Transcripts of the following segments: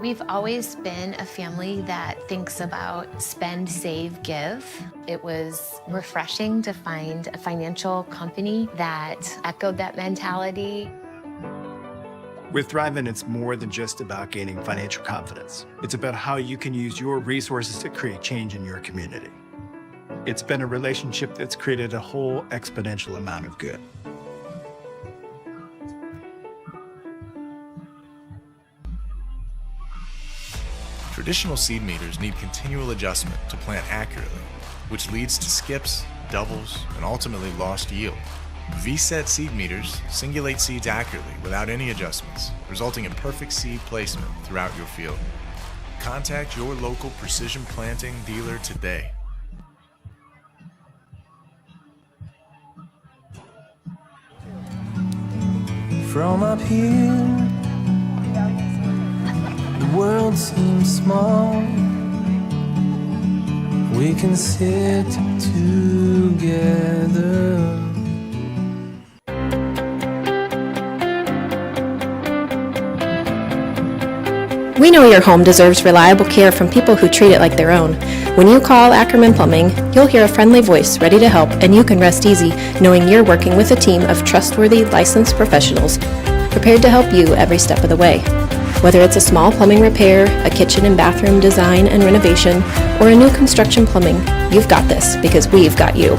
We've always been a family that thinks about spend, save, give. It was refreshing to find a financial company that echoed that mentality. With Thrivent, it's more than just about gaining financial confidence. It's about how you can use your resources to create change in your community. It's been a relationship that's created a whole exponential amount of good. Traditional seed meters need continual adjustment to plant accurately, which leads to skips, doubles, and ultimately lost yield. VSET seed meters singulate seeds accurately without any adjustments, resulting in perfect seed placement throughout your field. Contact your local precision planting dealer today. From up here, the world seems small. We can sit together. We know your home deserves reliable care from people who treat it like their own. When you call Ackerman Plumbing, you'll hear a friendly voice ready to help, and you can rest easy knowing you're working with a team of trustworthy, licensed professionals prepared to help you every step of the way. Whether it's a small plumbing repair, a kitchen and bathroom design and renovation, or a new construction plumbing, you've got this because we've got you.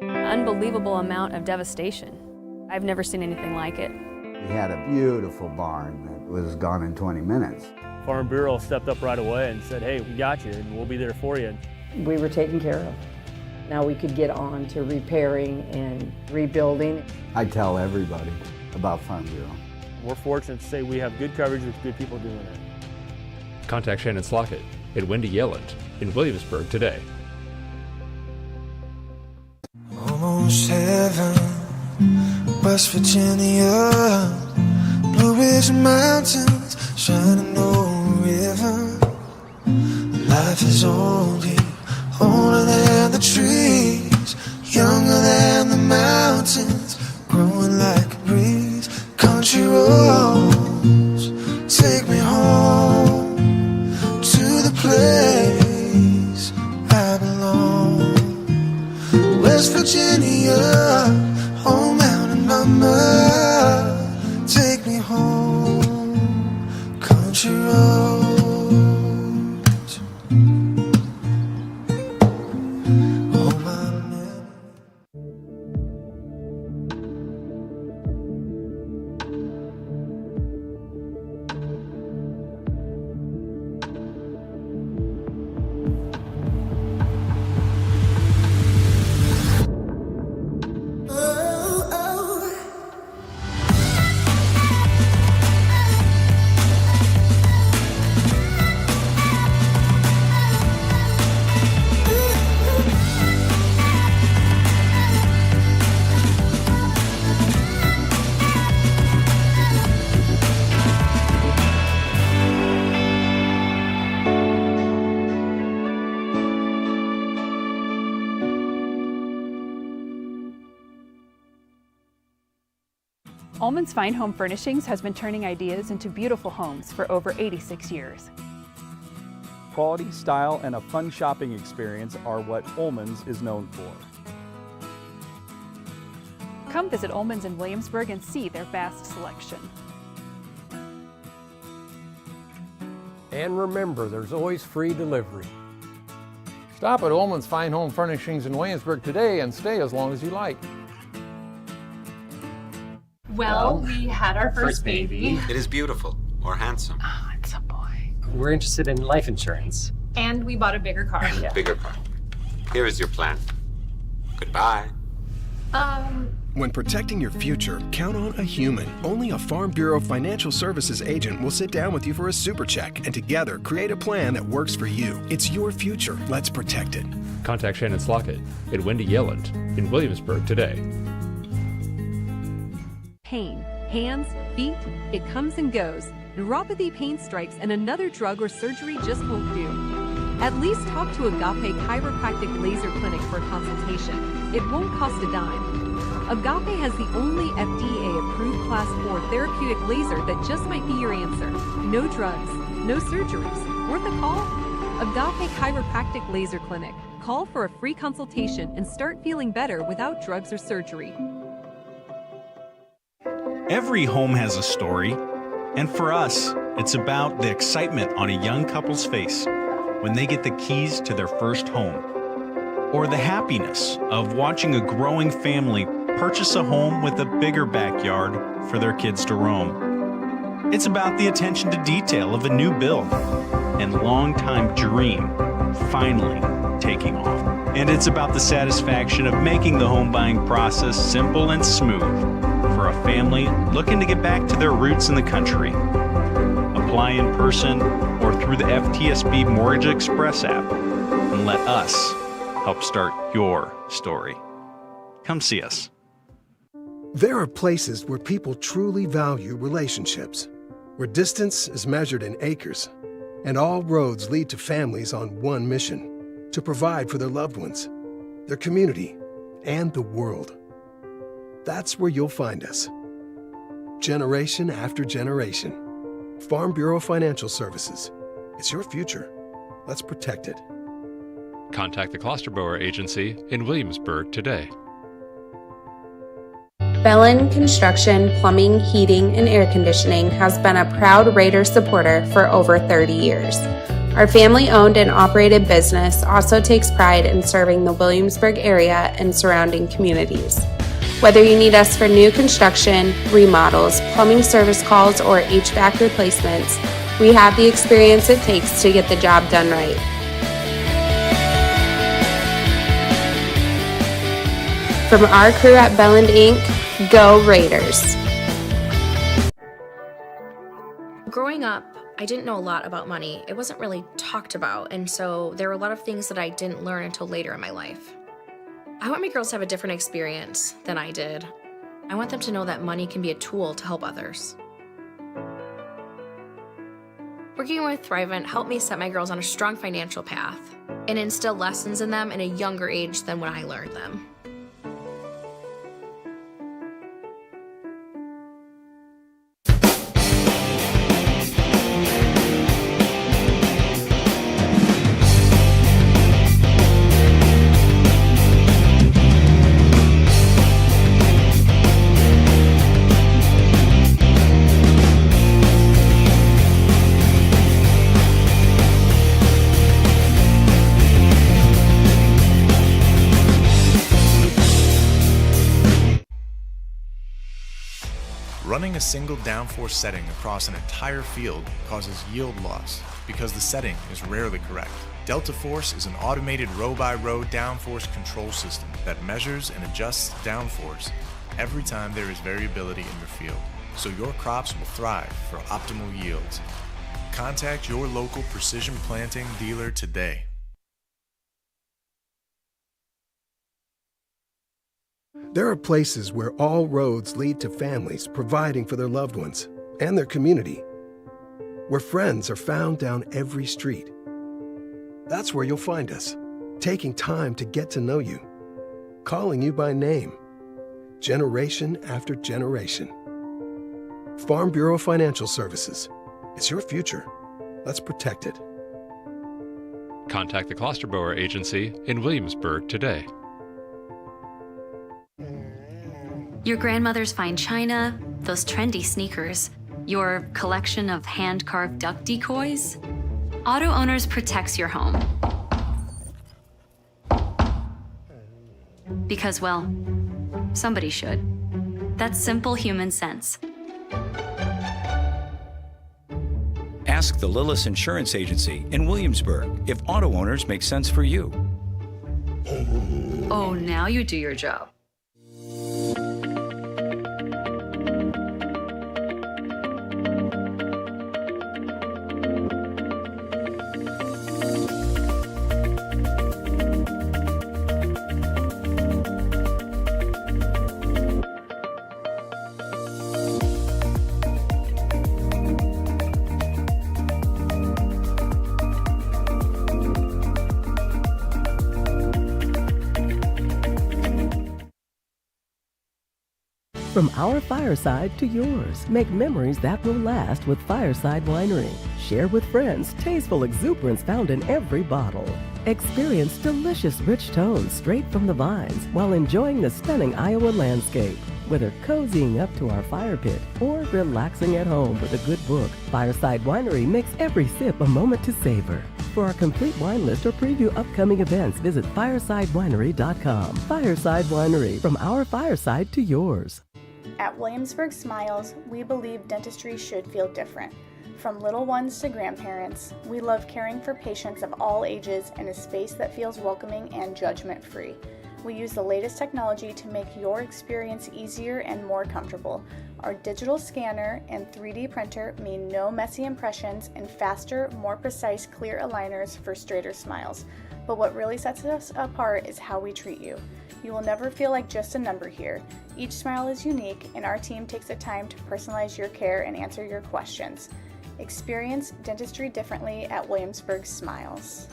Unbelievable amount of devastation. I've never seen anything like it. We had a beautiful barn that was gone in 20 minutes. Farm Bureau stepped up right away and said, hey, we got you and we'll be there for you. We were taken care of. Now we could get on to repairing and rebuilding. I tell everybody about Farm Bureau. We're fortunate to say we have good coverage with good people doing it. Contact Shannon Slockett and Wendy Yelland in Williamsburg today. Almost heaven, West Virginia, Blue Ridge Mountains, Shenandoah River. Life is old here, older than the trees, younger than the mountains, growing like a breeze. Country roads take me home to the place I belong. West Virginia, home mountain mama, take me home, country roads. Ullman's Fine Home Furnishings has been turning ideas into beautiful homes for over 86 years. Quality, style, and a fun shopping experience are what Ullman's is known for. Come visit Ullman's in Williamsburg and see their vast selection. And remember, there's always free delivery. Stop at Ullman's Fine Home Furnishings in Williamsburg today and stay as long as you like. Well, we had our first baby. It is beautiful or handsome. Oh, it's a boy. We're interested in life insurance. And we bought a bigger car. Yeah. Bigger car. Here is your plan. Goodbye. When protecting your future, count on a human. Only a Farm Bureau Financial Services agent will sit down with you for a super check and together create a plan that works for you. It's your future. Let's protect it. Contact Shannon Slockett and Wendy Yelland in Williamsburg today. Pain, hands, feet, it comes and goes. Neuropathy pain strikes and another drug or surgery just won't do. At least talk to Agape Chiropractic Laser Clinic for a consultation. It won't cost a dime. Agape has the only FDA-approved Class 4 therapeutic laser that just might be your answer. No drugs, no surgeries. Worth a call? Agape Chiropractic Laser Clinic. Call for a free consultation and start feeling better without drugs or surgery. Every home has a story, and for us, it's about the excitement on a young couple's face when they get the keys to their first home, or the happiness of watching a growing family purchase a home with a bigger backyard for their kids to roam. It's about the attention to detail of a new build and long-time dream finally taking off. And it's about the satisfaction of making the home buying process simple and smooth for a family looking to get back to their roots in the country. Apply in person or through the FTSB Mortgage Express app and let us help start your story. Come see us. There are places where people truly value relationships, where distance is measured in acres, and all roads lead to families on one mission: to provide for their loved ones, their community, and the world. That's where you'll find us. Generation after generation. Farm Bureau Financial Services. It's your future. Let's protect it. Contact the Klosterboer Agency in Williamsburg today. Bellin Construction, Plumbing, Heating, and Air Conditioning has been a proud Raider supporter for over 30 years. Our family-owned and operated business also takes pride in serving the Williamsburg area and surrounding communities. Whether you need us for new construction, remodels, plumbing service calls, or HVAC replacements, we have the experience it takes to get the job done right. From our crew at Belland Inc., go Raiders! Growing up, I didn't know a lot about money. It wasn't really talked about, and so there were a lot of things that I didn't learn until later in my life. I want my girls to have a different experience than I did. I want them to know that money can be a tool to help others. Working with Thrivent helped me set my girls on a strong financial path and instill lessons in them at a younger age than when I learned them. Running a single downforce setting across an entire field causes yield loss because the setting is rarely correct. Delta Force is an automated row-by-row downforce control system that measures and adjusts downforce every time there is variability in your field, so your crops will thrive for optimal yields. Contact your local precision planting dealer today. There are places where all roads lead to families providing for their loved ones and their community, where friends are found down every street. That's where you'll find us, taking time to get to know you, calling you by name, generation after generation. Farm Bureau Financial Services. It's your future. Let's protect it. Contact the Klosterboer Agency in Williamsburg today. Your grandmother's fine china, those trendy sneakers, your collection of hand-carved duck decoys. Auto Owners protects your home. Because, well, somebody should. That's simple human sense. Ask the Lillis Insurance Agency in Williamsburg if auto owners make sense for you. Oh, now you do your job. From our fireside to yours, make memories that will last with Fireside Winery. Share with friends tasteful exuberance found in every bottle. Experience delicious rich tones straight from the vines while enjoying the stunning Iowa landscape. Whether cozying up to our fire pit or relaxing at home with a good book, Fireside Winery makes every sip a moment to savor. For our complete wine list or preview upcoming events, visit firesidewinery.com. Fireside Winery, from our fireside to yours. At Williamsburg Smiles, we believe dentistry should feel different. From little ones to grandparents, we love caring for patients of all ages in a space that feels welcoming and judgment-free. We use the latest technology to make your experience easier and more comfortable. Our digital scanner and 3D printer mean no messy impressions and faster, more precise, clear aligners for straighter smiles. But what really sets us apart is how we treat you. You will never feel like just a number here. Each smile is unique, and our team takes the time to personalize your care and answer your questions. Experience dentistry differently at Williamsburg Smiles.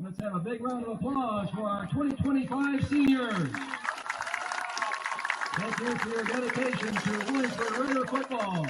Let's have a big round of applause for our 2025 seniors. Thank you for your dedication to Williamsburg Raider football.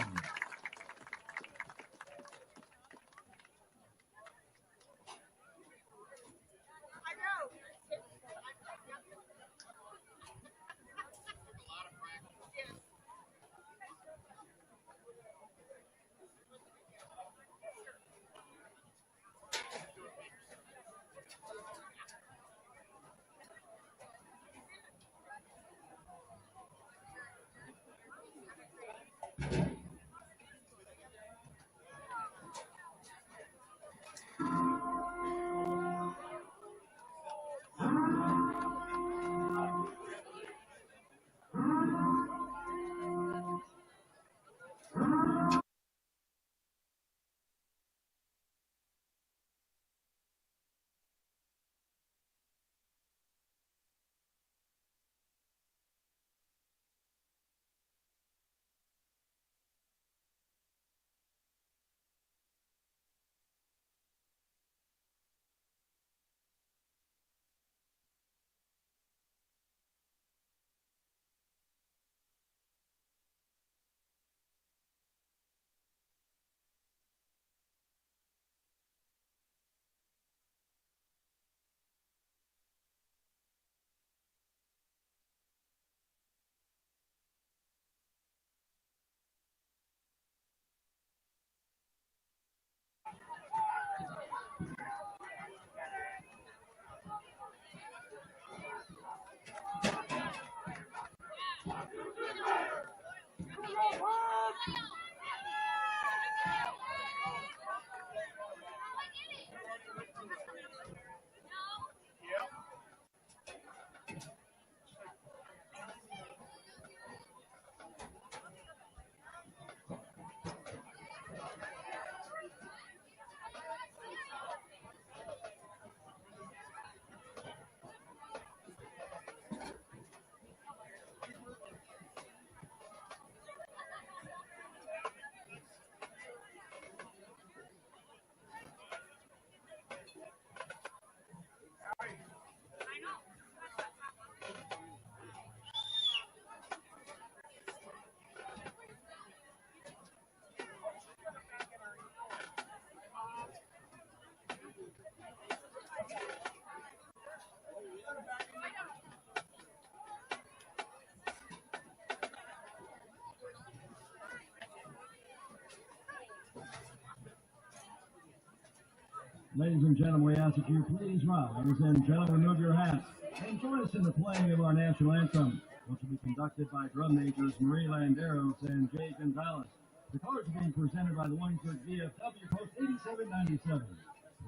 Ladies and gentlemen, we ask that you please rise and gentlemen remove your hats and join us in the playing of our national anthem, which will be conducted by drum majors Marie Landeros and Jay Gonzalez. The colors are being presented by the Williamsburg VFW Post 8797.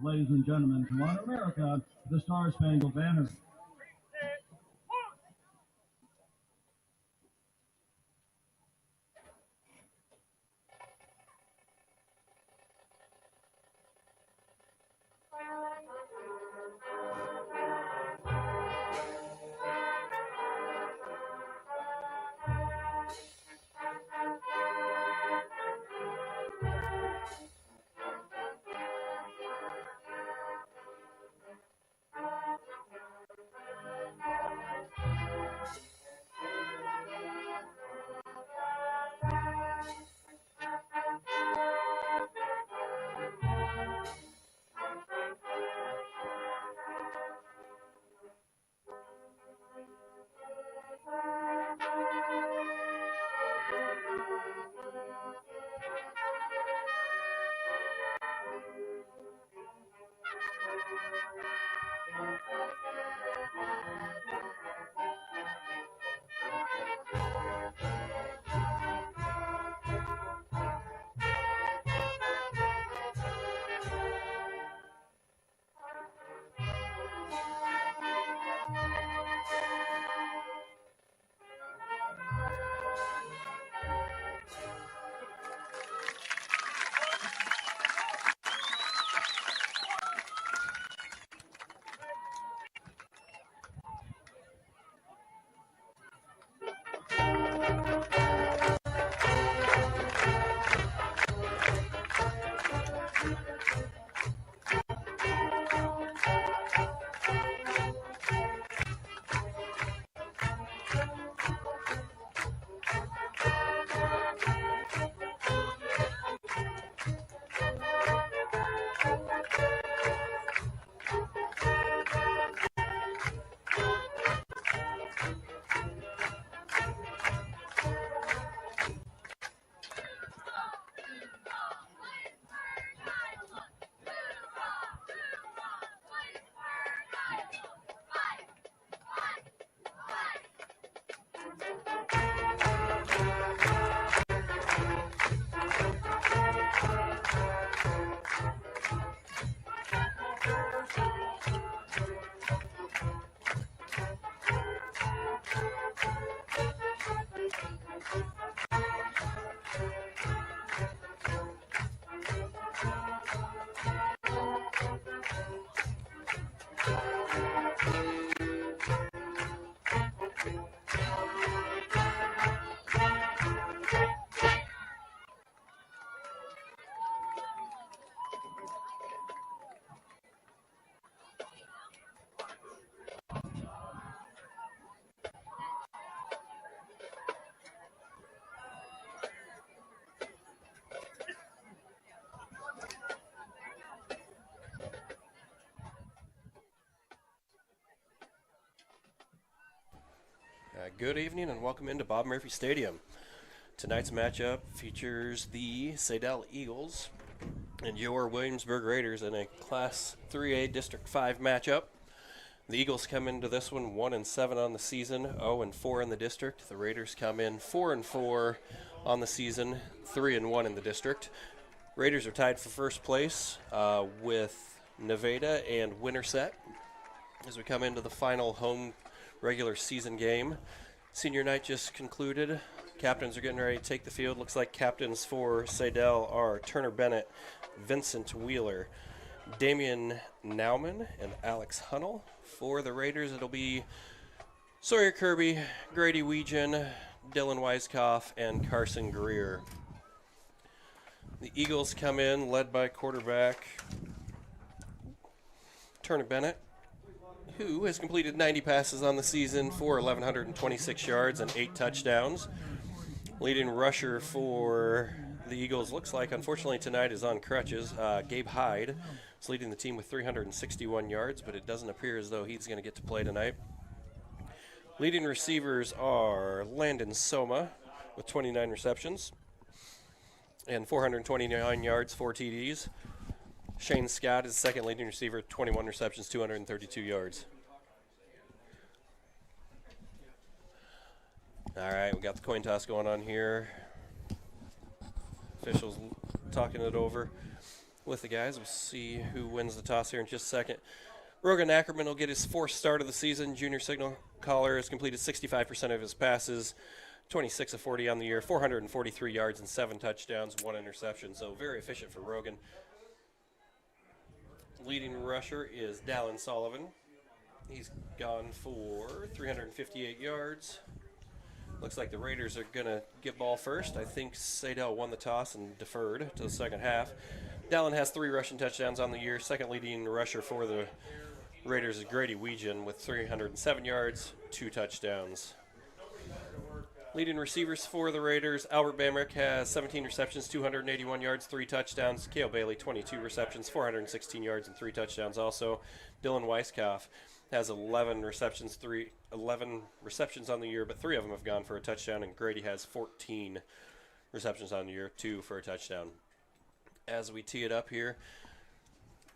Ladies and gentlemen, to honor America, the Star-Spangled Banner. Good evening and welcome into Bob Murphy Stadium. Tonight's matchup features the Saydel Eagles and your Williamsburg Raiders in a Class 3A District 5 matchup. The Eagles come into this one 1-7 on the season, 0-4 in the district. The Raiders come in 4-4 on the season, 3-1 in the district. Raiders are tied for first place with Nevada and Winterset as we come into the final home regular season game. Senior night just concluded. Captains are getting ready to take the field. Looks like captains for Saydel are Turner Bennett, Vincent Wheeler, Damian Nauman, and Alex Hunnell. For the Raiders, it'll be Sawyer Kirby, Grady Weegen, Dylan Weiskopf, and Carson Greer. The Eagles come in led by quarterback Turner Bennett, who has completed 90 passes on the season for 1,126 yards and 8 touchdowns. Leading rusher for the Eagles looks like, unfortunately tonight, is on crutches. Gabe Hyde is leading the team with 361 yards, but it doesn't appear as though he's going to get to play tonight. Leading receivers are Landon Soma with 29 receptions and 429 yards, 4 TDs. Shane Scott is second leading receiver, 21 receptions, 232 yards. All right, we got the coin toss going on here. Officials talking it over with the guys. We'll see who wins the toss here in just a second. Rogan Ackerman will get his fourth start of the season. Junior signal caller has completed 65% of his passes, 26 of 40 on the year, 443 yards and 7 touchdowns, 1 interception. So very efficient for Rogan. Leading rusher is Dallin Sullivan. He's gone for 358 yards. Looks like the Raiders are going to get ball first. I think Saydel won the toss and deferred to the second half. Dallin has 3 rushing touchdowns on the year. Second leading rusher for the Raiders is Grady Weegan with 307 yards, 2 touchdowns. Leading receivers for the Raiders, Albert Bamrick has 17 receptions, 281 yards, 3 touchdowns. Cale Bailey, 22 receptions, 416 yards, and 3 touchdowns also. Dylan Weiskopf has 11 receptions on the year, but 3 of them have gone for a touchdown, and Grady has 14 receptions on the year, 2 for a touchdown. As we tee it up here,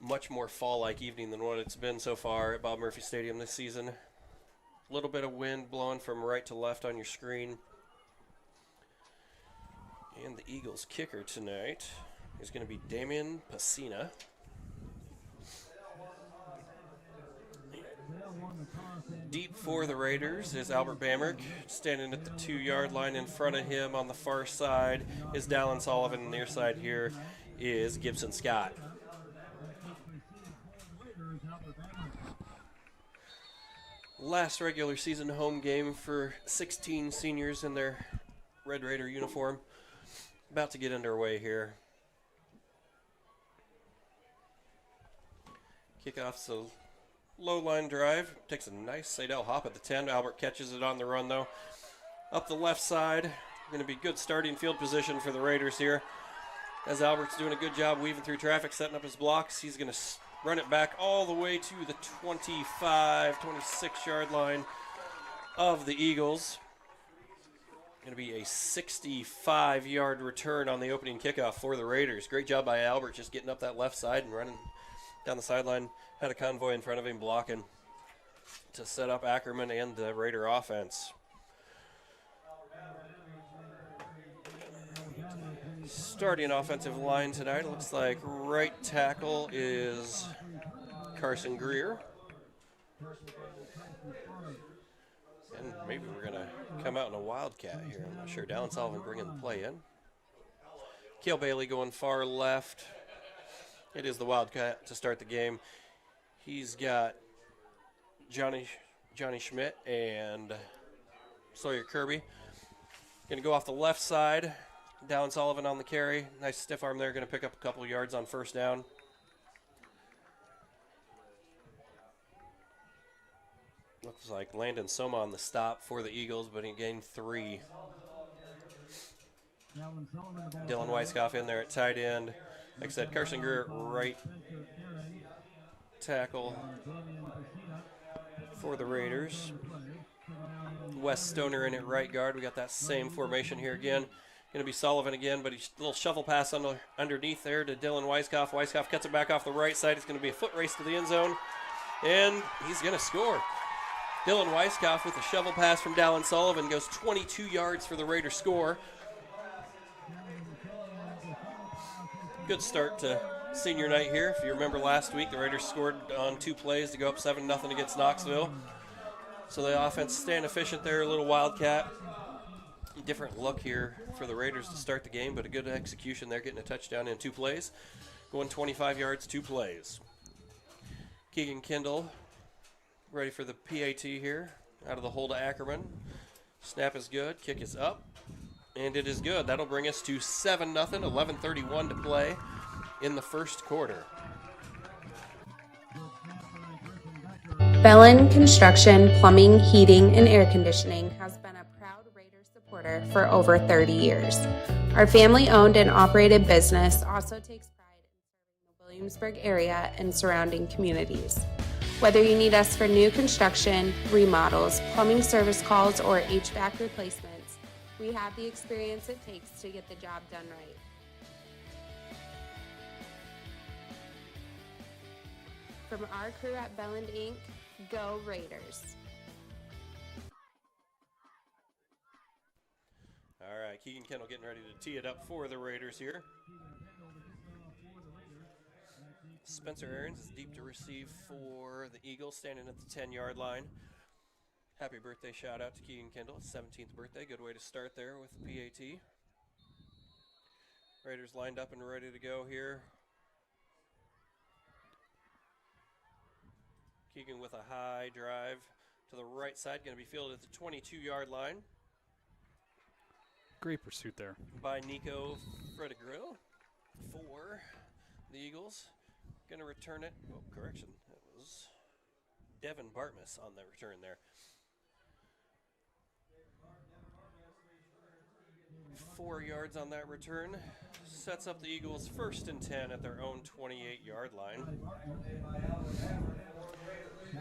much more fall-like evening than what it's been so far at Bob Murphy Stadium this season. A little bit of wind blowing from right to left on your screen. And the Eagles kicker tonight is going to be Damian Pacina. Deep for the Raiders is Albert Bamrick, standing at the 2-yard line. In front of him on the far side is Dallin Sullivan. Near side here is Gibson Scott. Last regular season home game for 16 seniors in their Red Raider uniform. About to get underway here. Kickoff's a low line drive. Takes a nice Saydel hop at the 10. Albert catches it on the run though. Up the left side. Going to be good starting field position for the Raiders here. As Albert's doing a good job weaving through traffic, setting up his blocks. He's going to run it back all the way to the 25, 26-yard line of the Eagles. Going to be a 65-yard return on the opening kickoff for the Raiders. Great job by Albert just getting up that left side and running down the sideline. Had a convoy in front of him blocking to set up Ackerman and the Raider offense. Starting offensive line tonight, looks like right tackle is Carson Greer. And maybe we're going to come out in a Wildcat here. I'm not sure. Dallin Sullivan bringing the play in. Cale Bailey going far left. It is the Wildcat to start the game. He's got Johnny Schmidt and Sawyer Kirby. Going to go off the left side. Dallin Sullivan on the carry. Nice stiff arm there. Going to pick up a couple of yards on first down. Looks like Landon Soma on the stop for the Eagles, but he gained 3. Dylan Weiskopf in there at tight end. Like I said, Carson Greer right tackle for the Raiders. Wes Stoner in at right guard. We got that same formation here again. Going to be Sullivan again, but he's a little shovel pass underneath there to Dylan Weiskopf. Weiskopf cuts it back off the right side. It's going to be a foot race to the end zone, and he's going to score. Dylan Weiskopf with a shovel pass from Dallin Sullivan goes 22 yards for the Raiders score. Good start to senior night here. If you remember last week, the Raiders scored on 2 plays to go up 7-0 against Knoxville. So the offense staying efficient there, a little Wildcat. Different look here for the Raiders to start the game, but a good execution there, getting a touchdown in 2 plays. Going 25 yards, 2 plays. Keegan Kendall ready for the PAT here. Out of the hole to Ackerman. Snap is good, kick is up, and it is good. That'll bring us to 7-0, 11:31 to play in the first quarter. Bellin Construction, Plumbing, Heating, and Air Conditioning has been a proud Raider supporter for over 30 years. Our family-owned and operated business also takes pride in serving the Williamsburg area and surrounding communities. Whether you need us for new construction, remodels, plumbing service calls, or HVAC replacements, we have the experience it takes to get the job done right. From our crew at Belland Inc., go Raiders. All right, Keegan Kendall getting ready to tee it up for the Raiders here. Spencer Aarons is deep to receive for the Eagles, standing at the 10-yard line. Happy birthday shout out to Keegan Kendall, his 17th birthday. Good way to start there with the PAT. Raiders lined up and ready to go here. Keegan with a high drive to the right side, going to be fielded at the 22-yard line. Great pursuit there. By Nico Fredigrill for the Eagles. Going to return it. Oh, correction. That was Devin Bartmus on the return there. 4 yards on that return. Sets up the Eagles 1st and 10 at their own 28-yard line.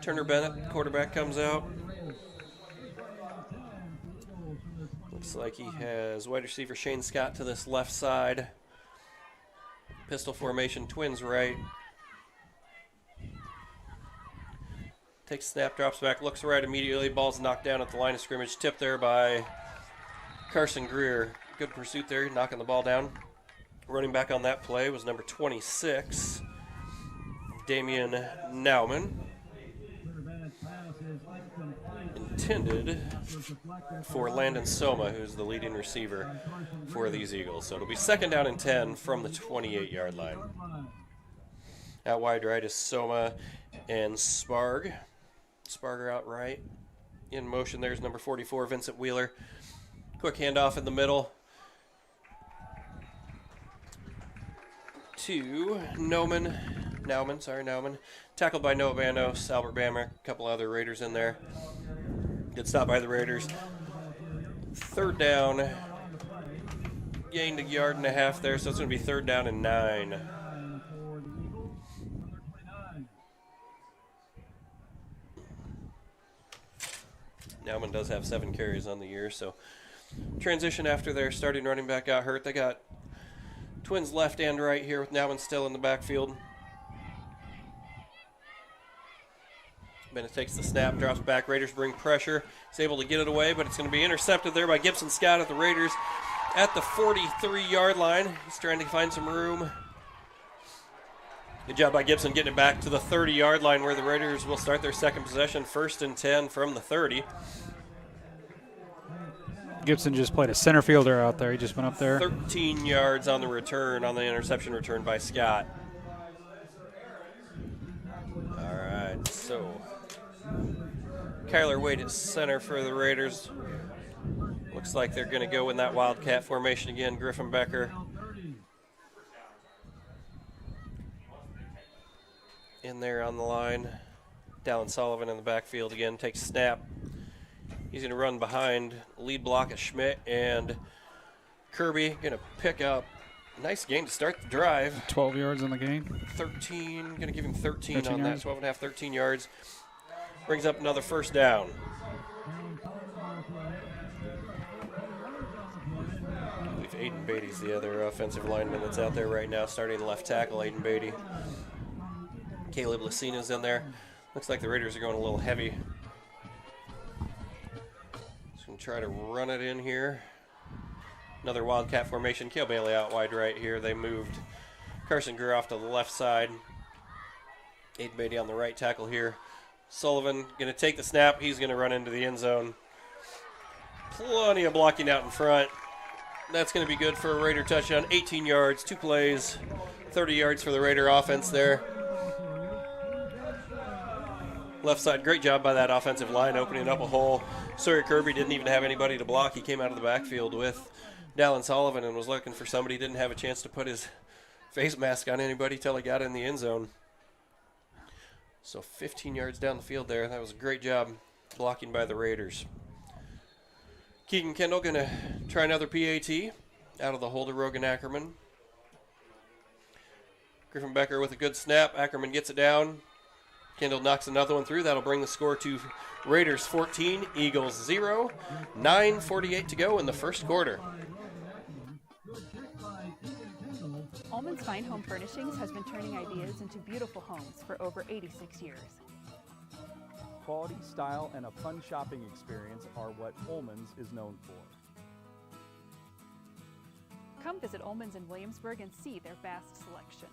Turner Bennett, quarterback, comes out. Looks like he has wide receiver Shane Scott to this left side. Pistol formation, twins right. Takes snap, drops back, looks right immediately. Ball's knocked down at the line of scrimmage. Tipped there by Carson Greer. Good pursuit there, knocking the ball down. Running back on that play was number 26, Damian Nauman. Intended for Landon Soma, who's the leading receiver for these Eagles. So it'll be 2nd down and 10 from the 28-yard line. Out wide right is Soma and Sparg. Sparger out right. In motion there's number 44, Vincent Wheeler. Quick handoff in the middle to Nauman. Tackled by Noah Bandos, Albert Bammer, a couple other Raiders in there. Good stop by the Raiders. 3rd down. Gained 1.5 yards there, so it's going to be 3rd down and 9. Nauman does have 7 carries on the year, so transition after their starting running back got hurt. They got twins left and right here with Nauman still in the backfield. Bennett takes the snap, drops back. Raiders bring pressure. He's able to get it away, but it's going to be intercepted there by Gibson Scott at the Raiders at the 43-yard line. He's trying to find some room. Good job by Gibson getting it back to the 30-yard line where the Raiders will start their second possession, 1st and 10 from the 30. Gibson just played a center fielder out there. He just went up there. 13 yards on the return, on the interception return by Scott. All right, so Kyler Wade at center for the Raiders. Looks like they're going to go in that Wildcat formation again. Griffin Becker in there on the line. Dallin Sullivan in the backfield again, takes snap. He's going to run behind lead block of Schmidt and Kirby. Going to pick up. Nice gain to start the drive. 12 yards on the gain. 13, going to give him 13 on yards. that. 12.5, 13 yards. Brings up another 1st down. I believe Aiden Beatty's the other offensive lineman that's out there right now, starting left tackle, Aiden Beatty. Caleb Lucina's in there. Looks like the Raiders are going a little heavy. Just going to try to run it in here. Another Wildcat formation. Cale Bailey out wide right here. They moved Carson Greer off to the left side. Aiden Beatty on the right tackle here. Sullivan going to take the snap. He's going to run into the end zone. Plenty of blocking out in front. That's going to be good for a Raider touchdown. 18 yards, 2 plays, 30 yards for the Raider offense there. Left side, great job by that offensive line opening up a hole. Sawyer Kirby didn't even have anybody to block. He came out of the backfield with Dallin Sullivan and was looking for somebody. Didn't have a chance to put his face mask on anybody till he got in the end zone. So 15 yards down the field there. That was a great job blocking by the Raiders. Keegan Kendall going to try another PAT out of the hole to Rogan Ackerman. Griffin Becker with a good snap. Ackerman gets it down. Kendall knocks another one through. That'll bring the score to Raiders 14, Eagles 0. 9:48 to go in the first quarter. Ullman's Fine Home Furnishings has been turning ideas into beautiful homes for over 86 years. Quality, style, and a fun shopping experience are what Ullman's is known for. Come visit Ullman's in Williamsburg and see their vast selection.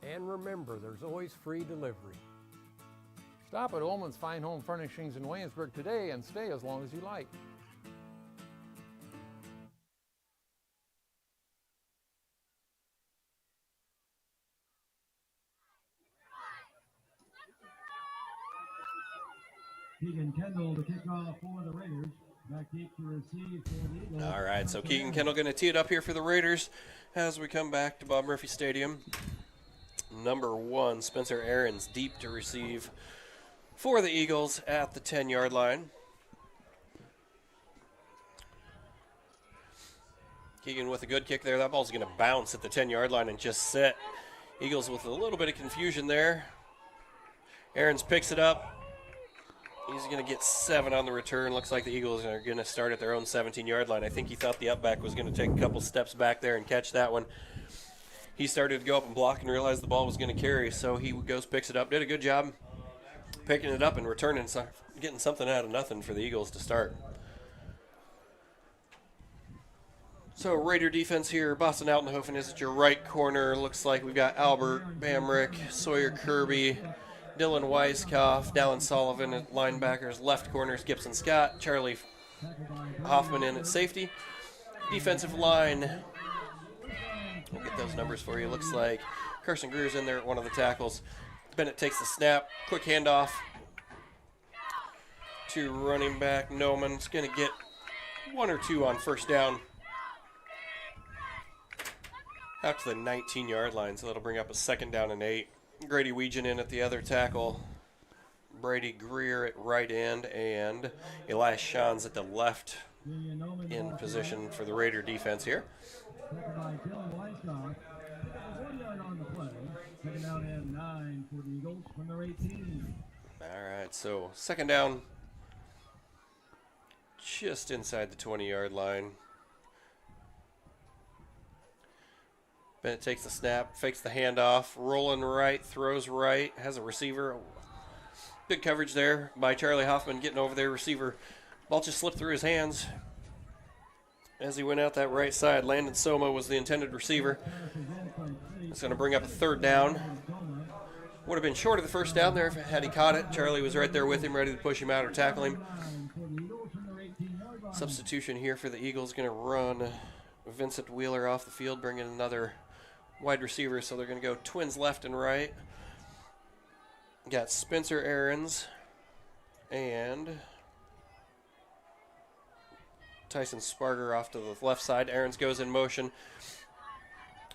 And remember, there's always free delivery. Stop at Ullman's Fine Home Furnishings in Williamsburg today and stay as long as you like. Keegan Kendall to kick off for the Raiders. Back kick to receive for the Eagles. All right, so Keegan Kendall going to tee it up here for the Raiders as we come back to Bob Murphy Stadium. Number 1, Spencer Aarons, deep to receive for the Eagles at the 10-yard line. Keegan with a good kick there. That ball's going to bounce at the 10-yard line and just sit. Eagles with a little bit of confusion there. Aarons picks it up. He's going to get 7 on the return. Looks like the Eagles are going to start at their own 17-yard line. I think he thought the upback was going to take a couple steps back there and catch that one. He started to go up and block and realized the ball was going to carry, so he goes, picks it up. Did a good job picking it up and returning, getting something out of nothing for the Eagles to start. So Raider defense here. Boston Altenhofen is at your right corner. Looks like we've got Albert Bamrick, Sawyer Kirby, Dylan Weiskopf, Dallin Sullivan at linebackers, left corners Gibson Scott, Charlie Hoffman in at safety. Defensive line, we'll get those numbers for you. Looks like Carson Greer's in there at one of the tackles. Bennett takes the snap, quick handoff to running back Noman's going to get 1 or 2 on first down out to the 19-yard line, so that'll bring up a 2nd down and 8. Grady Weegan in at the other tackle, Brady Greer at right end, and Elias Shans at the left in position for the Raider defense here. Second by Dylan Weiskopf. 1 yard on the play. 2nd down and 9 for the Eagles from their 18. All right, so 2nd down just inside the 20-yard line. Bennett takes the snap, fakes the handoff, rolling right, throws right, has a receiver. Good coverage there by Charlie Hoffman getting over there. Receiver, ball just slipped through his hands as he went out that right side. Landon Soma was the intended receiver. It's going to bring up a 3rd down. Would have been short of the 1st down there had he caught it. Charlie was right there with him, ready to push him out or tackle him. Substitution here for the Eagles, going to run Vincent Wheeler off the field, bringing another wide receiver, so they're going to go twins left and right. Got Spencer Aarons and Tyson Sparger off to the left side. Aarons goes in motion.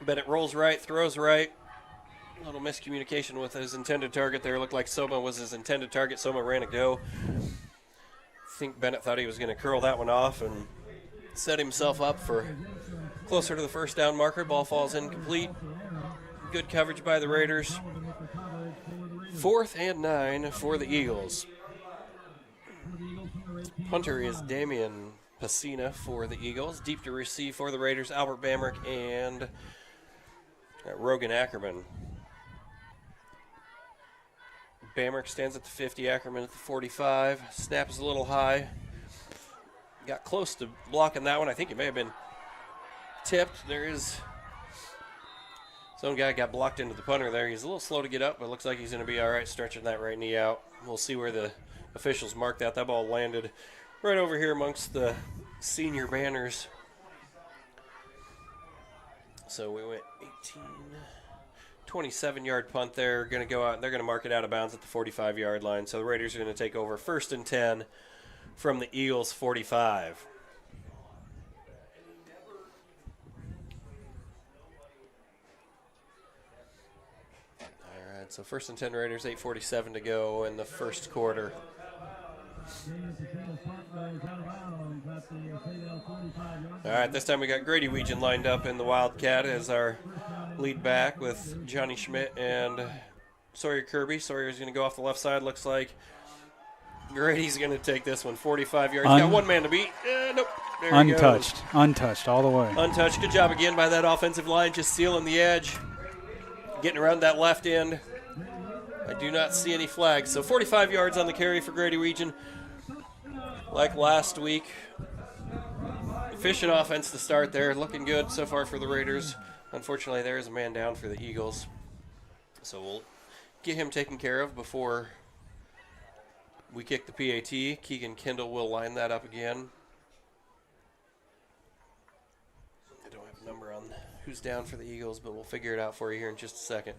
Bennett rolls right, throws right. A little miscommunication with his intended target there. Looked like Soma was his intended target. Soma ran a go. I think Bennett thought he was going to curl that one off and set himself up for closer to the 1st down marker. Ball falls incomplete. Good coverage by the Raiders. 4th and 9 for the Eagles. Punter is Damian Pacina for the Eagles. Deep to receive for the Raiders, Albert Bamrick and Rogan Ackerman. Bamrick stands at the 50, Ackerman at the 45. Snap is a little high. Got close to blocking that one. I think it may have been tipped. There is some guy got blocked into the punter there. He's a little slow to get up, but looks like he's going to be all right stretching that right knee out. We'll see where the officials mark that. That ball landed right over here amongst the senior banners. So we went 18, 27-yard punt there. Going to go out. They're going to mark it out of bounds at the 45-yard line. So the Raiders are going to take over 1st and 10 from the Eagles' 45. All right, so 1st and 10 Raiders, 8:47 to go in the 1st quarter. All right, this time we got Grady Weegan lined up in the Wildcat as our lead back with Johnny Schmidt and Sawyer Kirby. Sawyer's going to go off the left side, looks like. Grady's going to take this one, 45 yards. Got one man to beat. Nope. There he goes. Untouched all the way. Untouched. Good job again by that offensive line, just sealing the edge, getting around that left end. I do not see any flags. So 45 yards on the carry for Grady Region. Like last week, efficient offense to start there. Looking good so far for the Raiders. Unfortunately, there is a man down for the Eagles. So we'll get him taken care of before we kick the PAT. Keegan Kendall will line that up again. I don't have a number on who's down for the Eagles, but we'll figure it out for you here in just a second.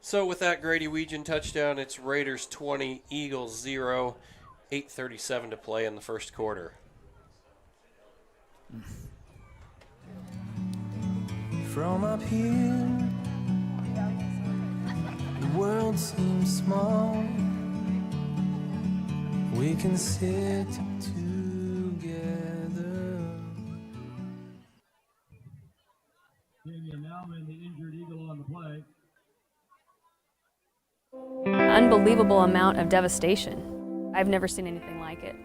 So with that Grady Weegan touchdown, it's Raiders 20, Eagles 0, 8:37 to play in the first quarter. From up here, the world seems small. We can sit together. Damian Nauman, the injured Eagle on the play. Unbelievable amount of devastation. I've never seen anything like it.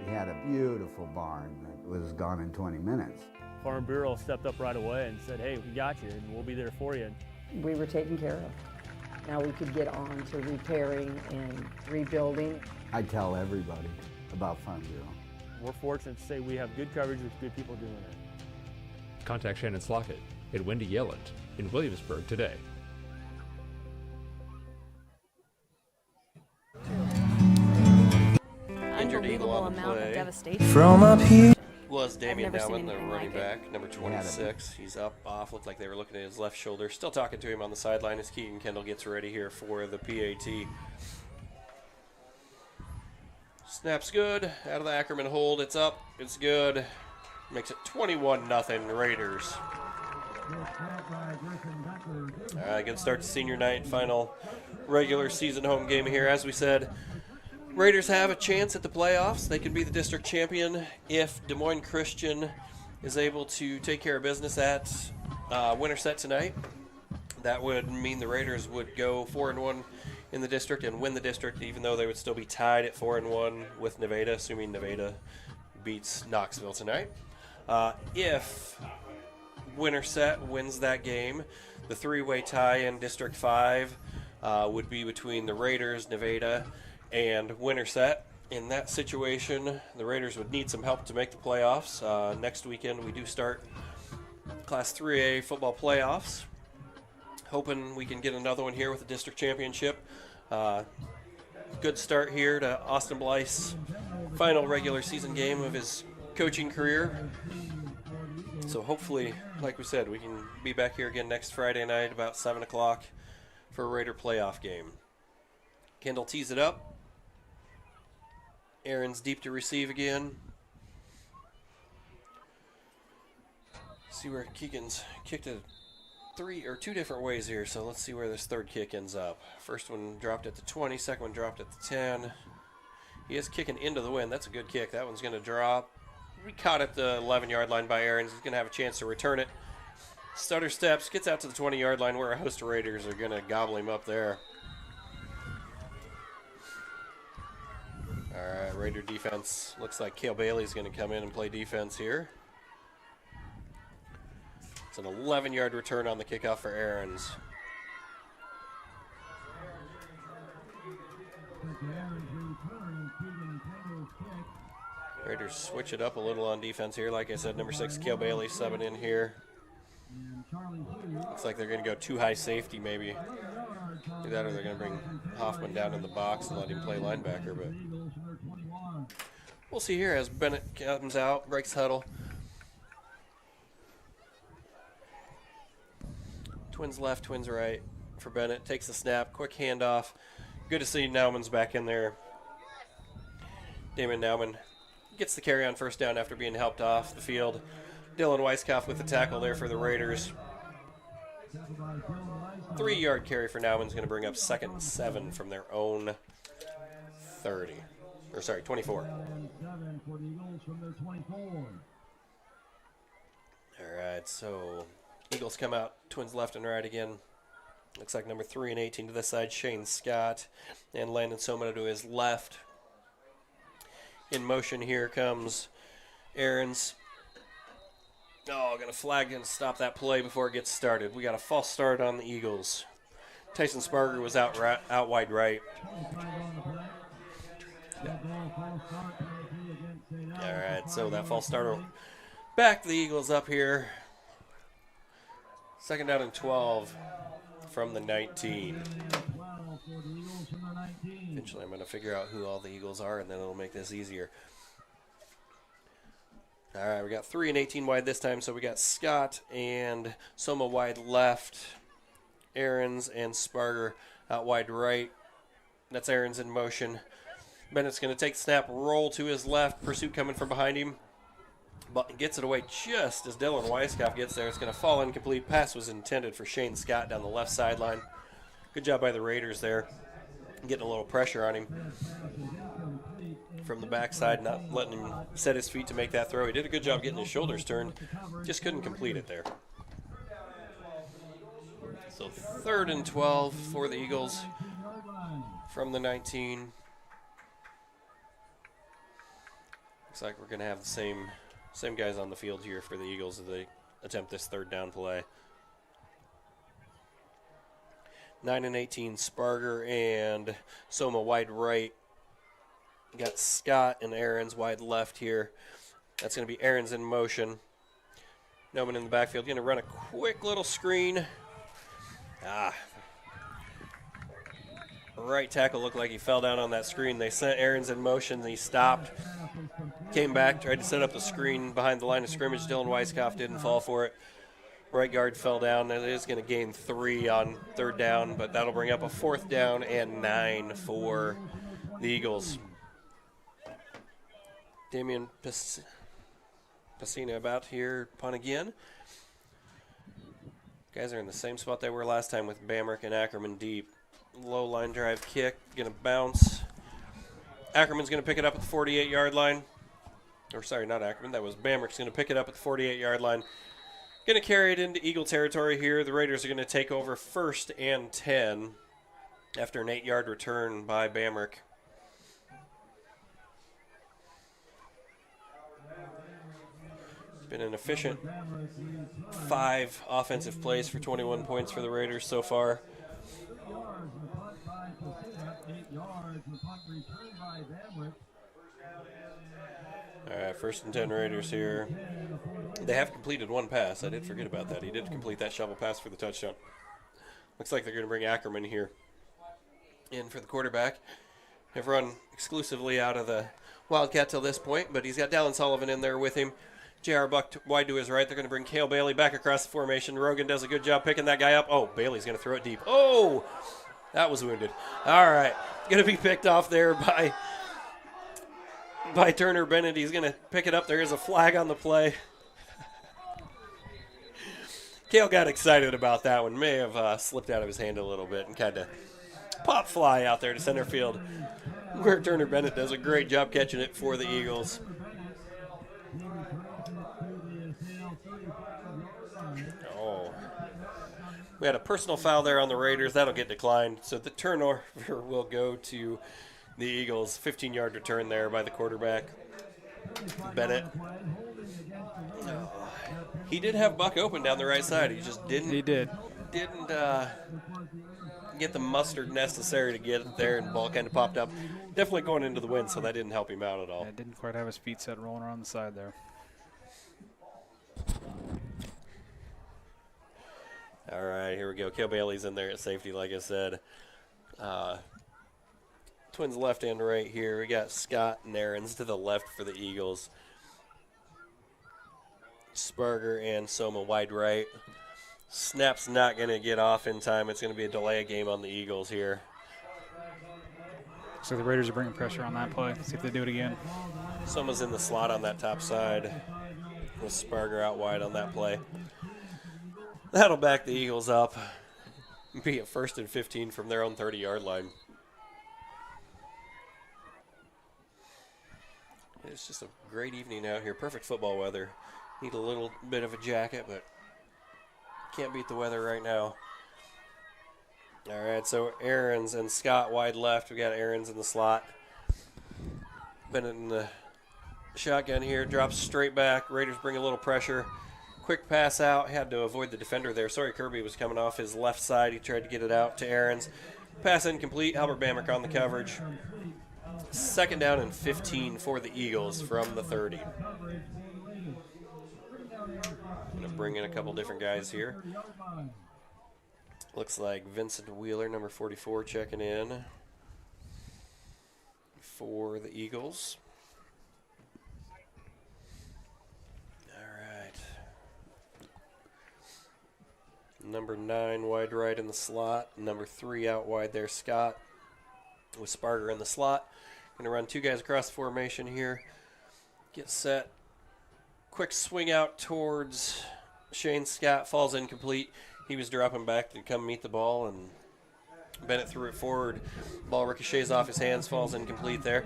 We had a beautiful barn that was gone in 20 minutes. Farm Bureau stepped up right away and said, hey, we got you and we'll be there for you. We were taken care of. Now we could get on to repairing and rebuilding. I tell everybody about Farm Bureau. We're fortunate to say we have good coverage with good people doing it. Contact Shannon Slockett and Wendy Yelland in Williamsburg today. Injured Eagle on the amount play. of devastation. From up here. Was Damian never seen Nauman, the anything running like it. back, number 26. He's up off. Looked like they were looking at his left shoulder. Still talking to him on the sideline as Keegan Kendall gets ready here for the PAT. Snap's good. Out of the Ackerman hold. It's up. It's good. Makes it 21-0 Raiders. All right, good start to senior night. Final regular season home game here. As we said, Raiders have a chance at the playoffs. They can be the district champion if Des Moines Christian is able to take care of business at Winterset tonight. That would mean the Raiders would go 4-1 in the district and win the district, even though they would still be tied at 4-1 with Nevada, assuming Nevada beats Knoxville tonight. If Winterset wins that game, the three-way tie in District 5 would be between the Raiders, Nevada, and Winterset. In that situation, the Raiders would need some help to make the playoffs. Next weekend, we do start Class 3A football playoffs. Hoping we can get another one here with the district championship. Good start here to Austin Blythe's final regular season game of his coaching career. So hopefully, like we said, we can be back here again next Friday night about 7 o'clock for a Raider playoff game. Kendall tees it up. Aaron's deep to receive again. See where Keegan's kicked it two different ways here, so let's see where this third kick ends up. First one dropped at the 20, second one dropped at the 10. He is kicking into the wind. That's a good kick. That one's going to drop. We caught at the 11-yard line by Aaron. He's going to have a chance to return it. Stutter steps, gets out to the 20-yard line where a host of Raiders are going to gobble him up there. All right, Raider defense. Looks like Cale Bailey's going to come in and play defense here. It's an 11-yard return on the kickoff for Aaron's. Raiders switch it up a little on defense here. Like I said, number 6, Cale Bailey subbing in here. Looks like they're going to go too high safety maybe. Do that or they're going to bring Hoffman down in the box and let him play linebacker. But we'll see here as Bennett comes out, breaks huddle. Twins left, twins right for Bennett. Takes the snap, quick handoff. Good to see Nauman's back in there. Damon Nauman gets the carry on first down after being helped off the field. Dylan Weiskopf with the tackle there for the Raiders. 3-yard carry for Nauman's going to bring up 2nd and 7 from their own 30. Or sorry, 24. All right, so Eagles come out, twins left and right again. Looks like number 3 and 18 to this side, Shane Scott, and Landon Somino to his left. In motion here comes Aaron's. Oh, going to flag and stop that play before it gets started. We got a false start on the Eagles. Tyson Sparger was out wide right. All right, so that false start will back the Eagles up here. 2nd down and 12 from the 19. Eventually, I'm going to figure out who all the Eagles are, and then it'll make this easier. All right, we got 3 and 18 wide this time, so we got Scott and Soma wide left, Aarons and Sparger out wide right. That's Aarons in motion. Bennett's going to take the snap, roll to his left, pursuit coming from behind him, but gets it away just as Dylan Weiskopf gets there. It's going to fall incomplete. Pass was intended for Shane Scott down the left sideline. Good job by the Raiders there, getting a little pressure on him from the backside, not letting him set his feet to make that throw. He did a good job getting his shoulders turned, just couldn't complete it there. So 3rd and 12 for the Eagles from the 19. Looks like we're going to have the same guys on the field here for the Eagles as they attempt this 3rd down play. 9 and 18, Sparger and Soma wide right. Got Scott and Aarons wide left here. That's going to be Aarons in motion. Noman in the backfield. Going to run a quick little screen. Right tackle looked like he fell down on that screen. They sent Aarons in motion. He stopped. Came back, tried to set up the screen behind the line of scrimmage. Dylan Weiskopf didn't fall for it. Right guard fell down. It is going to gain 3 on 3rd down, but that'll bring up a 4th down and 9 for the Eagles. Damian Pacina about here, punt again. Guys are in the same spot they were last time with Bamrick and Ackerman deep. Low line drive kick, going to bounce. Ackerman's going to pick it up at the 48-yard line. Or sorry, not Ackerman, that was Bamrick's going to pick it up at the 48-yard line. Going to carry it into Eagle territory here. The Raiders are going to take over 1st and 10 after an 8-yard return by Bamrick. It's been an efficient 5 offensive plays for 21 points for the Raiders so far. All right, 1st and 10 Raiders here. They have completed 1 pass. I did forget about that. He did complete that shovel pass for the touchdown. Looks like they're going to bring Ackerman here in for the quarterback. They've run exclusively out of the Wildcat till this point, but he's got Dallin Sullivan in there with him. J.R. Buck wide to his right. They're going to bring Cale Bailey back across the formation. Rogan does a good job picking that guy up. Oh, Bailey's going to throw it deep. Oh, that was wounded. All right. Going to be picked off there by Turner Bennett. He's going to pick it up. There is a flag on the play. Cale got excited about that one. May have slipped out of his hand a little bit and kind of pop fly out there to center field, where Turner Bennett does a great job catching it for the Eagles. Oh. We had a personal foul there on the Raiders. That'll get declined. So the turnover will go to the Eagles. 15-yard return there by the quarterback, Bennett. He did have Buck open down the right side. He just didn't. He did. Didn't get the mustard necessary to get it there, and the ball kind of popped up. Definitely going into the wind, so that didn't help him out at all. Yeah, didn't quite have his feet set rolling around the side there. All right, here we go. Cale Bailey's in there at safety, like I said. Twins left and right here. We got Scott and Aarons to the left for the Eagles. Sparger and Soma wide right. Snap's not going to get off in time. It's going to be a delay game on the Eagles here. So the Raiders are bringing pressure on that play. See if they do it again. Soma's in the slot on that top side with Sparger out wide on that play. That'll back the Eagles up. Be at 1st and 15 from their own 30-yard line. It's just a great evening out here. Perfect football weather. Need a little bit of a jacket, but can't beat the weather right now. All right, so Aarons and Scott wide left. We got Aarons in the slot. Bennett in the Shotgun here, drops straight back. Raiders bring a little pressure. Quick pass out, had to avoid the defender there. Sorry, Kirby was coming off his left side. He tried to get it out to Aarons. Pass incomplete. Albert Bamrick on the coverage. 2nd down and 15 for the Eagles from the 30. Going to bring in a couple different guys here. Looks like Vincent Wheeler, number 44, checking in for the Eagles. All right. Number 9 wide right in the slot. Number 3 out wide there, Scott, with Sparger in the slot. Going to run 2 guys across the formation here. Get set. Quick swing out towards Shane Scott. Falls incomplete. He was dropping back to come meet the ball, and Bennett threw it forward. Ball ricochets off his hands, falls incomplete there.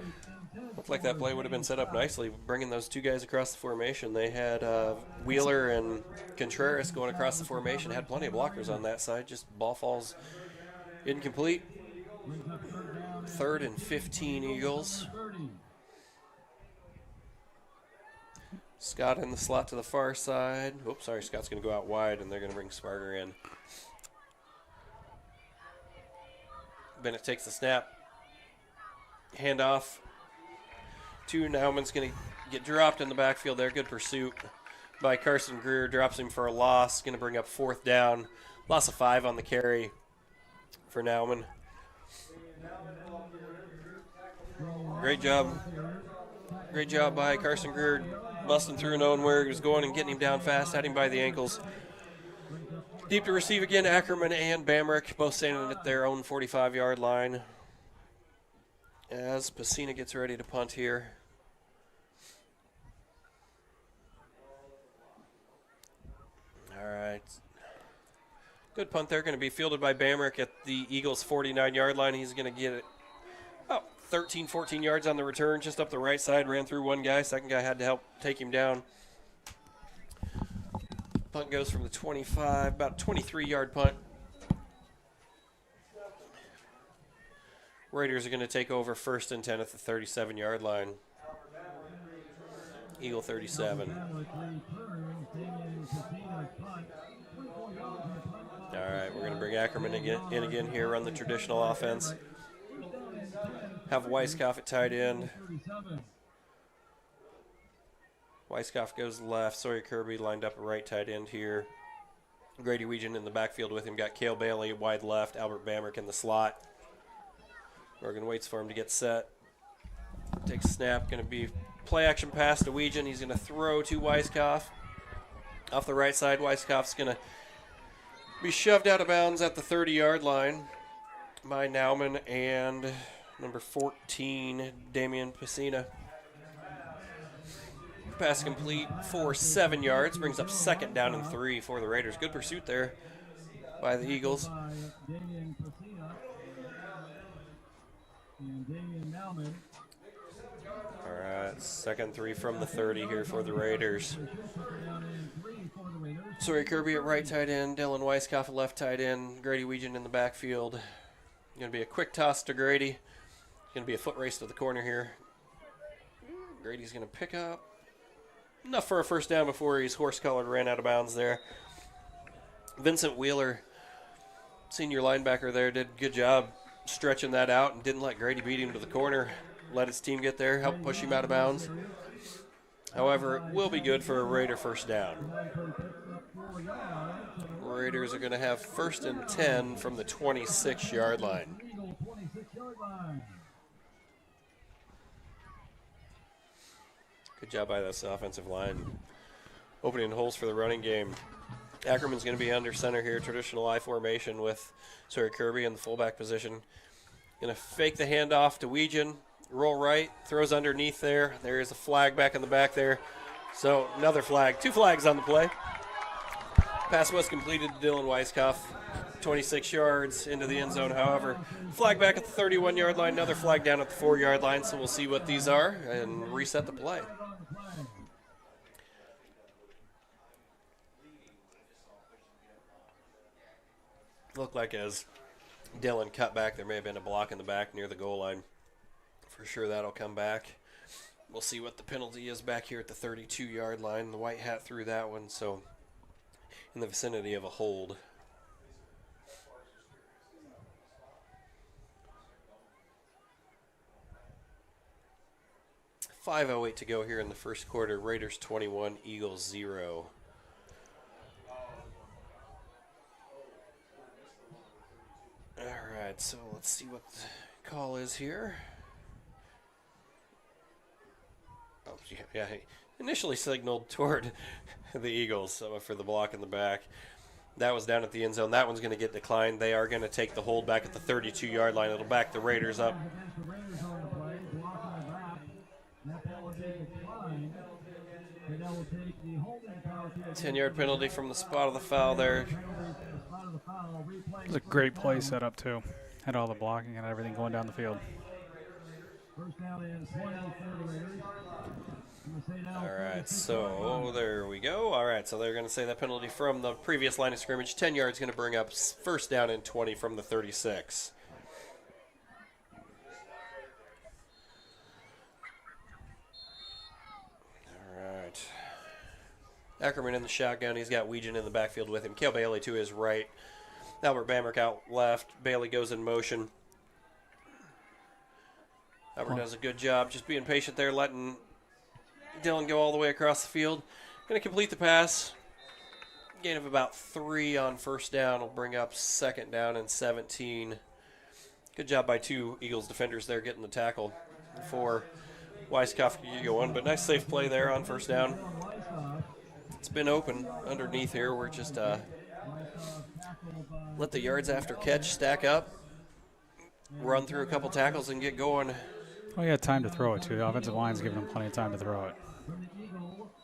Looked like that play would have been set up nicely, bringing those 2 guys across the formation. They had Wheeler and Contreras going across the formation. Had plenty of blockers on that side. Just ball falls incomplete. 3rd and 15 Eagles. Scott in the slot to the far side. Oops, sorry, Scott's going to go out wide, and they're going to bring Sparger in. Bennett takes the snap. Handoff to Nauman's going to get dropped in the backfield there. Good pursuit by Carson Greer. Drops him for a loss. Going to bring up 4th down. Loss of 5 on the carry for Nauman. Great job. Great job by Carson Greer, busting through, knowing where he was going and getting him down fast, had him by the ankles. Deep to receive again, Ackerman and Bamrick, both standing at their own 45-yard line. As Pacina gets ready to punt here. All right. Good punt there, going to be fielded by Bamrick at the Eagles' 49-yard line. He's going to get it about 13, 14 yards on the return, just up the right side, ran through one guy. Second guy had to help take him down. Punt goes from the 25, about 23-yard punt. Raiders are going to take over 1st and 10 at the 37-yard line. Eagle 37. All right, we're going to bring Ackerman in again here, run the traditional offense. Have Weiskopf at tight end. Weiskopf goes left. Sawyer Kirby lined up a right tight end here. Grady Weegan in the backfield with him. Got Cale Bailey wide left. Albert Bamrick in the slot. Morgan waits for him to get set. Takes a snap. Going to be play action pass to Weegan. He's going to throw to Weiskopf. Off the right side, Weiskopf's going to be shoved out of bounds at the 30-yard line by Nauman and number 14, Damian Pacina. Pass complete for 7 yards. Brings up 2nd down and 3 for the Raiders. Good pursuit there by the Eagles. All right, 2nd 3 from the 30 here for the Raiders. Sawyer Kirby at right tight end. Dylan Weiskopf at left tight end. Grady Weegan in the backfield. Going to be a quick toss to Grady. Going to be a foot race to the corner here. Grady's going to pick up enough for a 1st down before he's horse-colored, ran out of bounds there. Vincent Wheeler, senior linebacker there, did a good job stretching that out and didn't let Grady beat him to the corner. Let his team get there, help push him out of bounds. However, it will be good for a Raider 1st down. Raiders are going to have 1st and 10 from the 26-yard line. Good job by this offensive line. Opening holes for the running game. Ackerman's going to be under center here, traditional I formation with Sawyer Kirby in the fullback position. Going to fake the handoff to Weegan. Roll right, throws underneath there. There is a flag back in the back there. So another flag. 2 flags on the play. Pass was completed to Dylan Weiskopf. 26 yards into the end zone, however. Flag back at the 31-yard line. Another flag down at the 4-yard line. So we'll see what these are and reset the play. Looked like as Dylan cut back, there may have been a block in the back near the goal line. For sure that'll come back. We'll see what the penalty is back here at the 32-yard line. The white hat threw that one, so in the vicinity of a hold. .508 to go here in the first quarter. Raiders 21, Eagles 0. All right, so let's see what the call is here. Oh, yeah, he initially signaled toward the Eagles for the block in the back. That was down at the end zone. That one's going to get declined. They are going to take the hold back at the 32-yard line. It'll back the Raiders up. 10-yard penalty from the spot of the foul there. It was a great play set up, too. Had all the blocking and everything going down the field. All right, so there we go. All right, so they're going to say that penalty from the previous line of scrimmage. 10 yards going to bring up first down and 20 from the 36. All right. Ackerman in the shotgun. He's got Weegan in the backfield with him. Cale Bailey to his right. Albert Bamrick out left. Bailey goes in motion. Albert does a good job just being patient there, letting Dylan go all the way across the field. Going to complete the pass. Gain of about 3 on first down will bring up second down and 17. Good job by 2 Eagles defenders there getting the tackle before Weiskopf could get going. But nice safe play there on first down. It's been open underneath here. We're just let the yards after catch stack up, run through a couple tackles, and get going. Well, he had time to throw it, too. The offensive line's giving him plenty of time to throw it.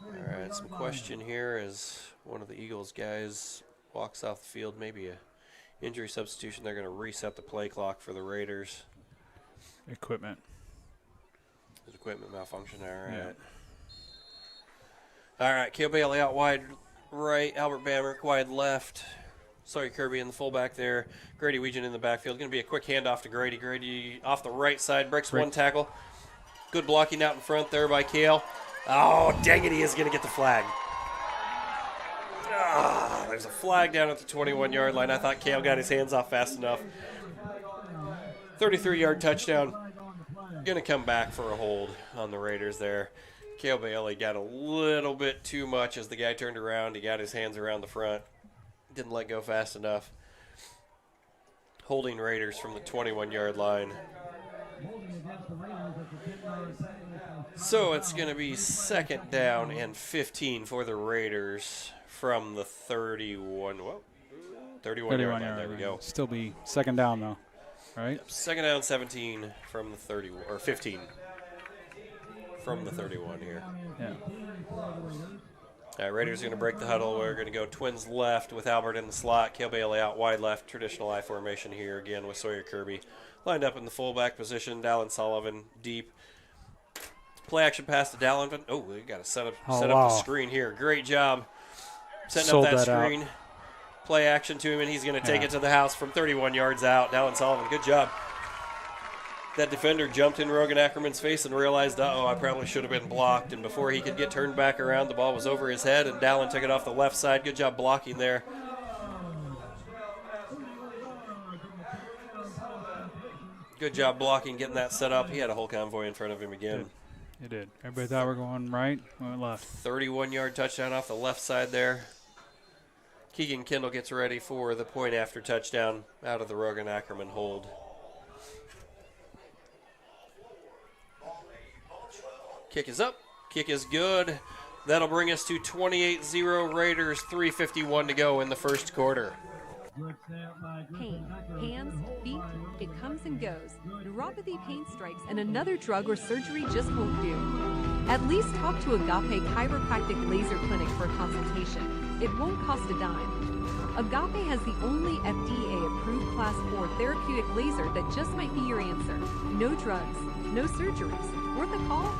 All right, some question here as one of the Eagles guys walks off the field. Maybe a injury substitution. They're going to reset the play clock for the Raiders. Equipment. Is equipment malfunction? All right. Yeah. All right, Cale Bailey out wide right, Albert Bamrick wide left. Sawyer Kirby in the fullback there. Grady Weegan in the backfield. Going to be a quick handoff to Grady. Grady off the right side, breaks one tackle. Good blocking out in front there by Cale. Oh, dang it, he is going to get the flag. There's a flag down at the 21-yard line. I thought Cale got his hands off fast enough. 33-yard touchdown. Going to come back for a hold on the Raiders there. Cale Bailey got a little bit too much as the guy turned around. He got his hands around the front. Didn't let go fast enough. Holding Raiders from the 21-yard line. So it's going to be second down and 15 for the Raiders from the 31. Well, 31-yard line. There we go. Still be second down, though, right? Yep, second down, 17 from the 30, or 15 from the 31 here. Yeah. All right, Raiders are going to break the huddle. We're going to go twins left with Albert in the slot. Cale Bailey out wide left. Traditional I formation here again with Sawyer Kirby. Lined up in the fullback position. Dallin Sullivan deep. Play action pass to Dallin. Oh, we got to set up the screen here. Great job setting up that screen. Out. Play action to him, and he's going to take it to the house from 31 yards out. Dallin Sullivan, good job. That defender jumped in Rogan Ackerman's face and realized, I probably should have been blocked. And before he could get turned back around, the ball was over his head, and Dallin took it off the left side. Good job blocking there. Good job blocking, getting that set up. He had a whole convoy in front of him again. He did. Everybody thought we were going right, we went left. 31-yard touchdown off the left side there. Keegan Kendall gets ready for the point after touchdown out of the Rogan Ackerman hold. Kick is up. Kick is good. That'll bring us to 28-0 Raiders, 3:51 to go in the first quarter. Pain, hands, feet, it comes and goes. Neuropathy pain strikes and another drug or surgery just won't do. At least talk to Agape Chiropractic Laser Clinic for a consultation. It won't cost a dime. Agape has the only FDA-approved Class 4 therapeutic laser that just might be your answer. No drugs, no surgeries. Worth a call?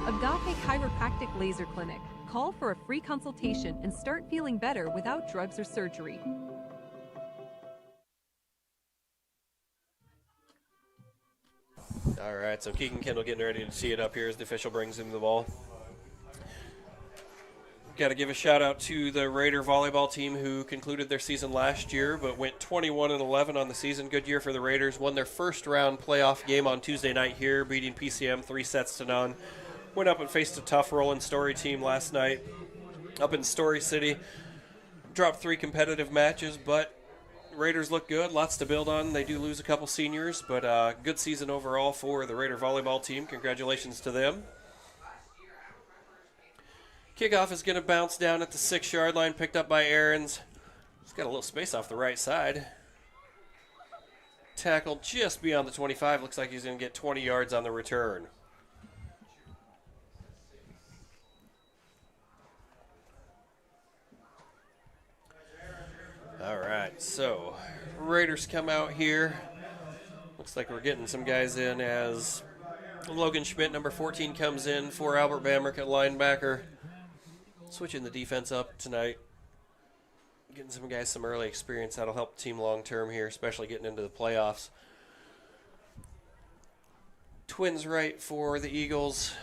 Agape Chiropractic Laser Clinic. Call for a free consultation and start feeling better without drugs or surgery. All right, so Keegan Kendall getting ready to tee it up here as the official brings him the ball. Got to give a shout out to the Raider volleyball team who concluded their season last year but went 21-11 on the season. Good year for the Raiders. Won their first round playoff game on Tuesday night here, beating PCM 3-0. Went up and faced a tough Roland Story team last night up in Story City. Dropped 3 competitive matches, but Raiders look good. Lots to build on. They do lose a couple seniors, but good season overall for the Raider volleyball team. Congratulations to them. Kickoff is going to bounce down at the 6-yard line, picked up by Aarons. He's got a little space off the right side. Tackled just beyond the 25. Looks like he's going to get 20 yards on the return. All right, so Raiders come out here. Looks like we're getting some guys in as Logan Schmidt, number 14, comes in for Albert Bamrick at linebacker. Switching the defense up tonight. Getting some guys some early experience. That'll help the team long term here, especially getting into the playoffs. Twins right for the Eagles.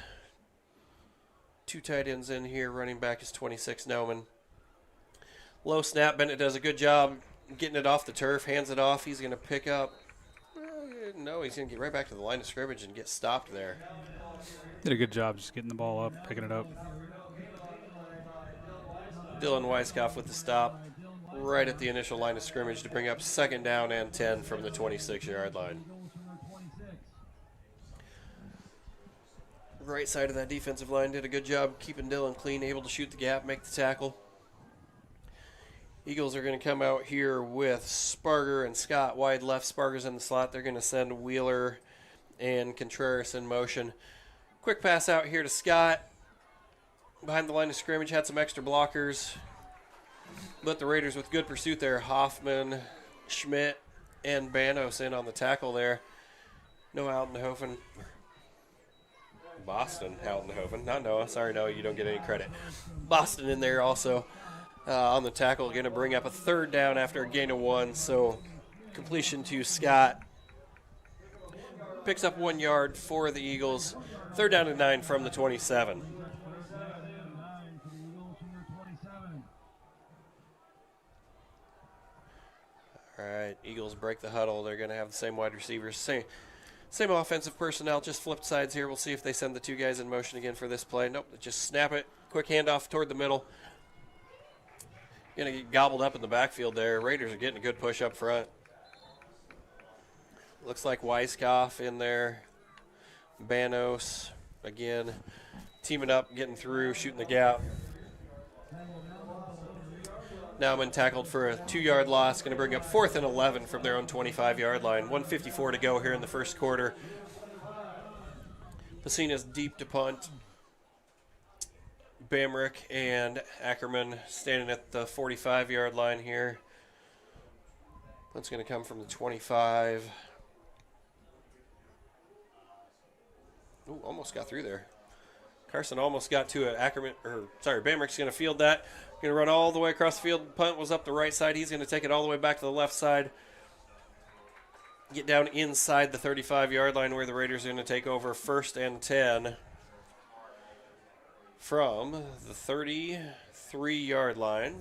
2 tight ends in here. Running back is 26, Nauman. Low snap. Bennett does a good job getting it off the turf. Hands it off. He's going to pick up. No, he's going to get right back to the line of scrimmage and get stopped there. Did a good job just getting the ball up, picking it up. Dylan Weiskopf with the stop right at the initial line of scrimmage to bring up 2nd down and 10 from the 26-yard line. Right side of that defensive line did a good job keeping Dylan clean, able to shoot the gap, make the tackle. Eagles are going to come out here with Sparger and Scott wide left. Sparger's in the slot. They're going to send Wheeler and Contreras in motion. Quick pass out here to Scott. Behind the line of scrimmage, had some extra blockers. But the Raiders with good pursuit there. Hoffman, Schmidt, and Banos in on the tackle there. Noah Altenhofen. Boston Altenhofen. Not Noah. Sorry, Noah, you don't get any credit. Boston in there also on the tackle. Going to bring up a 3rd down after a gain of 1. So completion to Scott. Picks up 1 yard for the Eagles. 3rd down and 9 from the 27. All right, Eagles break the huddle. They're going to have the same wide receivers, same offensive personnel, just flipped sides here. We'll see if they send the 2 guys in motion again for this play. Nope, just snap it. Quick handoff toward the middle. Going to get gobbled up in the backfield there. Raiders are getting a good push up front. Looks like Weiskopf in there. Banos, again, teaming up, getting through, shooting the gap. Nauman tackled for a 2-yard loss. Going to bring up 4th and 11 from their own 25-yard line. 1:54 to go here in the first quarter. Pacina's deep to punt. Bamrick and Ackerman standing at the 45-yard line here. That's going to come from the 25. Ooh, almost got through there. Carson almost got to it. Bamrick's going to field that. Going to run all the way across the field. Punt was up the right side. He's going to take it all the way back to the left side. Get down inside the 35-yard line where the Raiders are going to take over 1st and 10 from the 33-yard line.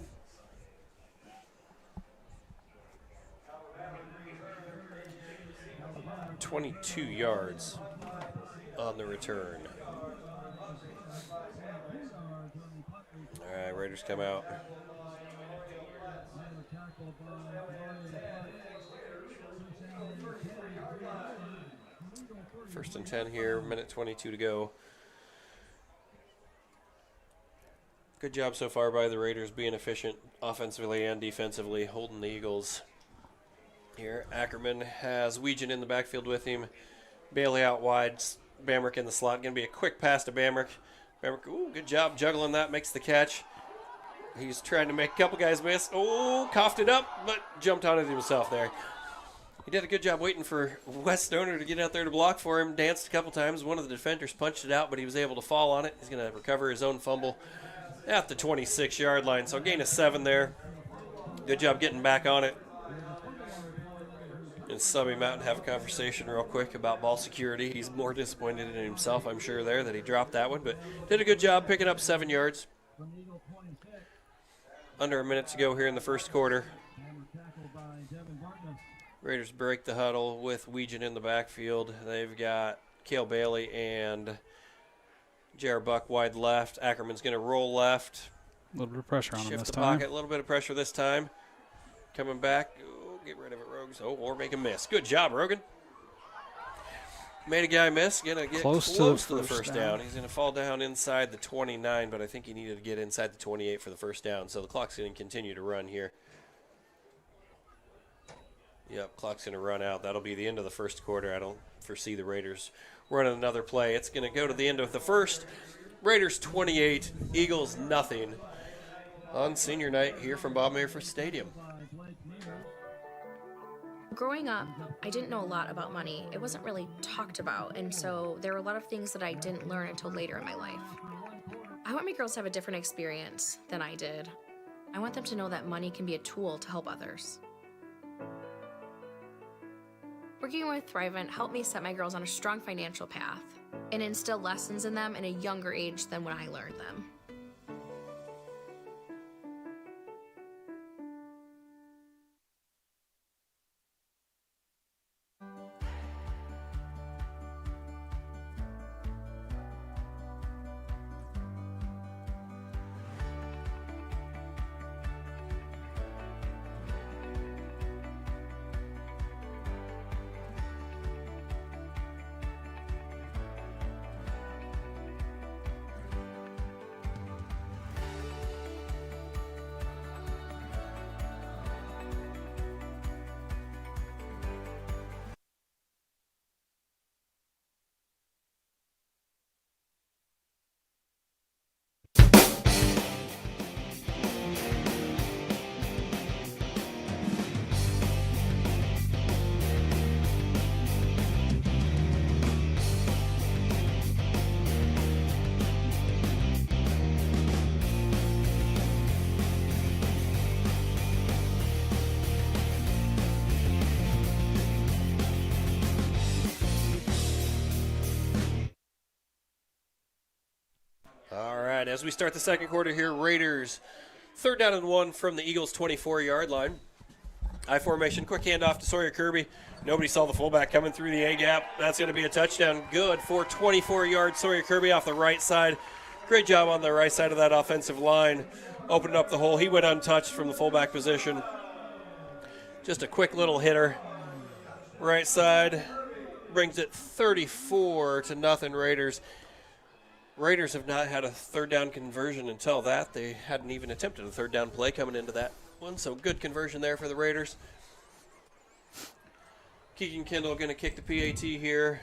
$22 yards on the return. All right, Raiders come out. First and 10 here, minute 22 to go. Good job so far by the Raiders being efficient offensively and defensively, holding the Eagles here. Ackerman has Weegan in the backfield with him. Bailey out wide, Bamrick in the slot. Going to be a quick pass to Bamrick. Bamrick, ooh, good job juggling that, makes the catch. He's trying to make a couple guys miss. Oh, coughed it up, but jumped on it himself there. He did a good job waiting for Wes Stoner to get out there to block for him. Danced a couple times. One of the defenders punched it out, but he was able to fall on it. He's going to recover his own fumble at the 26-yard line. So gain of 7 there. Good job getting back on it. And sub him out and have a conversation real quick about ball security. He's more disappointed in himself, I'm sure, there that he dropped that one, but did a good job picking up 7 yards. Under a minute to go here in the first quarter. Raiders break the huddle with Weegan in the backfield. They've got Cale Bailey and J.R. Buck wide left. Ackerman's going to roll left. A little bit of pressure on him Shift this the time. pocket, a little bit of pressure this time. Coming back. Oh, get rid of it, Rogues. Oh, or make a miss. Good job, Rogan. Made a guy miss. Going to get close to the first down. He's going to fall down inside the 29, but I think he needed to get inside the 28 for the first down. So the clock's going to continue to run here. Yep, clock's going to run out. That'll be the end of the first quarter. I don't foresee the Raiders running another play. It's going to go to the end of the first. Raiders 28, Eagles nothing on senior night here from Bob Mapfre Stadium. Growing up, I didn't know a lot about money. It wasn't really talked about, and so there were a lot of things that I didn't learn until later in my life. I want my girls to have a different experience than I did. I want them to know that money can be a tool to help others. Working with Thrivent helped me set my girls on a strong financial path and instill lessons in them at a younger age than when I learned them. As we start the second quarter here, Raiders 3rd down and 1 from the Eagles' 24-yard line. I formation, quick handoff to Sawyer Kirby. Nobody saw the fullback coming through the A-gap. That's going to be a touchdown. Good for 24 yards. Sawyer Kirby off the right side. Great job on the right side of that offensive line. Opened up the hole. He went untouched from the fullback position. Just a quick little hitter. Right side brings it 34-0 Raiders. Raiders have not had a 3rd down conversion until that. They hadn't even attempted a 3rd down play coming into that one, so good conversion there for the Raiders. Keegan Kendall going to kick the PAT here.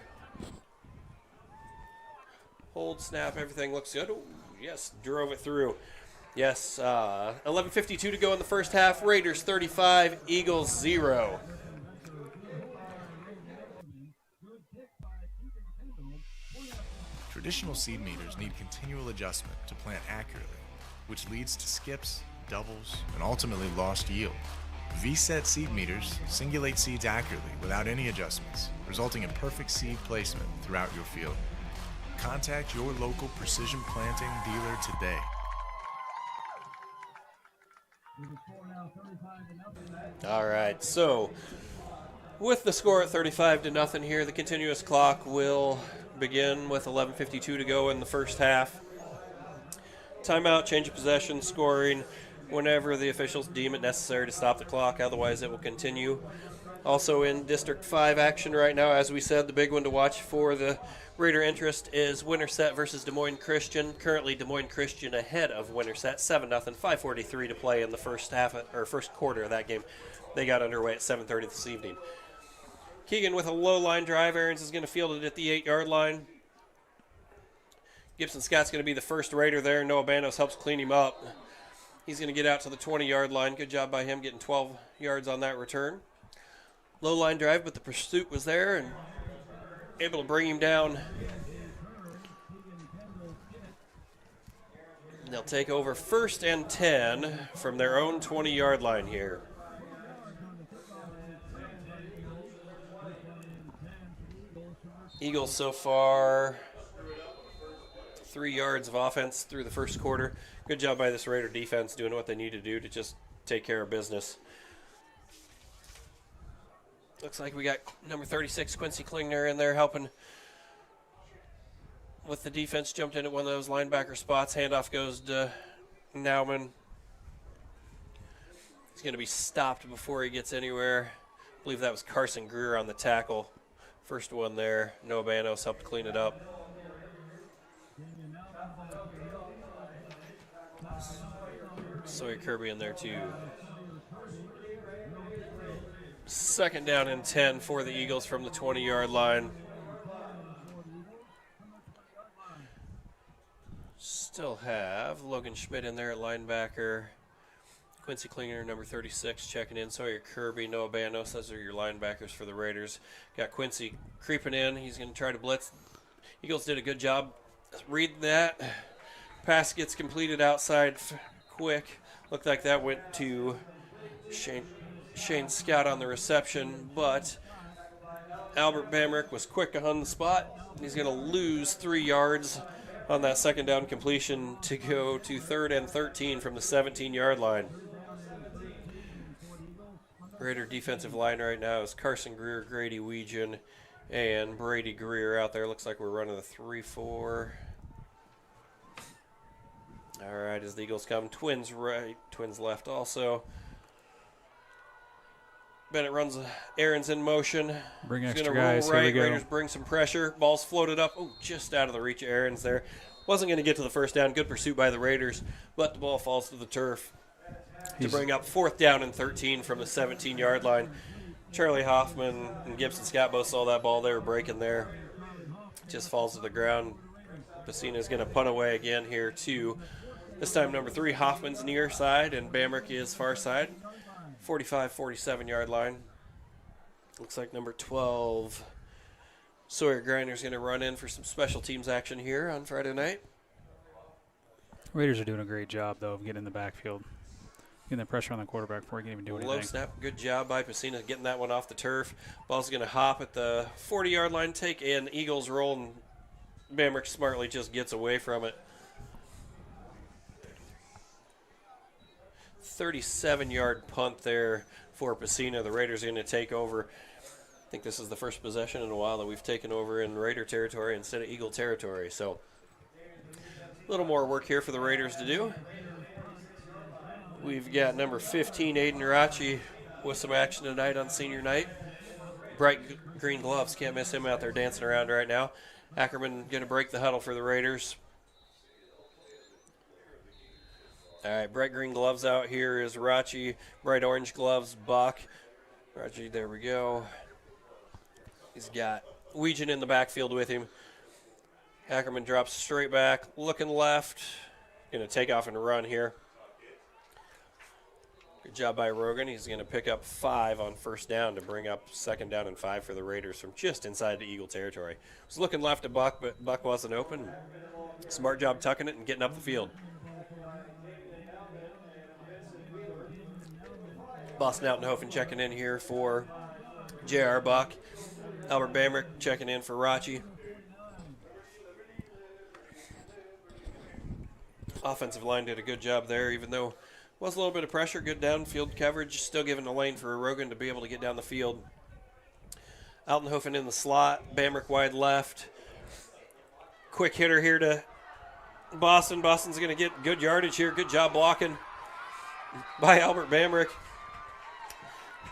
Hold, snap, everything looks good. Ooh, yes, drove it through. Yes, 11:52 to go in the first half. Raiders 35, Eagles 0. Traditional seed meters need continual adjustment to plant accurately, which leads to skips, doubles, and ultimately lost yield. V-set seed meters singulate seeds accurately without any adjustments, resulting in perfect seed placement throughout your field. Contact your local precision planting dealer today. All right, so with the score at 35-0 here, the continuous clock will begin with 11:52 to go in the first half. Timeout, change of possession, scoring whenever the officials deem it necessary to stop the clock. Otherwise, it will continue. Also in District 5 action right now, as we said, the big one to watch for the Raider interest is Winterset versus Des Moines Christian. Currently, Des Moines Christian ahead of Winterset, 7-0, 5:43 to play in the first quarter of that game. They got underway at 7:30 this evening. Keegan with a low line drive. Aarons is going to field it at the 8-yard line. Gibson Scott's going to be the first Raider there. Noah Banos helps clean him up. He's going to get out to the 20-yard line. Good job by him getting 12 yards on that return. Low line drive, but the pursuit was there and able to bring him down. And they'll take over 1st and 10 from their own 20-yard line here. Eagles so far, 3 yards of offense through the first quarter. Good job by this Raider defense doing what they need to do to just take care of business. Looks like we got number 36, Quincy Klingner, in there helping with the defense. Jumped in at one of those linebacker spots. Handoff goes to Nauman. He's going to be stopped before he gets anywhere. I believe that was Carson Greer on the tackle. First one there. Noah Banos helped clean it up. Sawyer Kirby in there too. Second down and 10 for the Eagles from the 20-yard line. Still have Logan Schmidt in there at linebacker. Quincy Klinger, number 36, checking in. Sawyer Kirby, Noah Banos, those are your linebackers for the Raiders. Got Quincy creeping in. He's going to try to blitz. Eagles did a good job reading that. Pass gets completed outside quick. Looked like that went to Shane Scott on the reception, but Albert Bamrick was quick on the spot. He's going to lose 3 yards on that second down completion to go to 3rd and 13 from the 17-yard line. Raider defensive line right now is Carson Greer, Grady Weegan, and Brady Greer out there. Looks like we're running a 3-4. All right, as the Eagles come, twins right, twins left also. Bennett runs Aaron's in motion. Bring He's extra gonna roll guys. right. Here we go. Raiders bring some pressure. Ball's floated up. Oh, just out of the reach of Aaron's there. Wasn't going to get to the first down. Good pursuit by the Raiders, but the ball falls to the turf to bring up 4th down and 13 from the 17-yard line. Charlie Hoffman and Gibson Scott both saw that ball. They were breaking there. Just falls to the ground. Pacina's going to punt away again here too. This time number 3, Hoffman's near side, and Bamrick is far side. 45, 47-yard line. Looks like number 12, Sawyer Grinder's going to run in for some special teams action here on Friday night. Raiders are doing a great job, though, of getting in the backfield. Getting the pressure on the quarterback before he can even do anything. Low snap, good job by Pacina getting that one off the turf. Ball's going to hop at the 40-yard line, take in Eagles roll, and Bamrick smartly just gets away from it. 37-yard punt there for Pacina. The Raiders are going to take over. I think this is the first possession in a while that we've taken over in Raider territory instead of Eagle territory. So a little more work here for the Raiders to do. We've got number 15, Aiden Irachi, with some action tonight on senior night. Bright green gloves. Can't miss him out there dancing around right now. Ackerman going to break the huddle for the Raiders. All right, bright green gloves out here is Rachi. Bright orange gloves, Buck. Rachi, there we go. He's got Weegan in the backfield with him. Ackerman drops straight back, looking left. Going to take off and run here. Good job by Rogan. He's going to pick up 5 on first down to bring up 2nd down and 5 for the Raiders from just inside the Eagle territory. Was looking left to Buck, but Buck wasn't open. Smart job tucking it and getting up the field. Boston Altenhofen checking in here for J.R. Buck. Albert Bamrick checking in for Rachi. Offensive line did a good job there, even though was a little bit of pressure. Good downfield coverage, still giving the lane for Rogan to be able to get down the field. Altenhofen in the slot, Bamrick wide left. Quick hitter here to Boston. Boston's going to get good yardage here. Good job blocking by Albert Bamrick.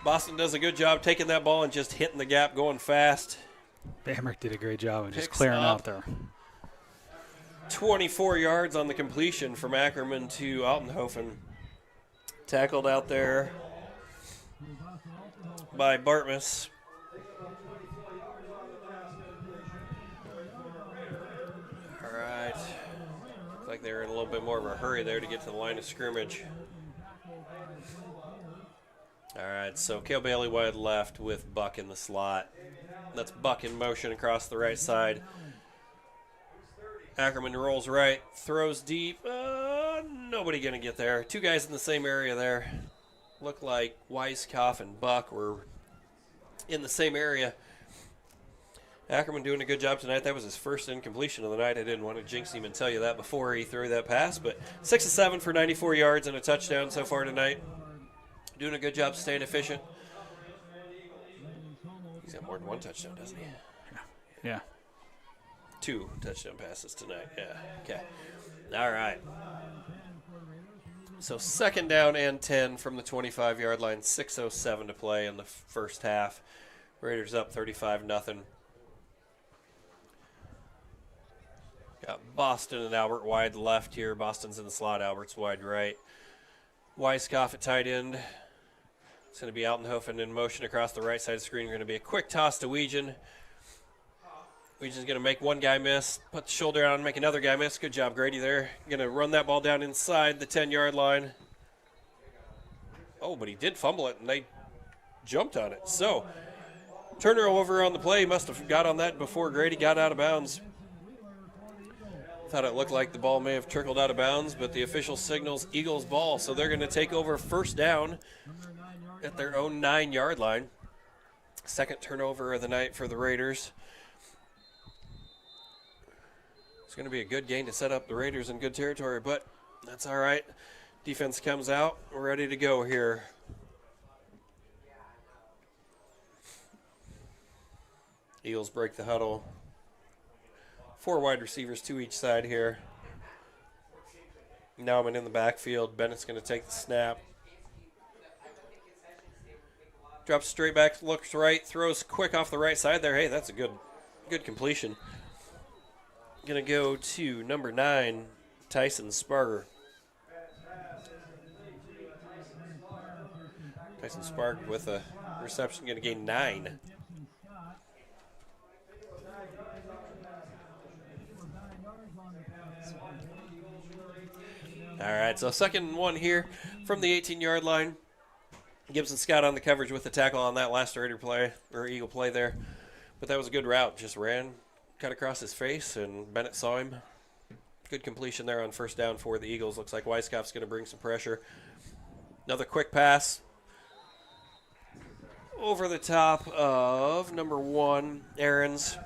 Boston does a good job taking that ball and just hitting the gap, going fast. Bamrick did a great job of just clearing out there. 24 yards on the completion from Ackerman to Altenhofen. Tackled out there by Bartmus. All right. Looks like they're in a little bit more of a hurry there to get to the line of scrimmage. All right, so Cale Bailey wide left with Buck in the slot. That's Buck in motion across the right side. Ackerman rolls right, throws deep. Nobody going to get there. 2 guys in the same area there. Look like Weiskopf and Buck were in the same area. Ackerman doing a good job tonight. That was his first incompletion of the night. I didn't want to jinx him and tell you that before he threw that pass, but 6 of 7 for 94 yards and a touchdown so far tonight. Doing a good job staying efficient. He's got more than one touchdown, doesn't he? Yeah. 2 touchdown passes tonight. Yeah. Okay. All right. So 2nd down and 10 from the 25-yard line. 6:07 to play in the first half. Raiders up 35-0. Got Boston and Albert wide left here. Boston's in the slot. Albert's wide right. Weiskopf at tight end. It's going to be Altenhofen in motion across the right side of the screen. Going to be a quick toss to Weegan. Weegan's going to make one guy miss, put the shoulder on, make another guy miss. Good job, Grady, there. Going to run that ball down inside the 10-yard line. Oh, but he did fumble it, and they jumped on it. So, turnover on the play. He must have got on that before Grady got out of bounds. Thought it looked like the ball may have trickled out of bounds, but the official signals Eagles ball. So they're going to take over 1st down at their own 9-yard line. 2nd turnover of the night for the Raiders. It's going to be a good game to set up the Raiders in good territory, but that's all right. Defense comes out. We're ready to go here. Eagles break the huddle. 4 wide receivers, 2 each side here. Nauman in the backfield. Bennett's going to take the snap. Drops straight back, looks right, throws quick off the right side there. Hey, that's a good completion. Going to go to number 9, Tyson Sparger. Tyson Sparger with a reception, going to gain 9. All right, so 2nd and 1 here from the 18-yard line. Gibson Scott on the coverage with the tackle on that last Raider play, or Eagle play there. But that was a good route. Just ran, cut across his face, and Bennett saw him. Good completion there on 1st down for the Eagles. Looks like Weiskopf's going to bring some pressure. Another quick pass over the top of number 1, Aarons.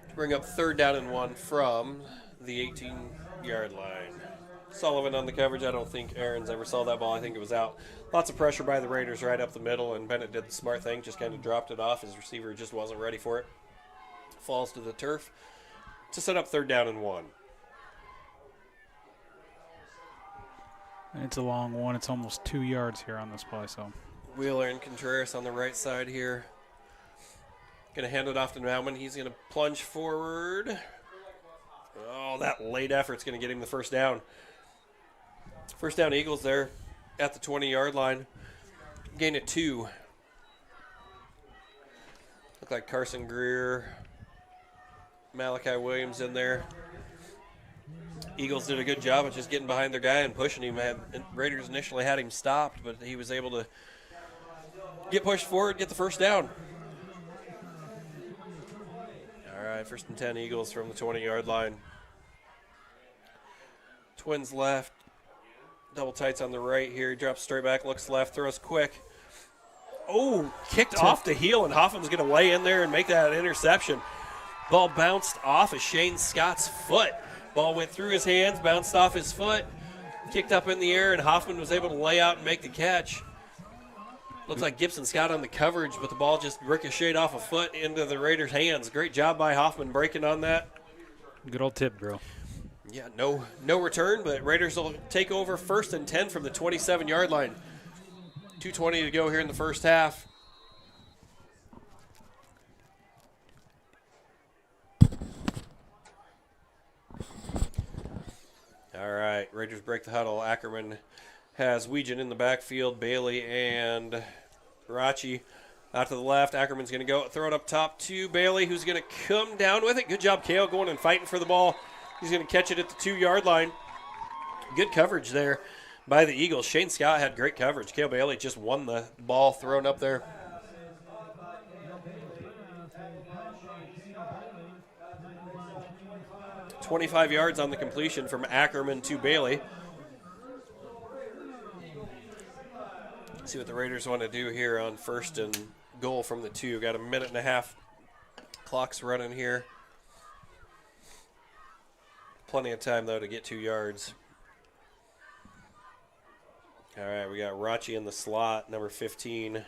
To bring up 3rd down and 1 from the 18-yard line. Sullivan on the coverage. I don't think Aarons ever saw that ball. I think it was out. Lots of pressure by the Raiders right up the middle, and Bennett did the smart thing, just kind of dropped it off. His receiver just wasn't ready for it. Falls to the turf to set up 3rd down and 1. And it's a long one. It's almost 2 yards here on this play. So Wheeler and Contreras on the right side here. Going to hand it off to Nauman. He's going to plunge forward. Oh, that late effort's going to get him the 1st down. 1st down Eagles there at the 20-yard line. Gain of 2. Look like Carson Greer, Malachi Williams in there. Eagles did a good job of just getting behind their guy and pushing him. Raiders initially had him stopped, but he was able to get pushed forward, get the 1st down. All right, 1st and 10 Eagles from the 20-yard line. Twins left. Double tights on the right here. He drops straight back, looks left, throws quick. Oh, kicked off the heel, and Hoffman's going to lay in there and make that interception. Ball bounced off of Shane Scott's foot. Ball went through his hands, bounced off his foot, kicked up in the air, and Hoffman was able to lay out and make the catch. Looks like Gibson Scott on the coverage, but the ball just ricocheted off a foot into the Raiders' hands. Great job by Hoffman breaking on that. good old tip drill. Yeah, no return, but Raiders will take over 1st and 10 from the 27-yard line. 2:20 to go here in the first half. All right, Raiders break the huddle. Ackerman has Weegan in the backfield, Bailey and Rachi out to the left. Ackerman's going to go throw it up top to Bailey, who's going to come down with it. Good job, Kale, going and fighting for the ball. He's going to catch it at the 2-yard line. Good coverage there by the Eagles. Shane Scott had great coverage. Kale Bailey just won the ball thrown up there. $25 yards on the completion from Ackerman to Bailey. See what the Raiders want to do here on 1st and goal from the 2. Got a minute and a half Clock's running here. Plenty of time, though, to get 2 yards. All right, we got Rachi in the slot, number 15.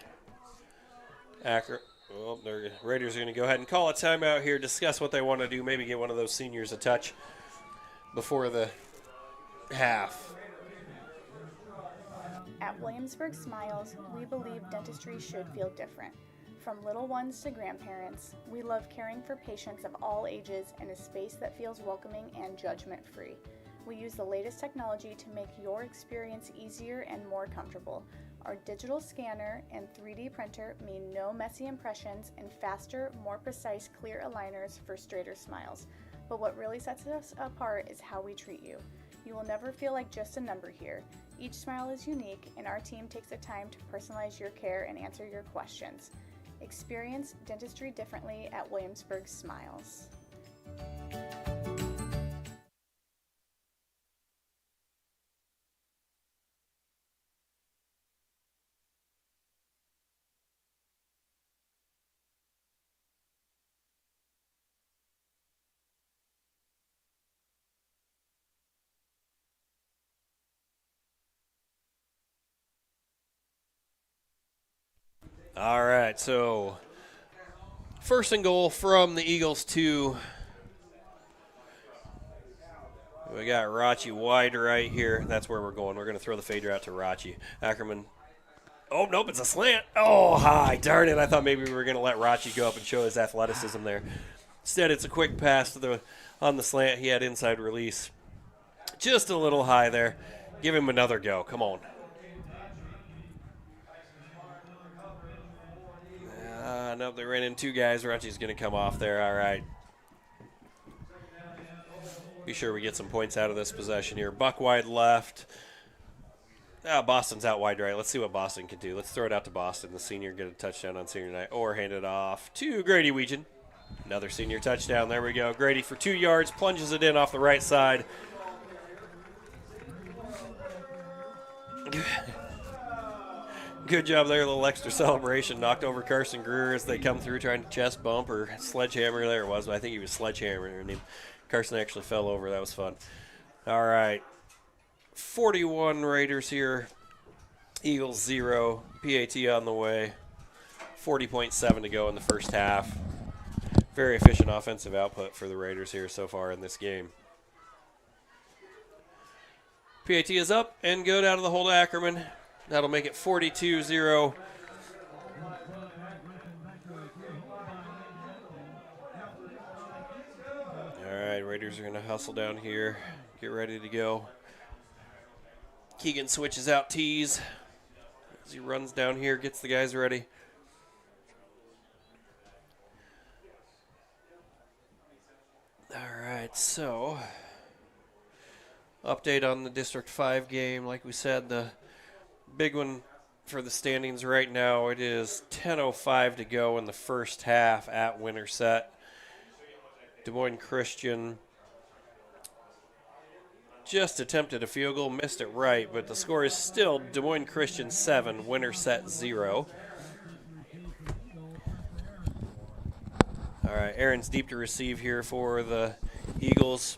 Well, the Raiders are going to go ahead and call a timeout here, discuss what they want to do, maybe get one of those seniors a touch before the half. At Williamsburg Smiles, we believe dentistry should feel different. From little ones to grandparents, we love caring for patients of all ages in a space that feels welcoming and judgment-free. We use the latest technology to make your experience easier and more comfortable. Our digital scanner and 3D printer mean no messy impressions and faster, more precise, clear aligners for straighter smiles. But what really sets us apart is how we treat you. You will never feel like just a number here. Each smile is unique, and our team takes the time to personalize your care and answer your questions. Experience dentistry differently at Williamsburg Smiles. All right, so first and goal from the Eagles 2. We got Rachi wide right here. That's where we're going. We're going to throw the fader out to Rachi. Ackerman. Oh, nope, it's a slant. Oh, hi, darn it. I thought maybe we were going to let Rachi go up and show his athleticism there. Instead, it's a quick pass on the slant. He had inside release. Just a little high there. Give him another go. Come on. Nope, they ran in 2 guys. Rachi's going to come off there. All right. Be sure we get some points out of this possession here. Buck wide left. Boston's out wide right. Let's see what Boston can do. Let's throw it out to Boston. The senior get a touchdown on senior night. Or hand it off to Grady Weegan. Another senior touchdown. There we go. Grady for 2 yards. Plunges it in off the right side. Good job there. A little extra celebration. Knocked over Carson Greer as they come through trying to chest bump or sledgehammer. There it was. I think he was sledgehammering him. Carson actually fell over. That was fun. All right. 41 Raiders here. Eagles 0. PAT on the way. 40.7 to go in the first half. Very efficient offensive output for the Raiders here so far in this game. PAT is up and good out of the hole to Ackerman. That'll make it 42-0. All right, Raiders are going to hustle down here. Get ready to go. Keegan switches out tees as he runs down here, gets the guys ready. All right, so update on the District 5 game. Like we said, the big one for the standings right now, it is 10:05 to go in the first half at Winterset. Des Moines Christian just attempted a field goal, missed it right, but the score is still Des Moines Christian 7, Winterset 0. All right, Aaron's deep to receive here for the Eagles.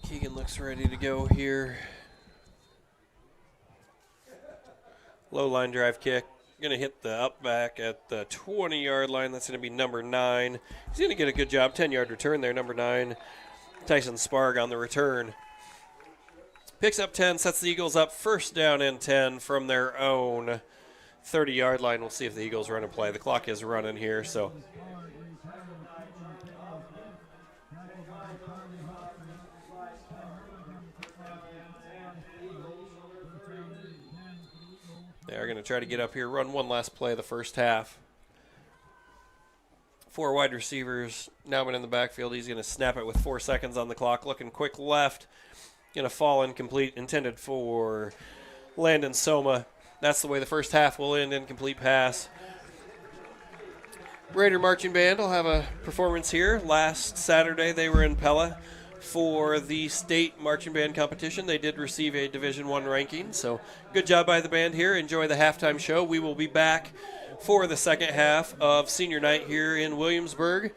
Keegan looks ready to go here. Low line drive kick. Going to hit the up back at the 20-yard line. That's going to be number 9. He's going to get a good job. 10-yard return there, number 9. Tyson Sparg on the return. Picks up 10, sets the Eagles up first down and 10 from their own 30-yard line. We'll see if the Eagles run and play. The clock is running here, so they're going to try to get up here, run one last play of the first half. 4 wide receivers. Nauman in the backfield. He's going to snap it with 4 seconds on the clock. Looking quick left. Going to fall incomplete. Intended for Landon Soma. That's the way the first half will end. Incomplete pass. Raider Marching Band will have a performance here. Last Saturday they were in Pella for the state marching band competition. They did receive a Division I ranking, so good job by the band here. Enjoy the halftime show. We will be back for the second half of senior night here in Williamsburg.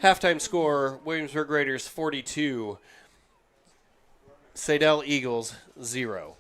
Halftime score, Williamsburg Raiders 42, Saydel Eagles 0.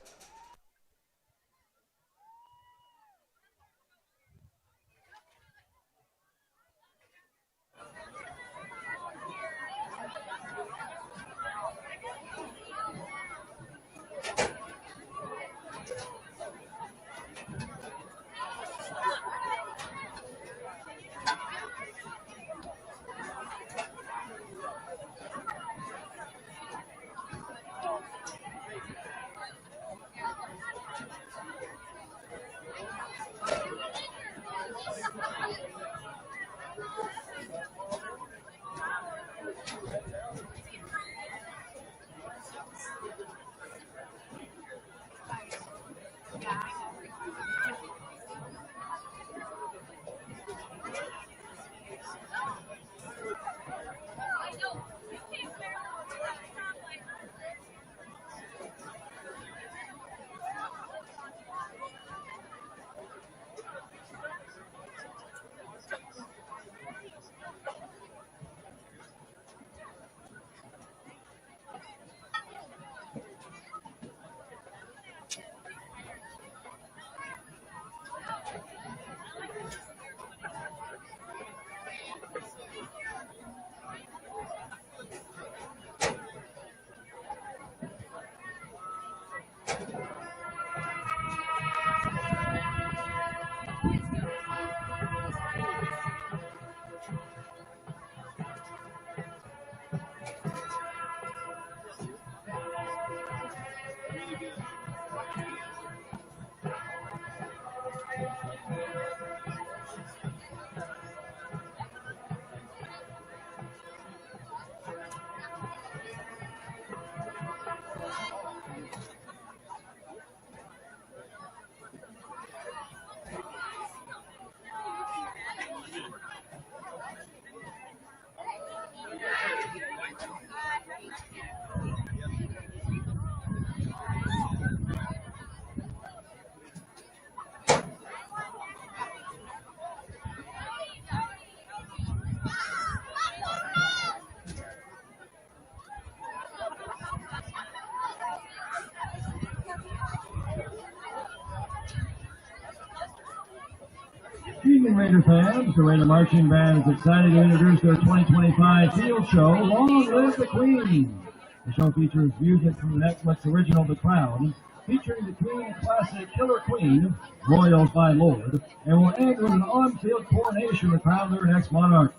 Evening, Raider fans. The Raider Marching Band is excited to introduce their 2025 field show, Long Live the Queen. The show features music from the Netflix original The Crown, featuring the Queen classic Killer Queen, Royals by Lord, and will end with an on-field coronation to crown their next monarch.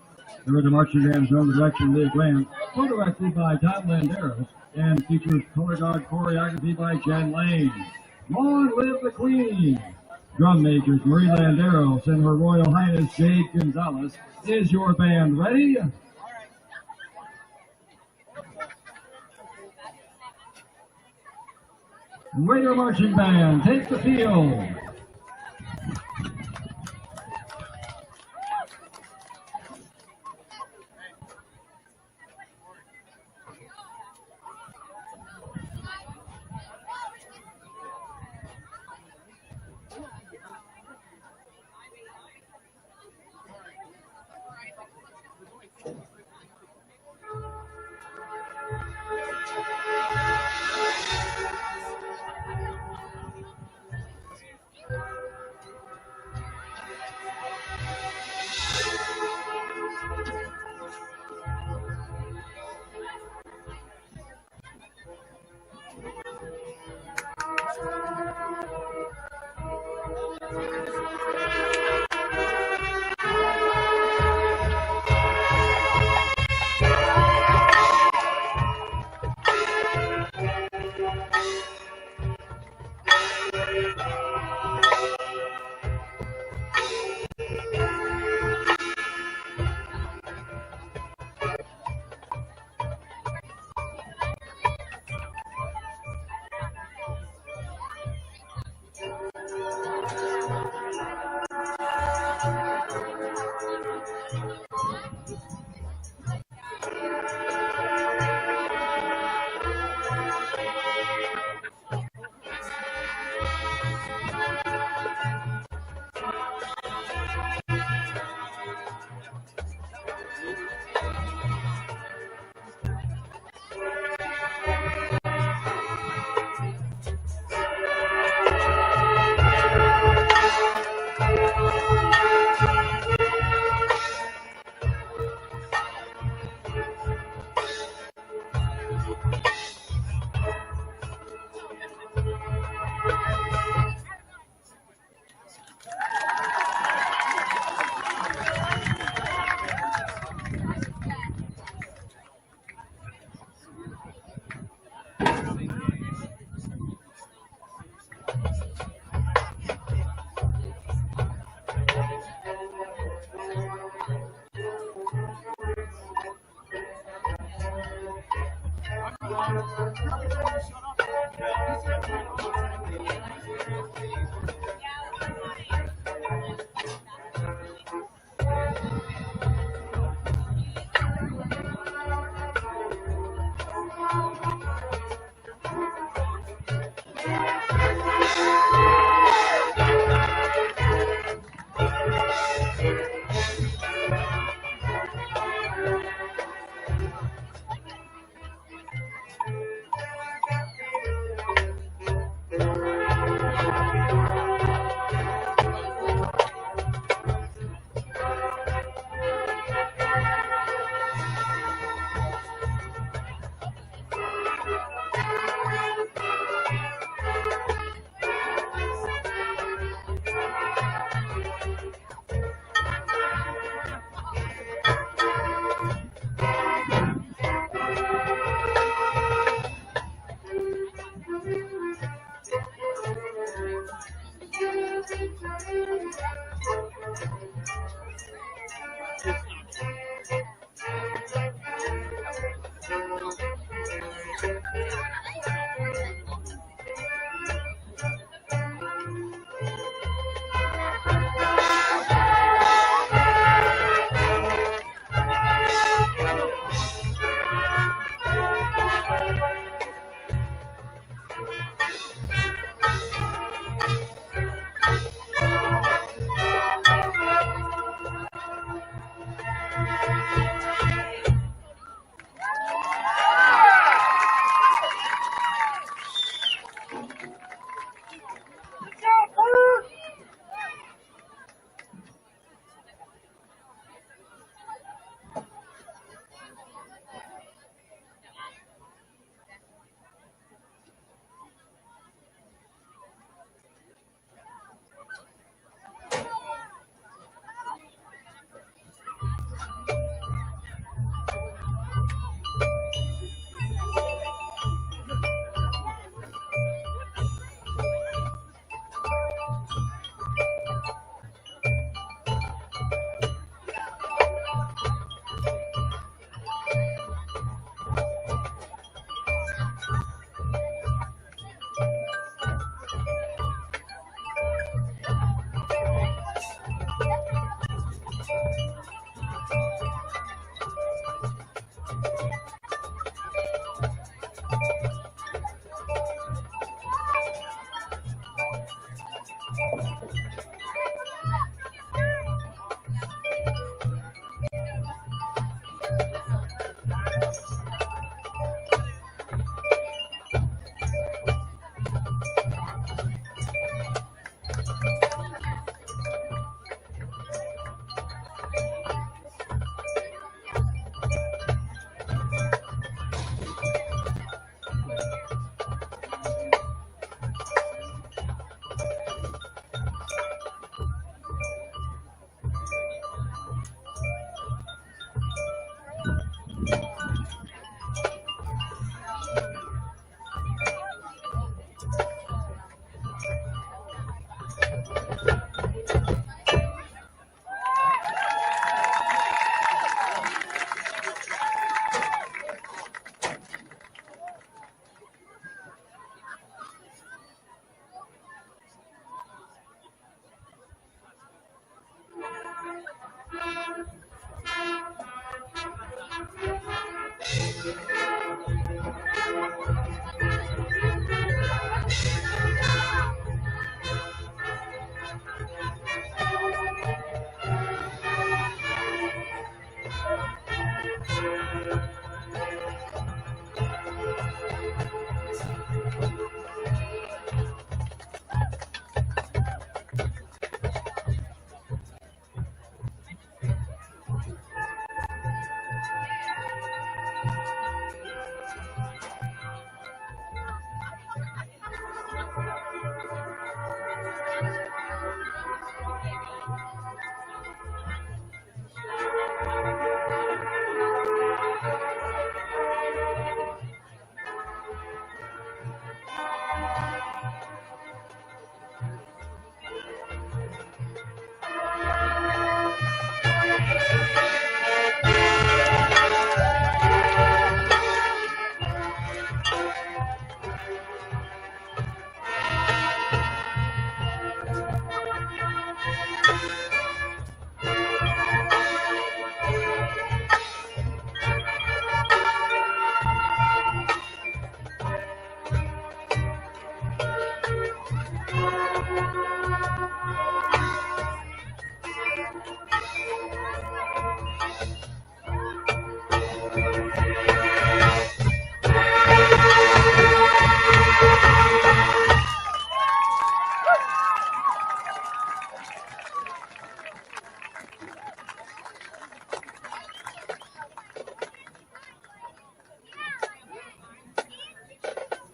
The Raider Marching Band is under the direction of Leah Grant, co-directed by Tom Landeros, and features color guard choreography by Jen Lane. Long Live the Queen! Drum majors Marie Landeros and Her Royal Highness Jade Gonzalez. Is your band ready? Raider Marching Band, take the field.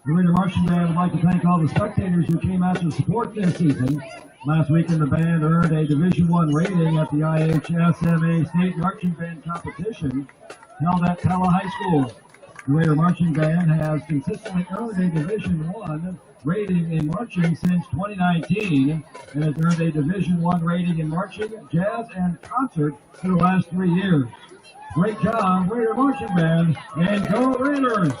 The Raider Marching Band would like to thank all the spectators who came out to support this season. Last weekend, the band earned a Division I rating at the IHSMA State Marching Band Competition held at Pella High School. The Raider Marching Band has consistently earned a Division I rating in marching since 2019 and has earned a Division I rating in marching, jazz, and concert for the last 3 years. Great job, Raider Marching Band, and go Raiders!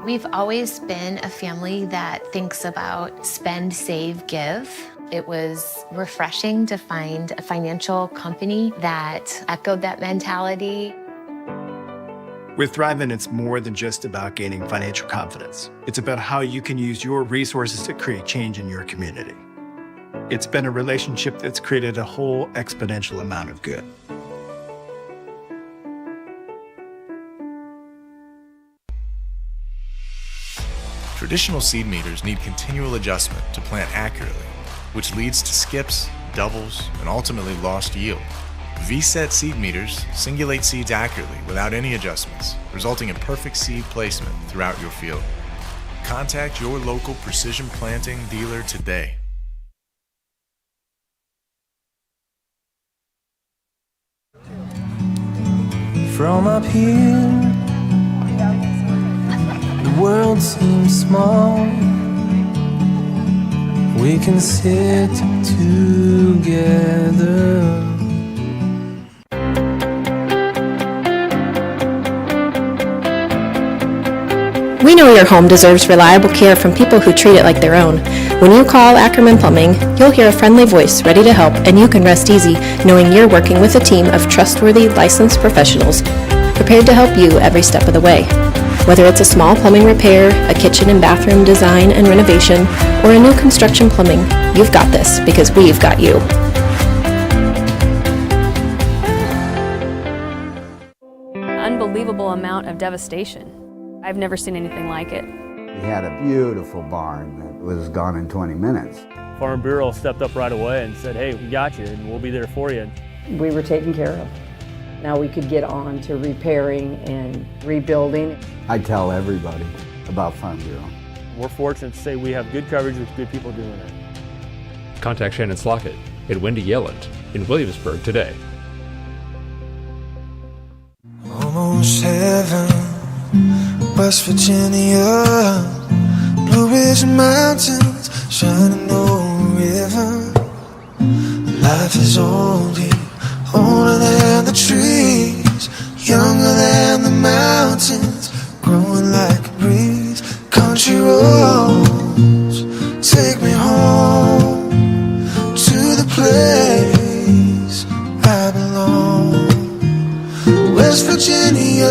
We've always been a family that thinks about spend, save, give. It was refreshing to find a financial company that echoed that mentality. With Thrivent, it's more than just about gaining financial confidence. It's about how you can use your resources to create change in your community. It's been a relationship that's created a whole exponential amount of good. Traditional seed meters need continual adjustment to plant accurately, which leads to skips, doubles, and ultimately lost yield. VSET seed meters singulate seeds accurately without any adjustments, resulting in perfect seed placement throughout your field. Contact your local precision planting dealer today. From up here, the world seems small. We can sit together. We know your home deserves reliable care from people who treat it like their own. When you call Ackerman Plumbing, you'll hear a friendly voice ready to help, and you can rest easy knowing you're working with a team of trustworthy, licensed professionals prepared to help you every step of the way. Whether it's a small plumbing repair, a kitchen and bathroom design and renovation, or a new construction plumbing, you've got this because we've got you. Unbelievable amount of devastation. I've never seen anything like it. We had a beautiful barn that was gone in 20 minutes. Farm Bureau stepped up right away and said, hey, we got you and we'll be there for you. We were taken care of. Now we could get on to repairing and rebuilding. I tell everybody about Farm Bureau. We're fortunate to say we have good coverage with good people doing it. Contact Shannon Slockett and Wendy Yelland in Williamsburg today. Almost heaven, West Virginia, Blue Ridge Mountains, shining over river. Life is older than the trees, younger than the mountains, growing like a breeze. Country roads take me home to the place I belong. West Virginia,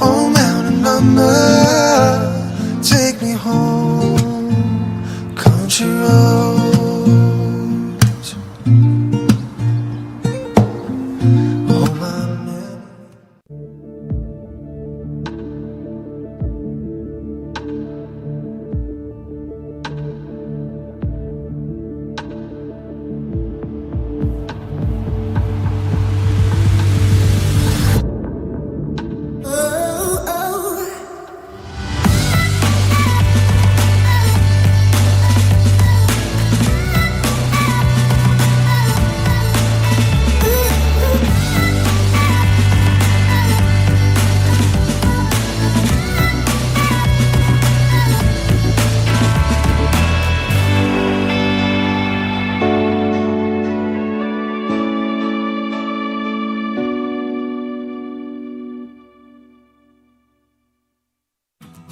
oh mountain mama, take me home. Country roads.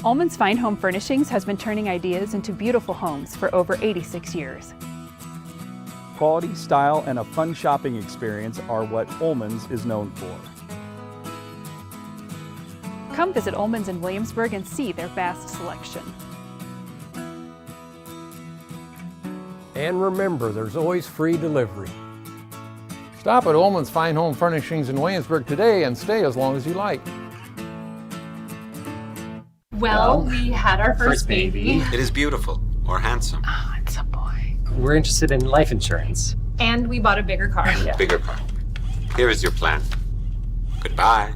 Ullman's Fine Home Furnishings has been turning ideas into beautiful homes for over 86 years. Quality, style, and a fun shopping experience are what Ullman's is known for. Come visit Ullman's in Williamsburg and see their vast selection. And remember, there's always free delivery. Stop at Ullman's Fine Home Furnishings in Williamsburg today and stay as long as you like. Well, we had our first baby. It is beautiful or handsome. Oh, it's a boy. We're interested in life insurance. And we bought a bigger car. Bigger car. Here is your plan. Goodbye.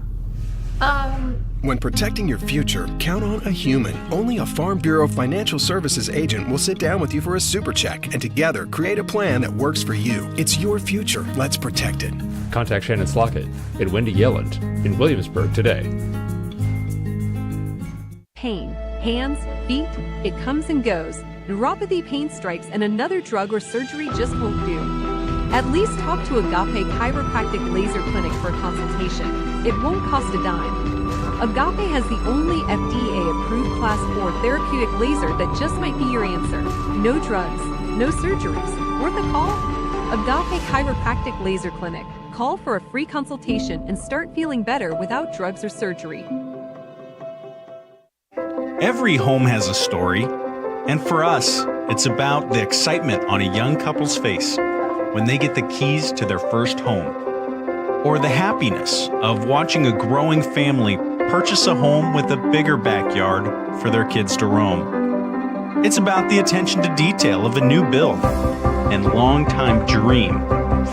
When protecting your future, count on a human. Only a Farm Bureau Financial Services agent will sit down with you for a super check and together create a plan that works for you. It's your future. Let's protect it. Contact Shannon Slockett and Wendy Yelland in Williamsburg today. Pain, hands, feet, it comes and goes. Neuropathy pain strikes and another drug or surgery just won't do. At least talk to Agape Chiropractic Laser Clinic for a consultation. It won't cost a dime. Agape has the only FDA-approved Class 4 therapeutic laser that just might be your answer. No drugs, no surgeries. Worth a call? Agape Chiropractic Laser Clinic. Call for a free consultation and start feeling better without drugs or surgery. Every home has a story, and for us, it's about the excitement on a young couple's face when they get the keys to their first home, or the happiness of watching a growing family purchase a home with a bigger backyard for their kids to roam. It's about the attention to detail of a new build and long-time dream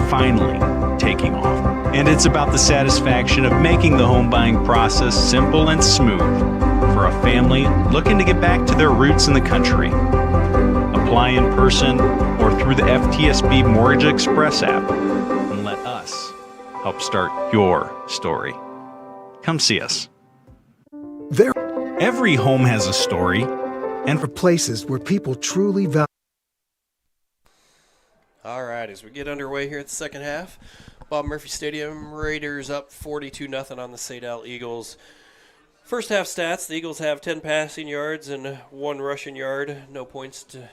finally taking off. And it's about the satisfaction of making the home buying process simple and smooth for a family looking to get back to their roots in the country. Apply in person or through the FTSB Mortgage Express app and let us help start your story. Come see us. Every home has a story, and for places where people truly value. All right, as we get underway here at the second half, Bob Murphy Stadium, Raiders up 42-0 on the Saydel Eagles. First half stats, the Eagles have 10 passing yards and 1 rushing yard. No points to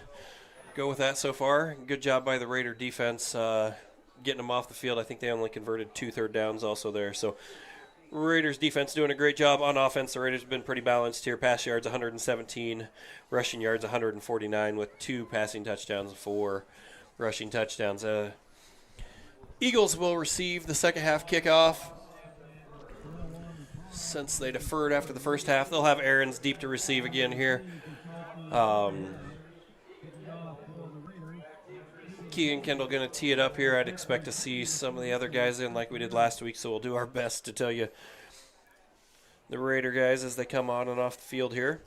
go with that so far. Good job by the Raider defense getting them off the field. I think they only converted 2 third downs also there. So Raiders defense doing a great job on offense. The Raiders have been pretty balanced here. Pass yards 117, rushing yards 149 with 2 passing touchdowns and 4 rushing touchdowns. Eagles will receive the second half kickoff. Since they deferred after the first half, they'll have Aaron's deep to receive again here. Keegan Kendall going to tee it up here. I'd expect to see some of the other guys in like we did last week, so we'll do our best to tell you the Raider guys as they come on and off the field here.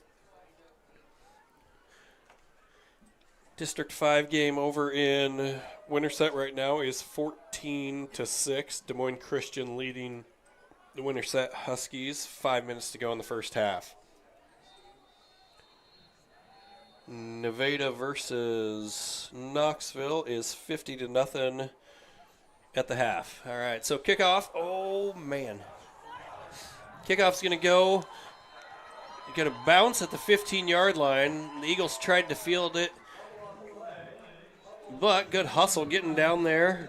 District 5 game over in Winterset right now is 14-6. Des Moines Christian leading the Winterset Huskies. 5 minutes to go in the first half. Nevada versus Knoxville is 50-0 at the half. All right, so kickoff. Oh, man. Kickoff's going to go. Going to bounce at the 15-yard line. The Eagles tried to field it, but good hustle getting down there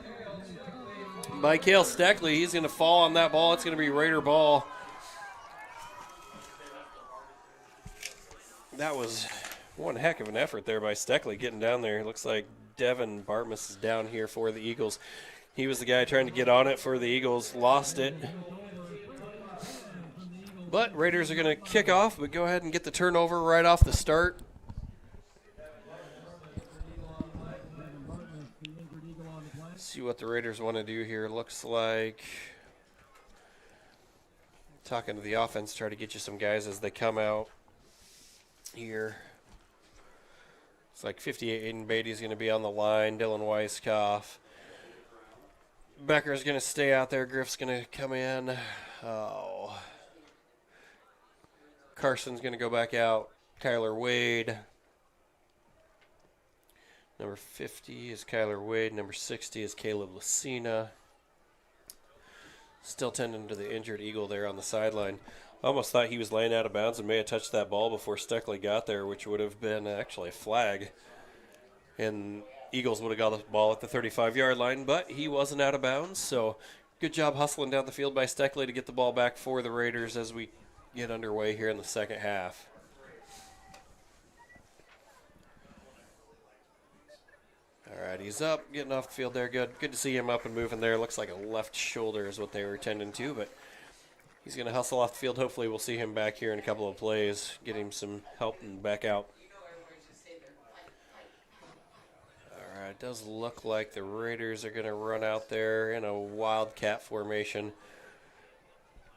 by Cale Steckley. He's going to fall on that ball. It's going to be Raider ball. That was one heck of an effort there by Steckley getting down there. It looks like Devin Bartmus is down here for the Eagles. He was the guy trying to get on it for the Eagles. Lost it. But Raiders are going to kick off, but go ahead and get the turnover right off the start. See what the Raiders want to do here. Looks like talking to the offense, try to get you some guys as they come out here. It's like 58, Aiden Beatty's going to be on the line. Dylan Weiskopf. Becker's going to stay out there. Griff's going to come in. Oh. Carson's going to go back out. Kyler Wade. Number 50 is Kyler Wade. Number 60 is Caleb Lucina. Still tending to the injured Eagle there on the sideline. Almost thought he was laying out of bounds and may have touched that ball before Steckley got there, which would have been actually a flag. And Eagles would have got the ball at the 35-yard line, but he wasn't out of bounds. So good job hustling down the field by Steckley to get the ball back for the Raiders as we get underway here in the second half. All right, he's up, getting off the field there. Good to see him up and moving there. Looks like a left shoulder is what they were tending to, but he's going to hustle off the field. Hopefully we'll see him back here in a couple of plays, get him some help and back out. All right, it does look like the Raiders are going to run out there in a wildcat formation.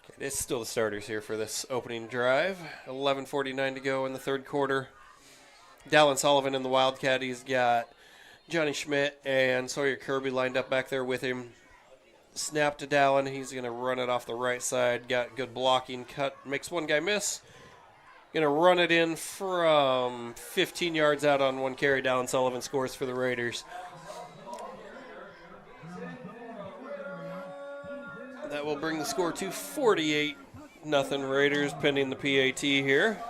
Okay, it's still the starters here for this opening drive. 11:49 to go in the third quarter. Dallin Sullivan in the wildcat. He's got Johnny Schmidt and Sawyer Kirby lined up back there with him. Snap to Dallin. He's going to run it off the right side. Got good blocking. Cut. Makes one guy miss. Going to run it in from 15 yards out on one carry. Dallin Sullivan scores for the Raiders. That will bring the score to 48-0 Raiders, pending the PAT here.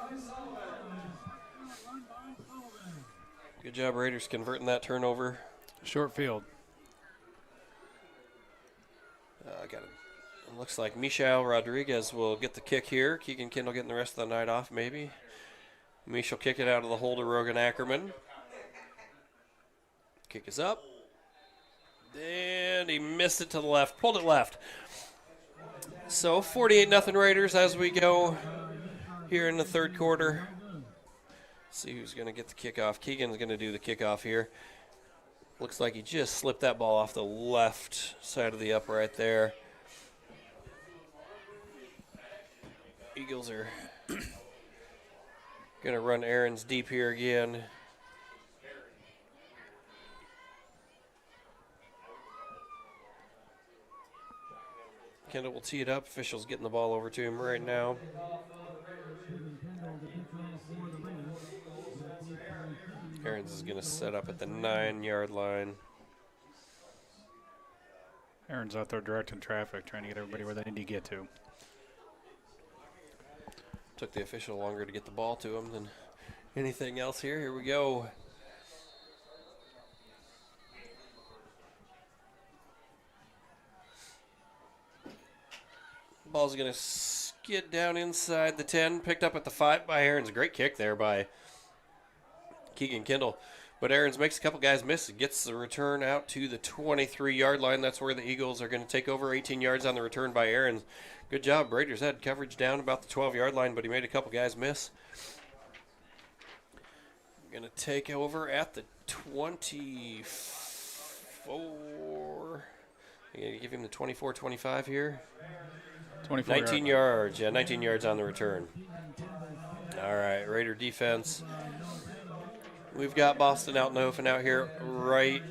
Good job, Raiders, converting that turnover. Short field. It looks like Michel Rodriguez will get the kick here. Keegan Kindle getting the rest of the night off, maybe. Michel kick it out of the hole to Rogan Ackerman. Kick is up. And he missed it to the left. Pulled it left. So 48-0 Raiders as we go here in the third quarter. See who's going to get the kickoff. Keegan's going to do the kickoff here. Looks like he just slipped that ball off the left side of the upright there. Eagles are going to run Aaron's deep here again. Kendall will tee it up. Officials getting the ball over to him right now. Aaron's is going to set up at the 9-yard line. Aaron's out there directing traffic, trying to get everybody where they need to get to. Took the official longer to get the ball to him than anything else here. Here we go. Ball's going to skid down inside the 10. Picked up at the 5 by Aaron's. A great kick there by Keegan Kindle. But Aaron's makes a couple guys miss. It gets the return out to the 23-yard line. That's where the Eagles are going to take over. 18 yards on the return by Aaron's. Good job. Raiders had coverage down about the 12-yard line, but he made a couple guys miss. Going to take over at the 24. You're going to give him the 24-25 here. 19 yards. Yeah, 19 yards on the return. All right, Raider defense. We've got Boston Outnofen out here right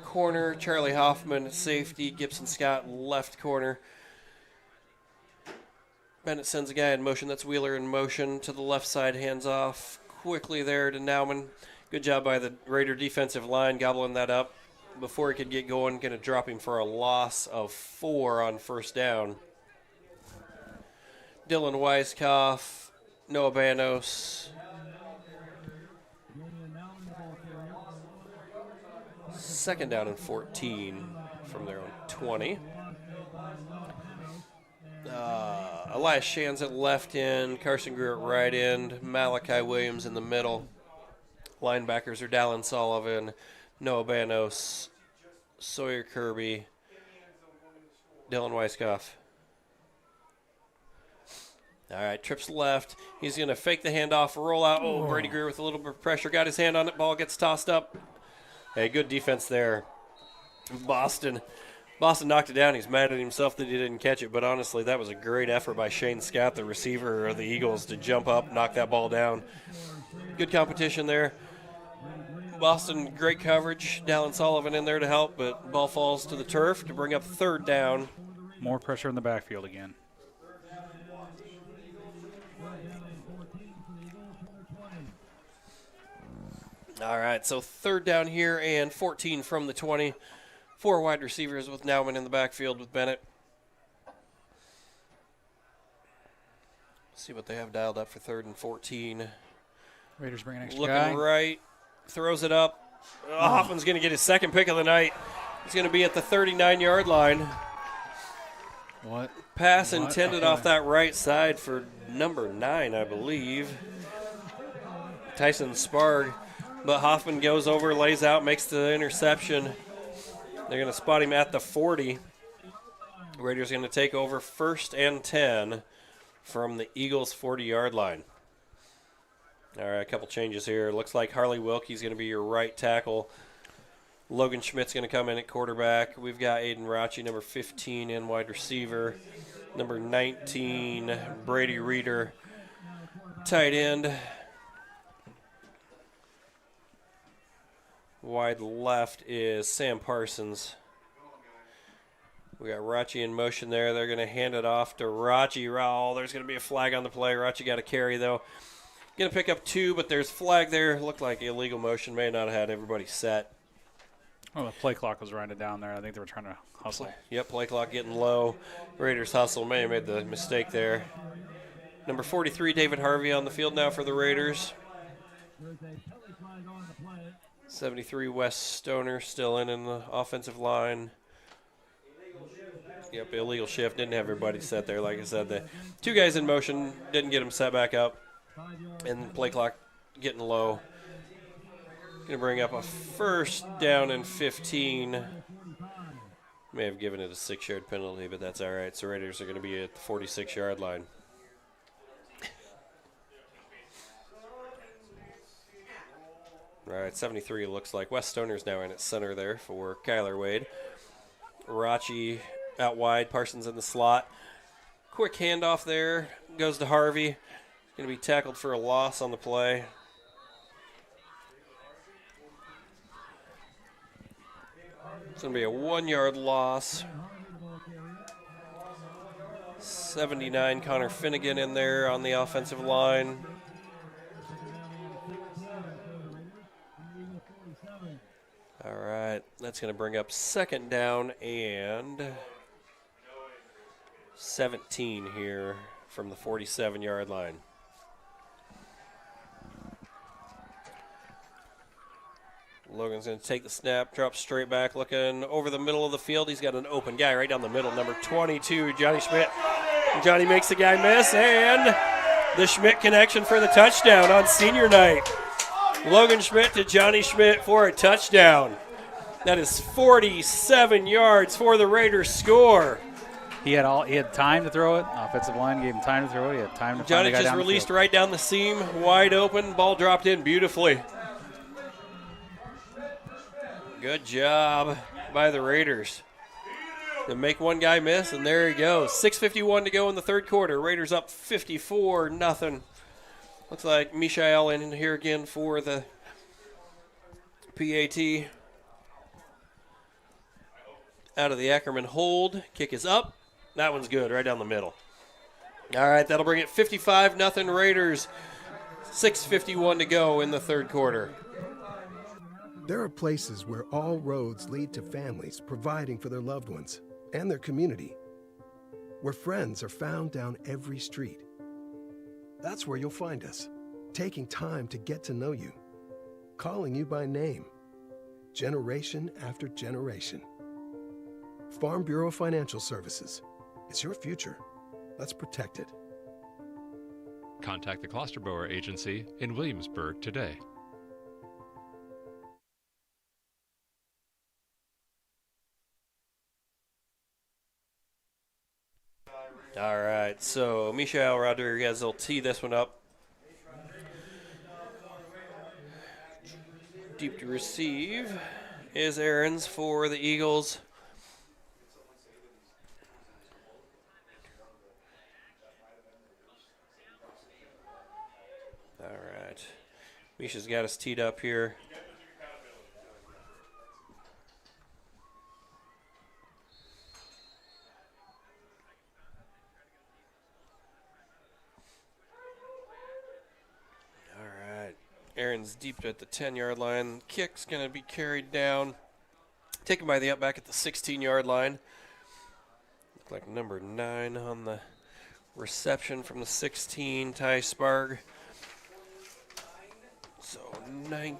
corner. Charlie Hoffman safety. Gibson Scott left corner. Bennett sends a guy in motion. That's Wheeler in motion to the left side. Hands off quickly there to Nauman. Good job by the Raider defensive line gobbling that up before he could get going. Going to drop him for a loss of 4 on first down. Dylan Weiskopf, Noah Banos. Second down and 14 from their own 20. Elias Shands at left end, Carson Greer at right end, Malachi Williams in the middle. Linebackers are Dallin Sullivan, Noah Banos, Sawyer Kirby, Dylan Weiskopf. All right, trips left. He's going to fake the handoff, roll out. Oh, Brady Greer with a little bit of pressure. Got his hand on it. Ball gets tossed up. Hey, good defense there. Boston knocked it down. He's mad at himself that he didn't catch it, but honestly, that was a great effort by Shane Scott, the receiver of the Eagles, to jump up, knock that ball down. Good competition there. Boston, great coverage. Dallin Sullivan in there to help, but ball falls to the turf to bring up third down. More pressure in the backfield again. All right, so third down here and 14 from the 20. 4 wide receivers with Nauman in the backfield with Bennett. See what they have dialed up for third and 14. Raiders bring an extra Looking guy. right, throws it up. Hoffman's going to get his second pick of the night. He's going to be at the 39-yard line. What? Pass intended off that right side for number 9, I believe. Tyson Sparg. But Hoffman goes over, lays out, makes the interception. They're going to spot him at the 40. Raiders going to take over 1st and 10 from the Eagles' 40-yard line. All right, a couple changes here. Looks like Harley Wilkie's going to be your right tackle. Logan Schmidt's going to come in at quarterback. We've got Aiden Rachi, number 15, in wide receiver. Number 19, Brady Reeder, tight end. Wide left is Sam Parsons. We got Rachi in motion there. They're going to hand it off to Rachi. Oh, there's going to be a flag on the play. Rachi got a carry, though. Going to pick up 2, but there's flag there. Looked like illegal motion. May not have had everybody set. Well, the play clock was running down there. I think they were trying to hustle. Yep, play clock getting low. Raiders hustle. May have made the mistake there. Number 43, David Harvey on the field now for the Raiders. 73, Wes Stoner still in the offensive line. Yep, illegal shift. Didn't have everybody set there. Like I said, the 2 guys in motion, didn't get them set back up. And play clock getting low. Going to bring up a 1st down and 15. May have given it a 6-yard penalty, but that's all right. So Raiders are going to be at the 46-yard line. All right, 73 looks like. Wes Stoner's now in at center there for Kyler Wade. Rachi out wide, Parsons in the slot. Quick handoff there, goes to Harvey. Going to be tackled for a loss on the play. It's going to be a 1-yard loss. 79, Connor Finnegan in there on the offensive line. All right, that's going to bring up 2nd down and 17 here from the 47-yard line. Logan's going to take the snap, drop straight back, looking over the middle of the field. He's got an open guy right down the middle, number 22, Johnny Schmidt. Johnny makes the guy miss, and the Schmidt connection for the touchdown on senior night. Logan Schmidt to Johnny Schmidt for a touchdown. That is 47 yards for the Raiders score. He had time to throw it. Offensive line gave him time to throw it. He had time to Johnny find the guy just released right down the seam, wide open. Ball dropped in beautifully. Good job by the Raiders. They make one guy miss, and there he goes. 6:51 to go in the 3rd quarter. Raiders up 54-0. Looks like Mishael in here again for the PAT. Out of the Ackerman hold. Kick is up. That one's good, right down the middle. All right, that'll bring it 55-0 Raiders. 6:51 to go in the 3rd quarter. There are places where all roads lead to families providing for their loved ones and their community, where friends are found down every street. That's where you'll find us, taking time to get to know you, calling you by name, generation after generation. Farm Bureau Financial Services. It's your future. Let's protect it. Contact the Klosterbauer Agency in Williamsburg today. All right, so Michael Rodriguez will tee this one up. Deep to receive is Aarons for the Eagles. All right, Misha's got us teed up here. Aaron's deep at the 10-yard line. Kick's going to be carried down. Taken by the up back at the 16-yard line. Look like number 9 on the reception from the 16, Ty Sparg. So 9.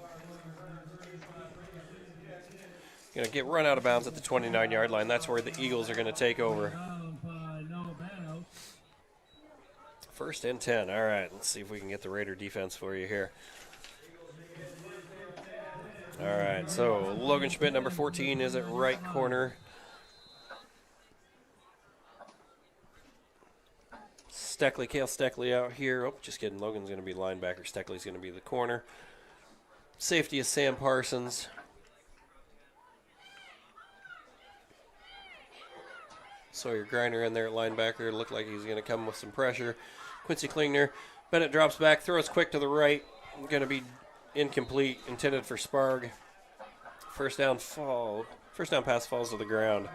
Going to get run out of bounds at the 29-yard line. That's where the Eagles are going to take over. 1st and 10. All right, let's see if we can get the Raider defense for you here. All right, so Logan Schmidt, number 14, is at right corner. Steckley, Cale Steckley out here. Oh, just kidding. Logan's going to be linebacker. Steckley's going to be the corner. Safety is Sam Parsons. Sawyer Griner in there at linebacker. Looked like he's going to come with some pressure. Quincy Klingner. Bennett drops back, throws quick to the right. Going to be incomplete, intended for Sparg. First down pass falls to the ground.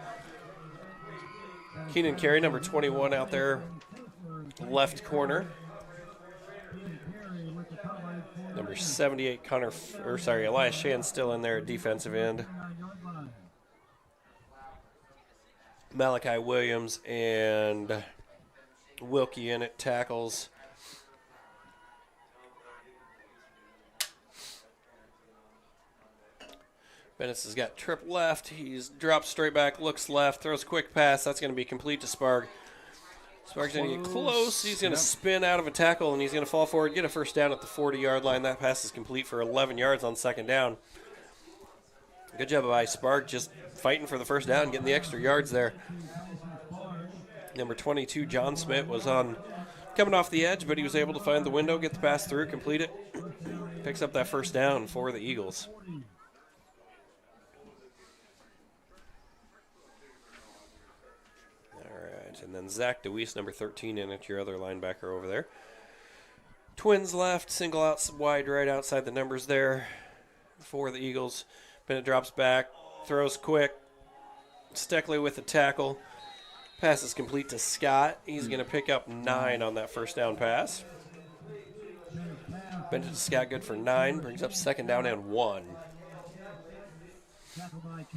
Keenan Carey, number 21, out there, left corner. Number 78, Elias Shan still in there at defensive end. Malachi Williams and Wilkie in at tackles. Bennis has got trip left. He's dropped straight back, looks left, throws a quick pass. That's going to be complete to Sparg. Sparg's going to get close. He's going to spin out of a tackle, and he's going to fall forward, get a first down at the 40-yard line. That pass is complete for 11 yards on 2nd down. Good job by Sparg, just fighting for the first down, getting the extra yards there. Number 22, John Smith, was coming off the edge, but he was able to find the window, get the pass through, complete it. Picks up that first down for the Eagles. And then Zach DeWeese, number 13, in at your other linebacker over there. Twins left, single out wide right outside the numbers there for the Eagles. Bennett drops back, throws quick. Steckley with the tackle. Pass is complete to Scott. He's going to pick up 9 on that first down pass. Bennett to Scott, good for 9. Brings up 2nd down and 1. Going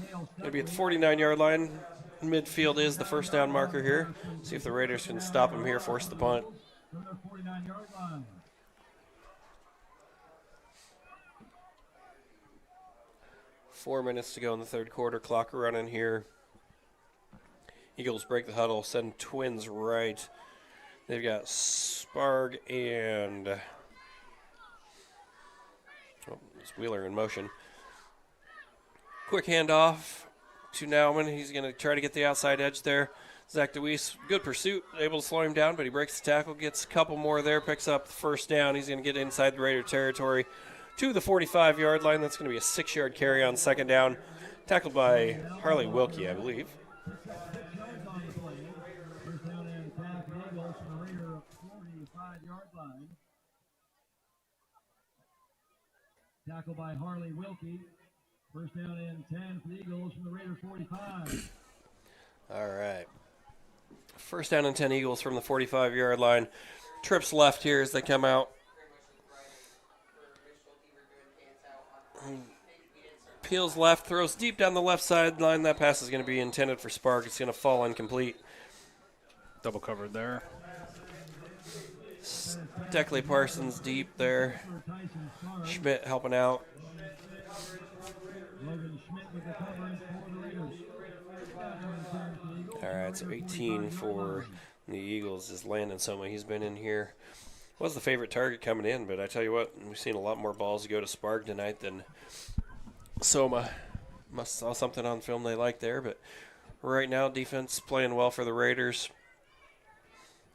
to be at the 49-yard line. Midfield is the first down marker here. See if the Raiders can stop him here, force the punt. 4 minutes to go in the 3rd quarter. Clock running here. Eagles break the huddle, send Twins right. They've got Sparg and it's Wheeler in motion. Quick handoff to Nauman. He's going to try to get the outside edge there. Zach DeWeese, good pursuit, able to slow him down, but he breaks the tackle, gets a couple more there, picks up the first down. He's going to get inside the Raider territory to the 45-yard line. That's going to be a 6-yard carry on 2nd down. Tackled by Harley Wilkie, I believe. Tackle by Harley Wilkie. First down and 10 for the Eagles from the Raider 45. All right. First down and 10 Eagles from the 45-yard line. Trips left here as they come out. Peels left, throws deep down the left sideline. That pass is going to be intended for Sparg. It's going to fall incomplete. Double covered there. Steckley Parsons deep there. Schmidt helping out. All right, so 18 for the Eagles is Landon Soma. He's been in here. Was the favorite target coming in, but I tell you what, we've seen a lot more balls go to Sparg tonight than Soma. Must saw something on film they like there, but right now defense playing well for the Raiders.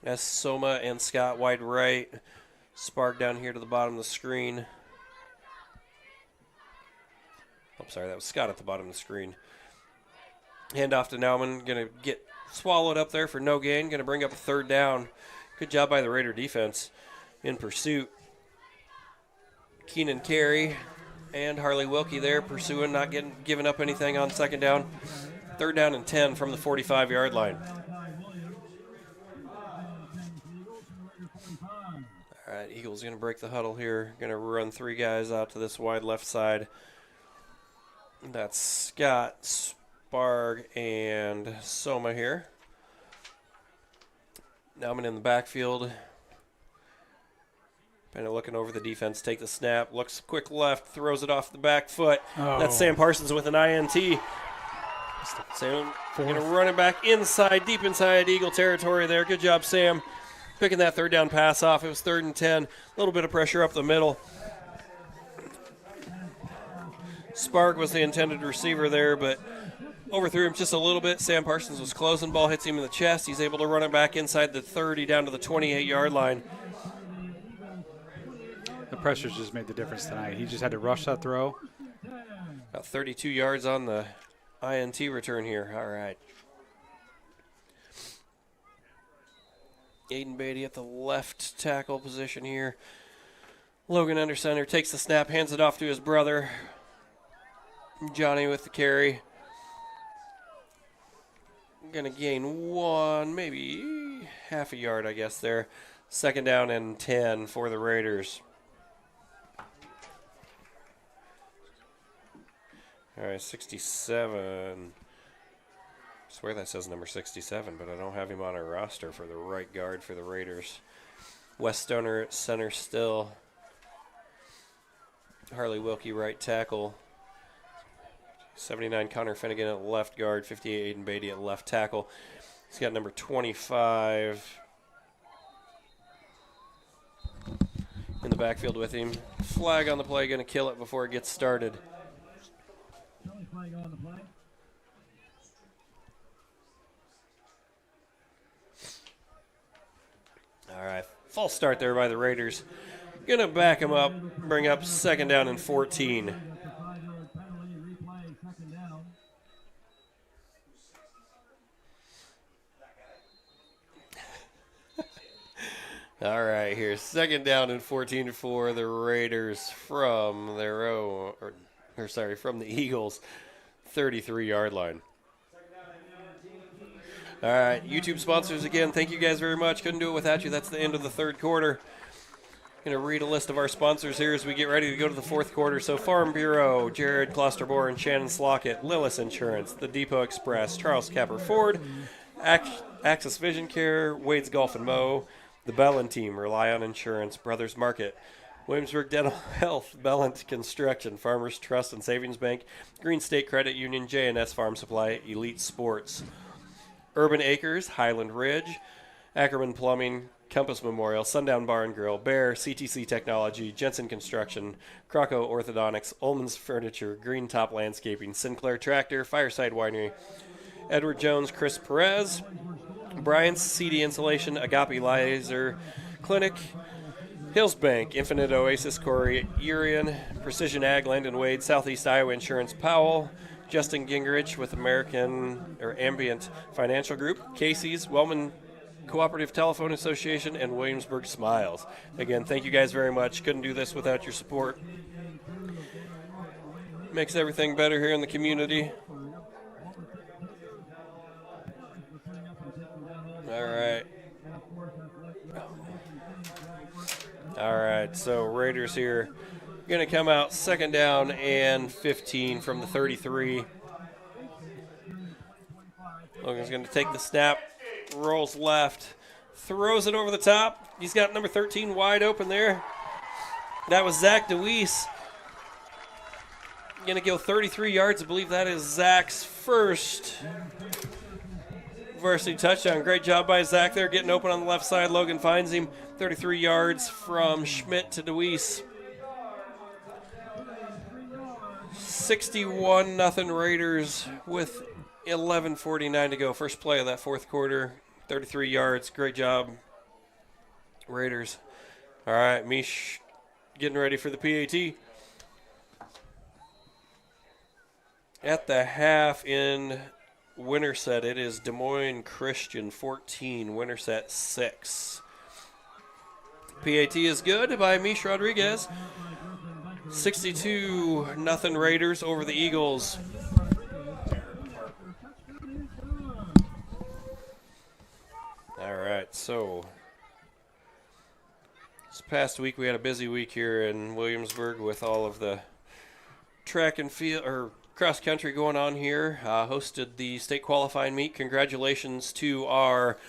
As Soma and Scott wide right. Sparg down here to the bottom of the screen. I'm sorry, that was Scott at the bottom of the screen. Handoff to Nauman, going to get swallowed up there for no gain. Going to bring up a 3rd down. Good job by the Raider defense in pursuit. Keenan Carey and Harley Wilkie there pursuing, not giving up anything on 2nd down. 3rd down and 10 from the 45-yard line. All right, Eagles going to break the huddle here. Going to run 3 guys out to this wide left side. That's Scott, Sparg, and Soma here. Nauman in the backfield. Kind of looking over the defense, take the snap, looks quick left, throws it off the back foot. Oh. That's Sam Parsons with an INT. Sam going to run it back inside, deep inside Eagle territory there. Good job, Sam. picking that third down pass off. It was 3rd and 10. A little bit of pressure up the middle. Spark was the intended receiver there, but overthrew him just a little bit. Sam Parsons was closing. Ball hits him in the chest. He's able to run it back inside the 30 down to the 28-yard line. The pressures just made the difference tonight. He just had to rush that throw. About 32 yards on the INT return here. All right. Aiden Beatty at the left tackle position here. Logan under center takes the snap, hands it off to his brother. Johnny with the carry. Going to gain 1, maybe half a yard, I guess, there. 2nd down and 10 for the Raiders. All right, 67. I swear that says number 67, but I don't have him on our roster for the right guard for the Raiders. Wes Stoner at center still. Harley Wilkie right tackle. 79 Connor Finnegan at left guard. 58 Aiden Beatty at left tackle. He's got number 25 in the backfield with him. Flag on the play, going to kill it before it gets started. All right, false start there by the Raiders. Going to back him up, bring up 2nd down and 14. All right, here's 2nd down and 14 for the Raiders from their own, from the Eagles' 33-yard line. All right, YouTube sponsors again, thank you guys very much. Couldn't do it without you. That's the end of the 3rd quarter. Going to read a list of our sponsors here as we get ready to go to the 4th quarter. So Farm Bureau, Jared Klosterbohr and Shannon Slockett, Lillis Insurance, The Depot Express, Charles Capper Ford, Axis Vision Care, Wade's Golf and Mow, The Bellin Team, Rely on Insurance, Brothers Market, Williamsburg Dental Health, Bellant Construction, Farmers Trust and Savings Bank, Green State Credit Union, J&S Farm Supply, Elite Sports, Urban Acres, Highland Ridge, Ackerman Plumbing, Compass Memorial, Sundown Bar and Grill, Bear, CTC Technology, Jensen Construction, Croco Orthodontics, Ullman's Furniture, Green Top Landscaping, Sinclair Tractor, Fireside Winery, Edward Jones, Chris Perez, Bryant's CD Insulation, Agape Laser Clinic, Hills Bank, Infinite Oasis, Corey Urian, Precision Ag, Landon Wade, Southeast Iowa Insurance, Powell, Justin Gingrich with Ambient Financial Group, Casey's, Wellman Cooperative Telephone Association, and Williamsburg Smiles. Again, thank you guys very much. Couldn't do this without your support. Makes everything better here in the community. All right. All right, so Raiders here going to come out 2nd down and 15 from the 33. Logan's going to take the snap, rolls left, throws it over the top. He's got number 13 wide open there. That was Zach DeWeese. Going to go 33 yards. I believe that is Zach's first varsity touchdown. Great job by Zach there, getting open on the left side. Logan finds him 33 yards from Schmidt to DeWeese. 61-0 Raiders with 11:49 to go. First play of that 4th quarter. 33 yards. Great job, Raiders. All right, Mish getting ready for the PAT. At the half in Winterset, it is Des Moines Christian 14, Winterset 6. PAT is good by Mish Rodriguez. 62-0 Raiders over the Eagles. All right, so this past week we had a busy week here in Williamsburg with all of the track and field or cross country going on here. Hosted the state qualifying meet. Congratulations to our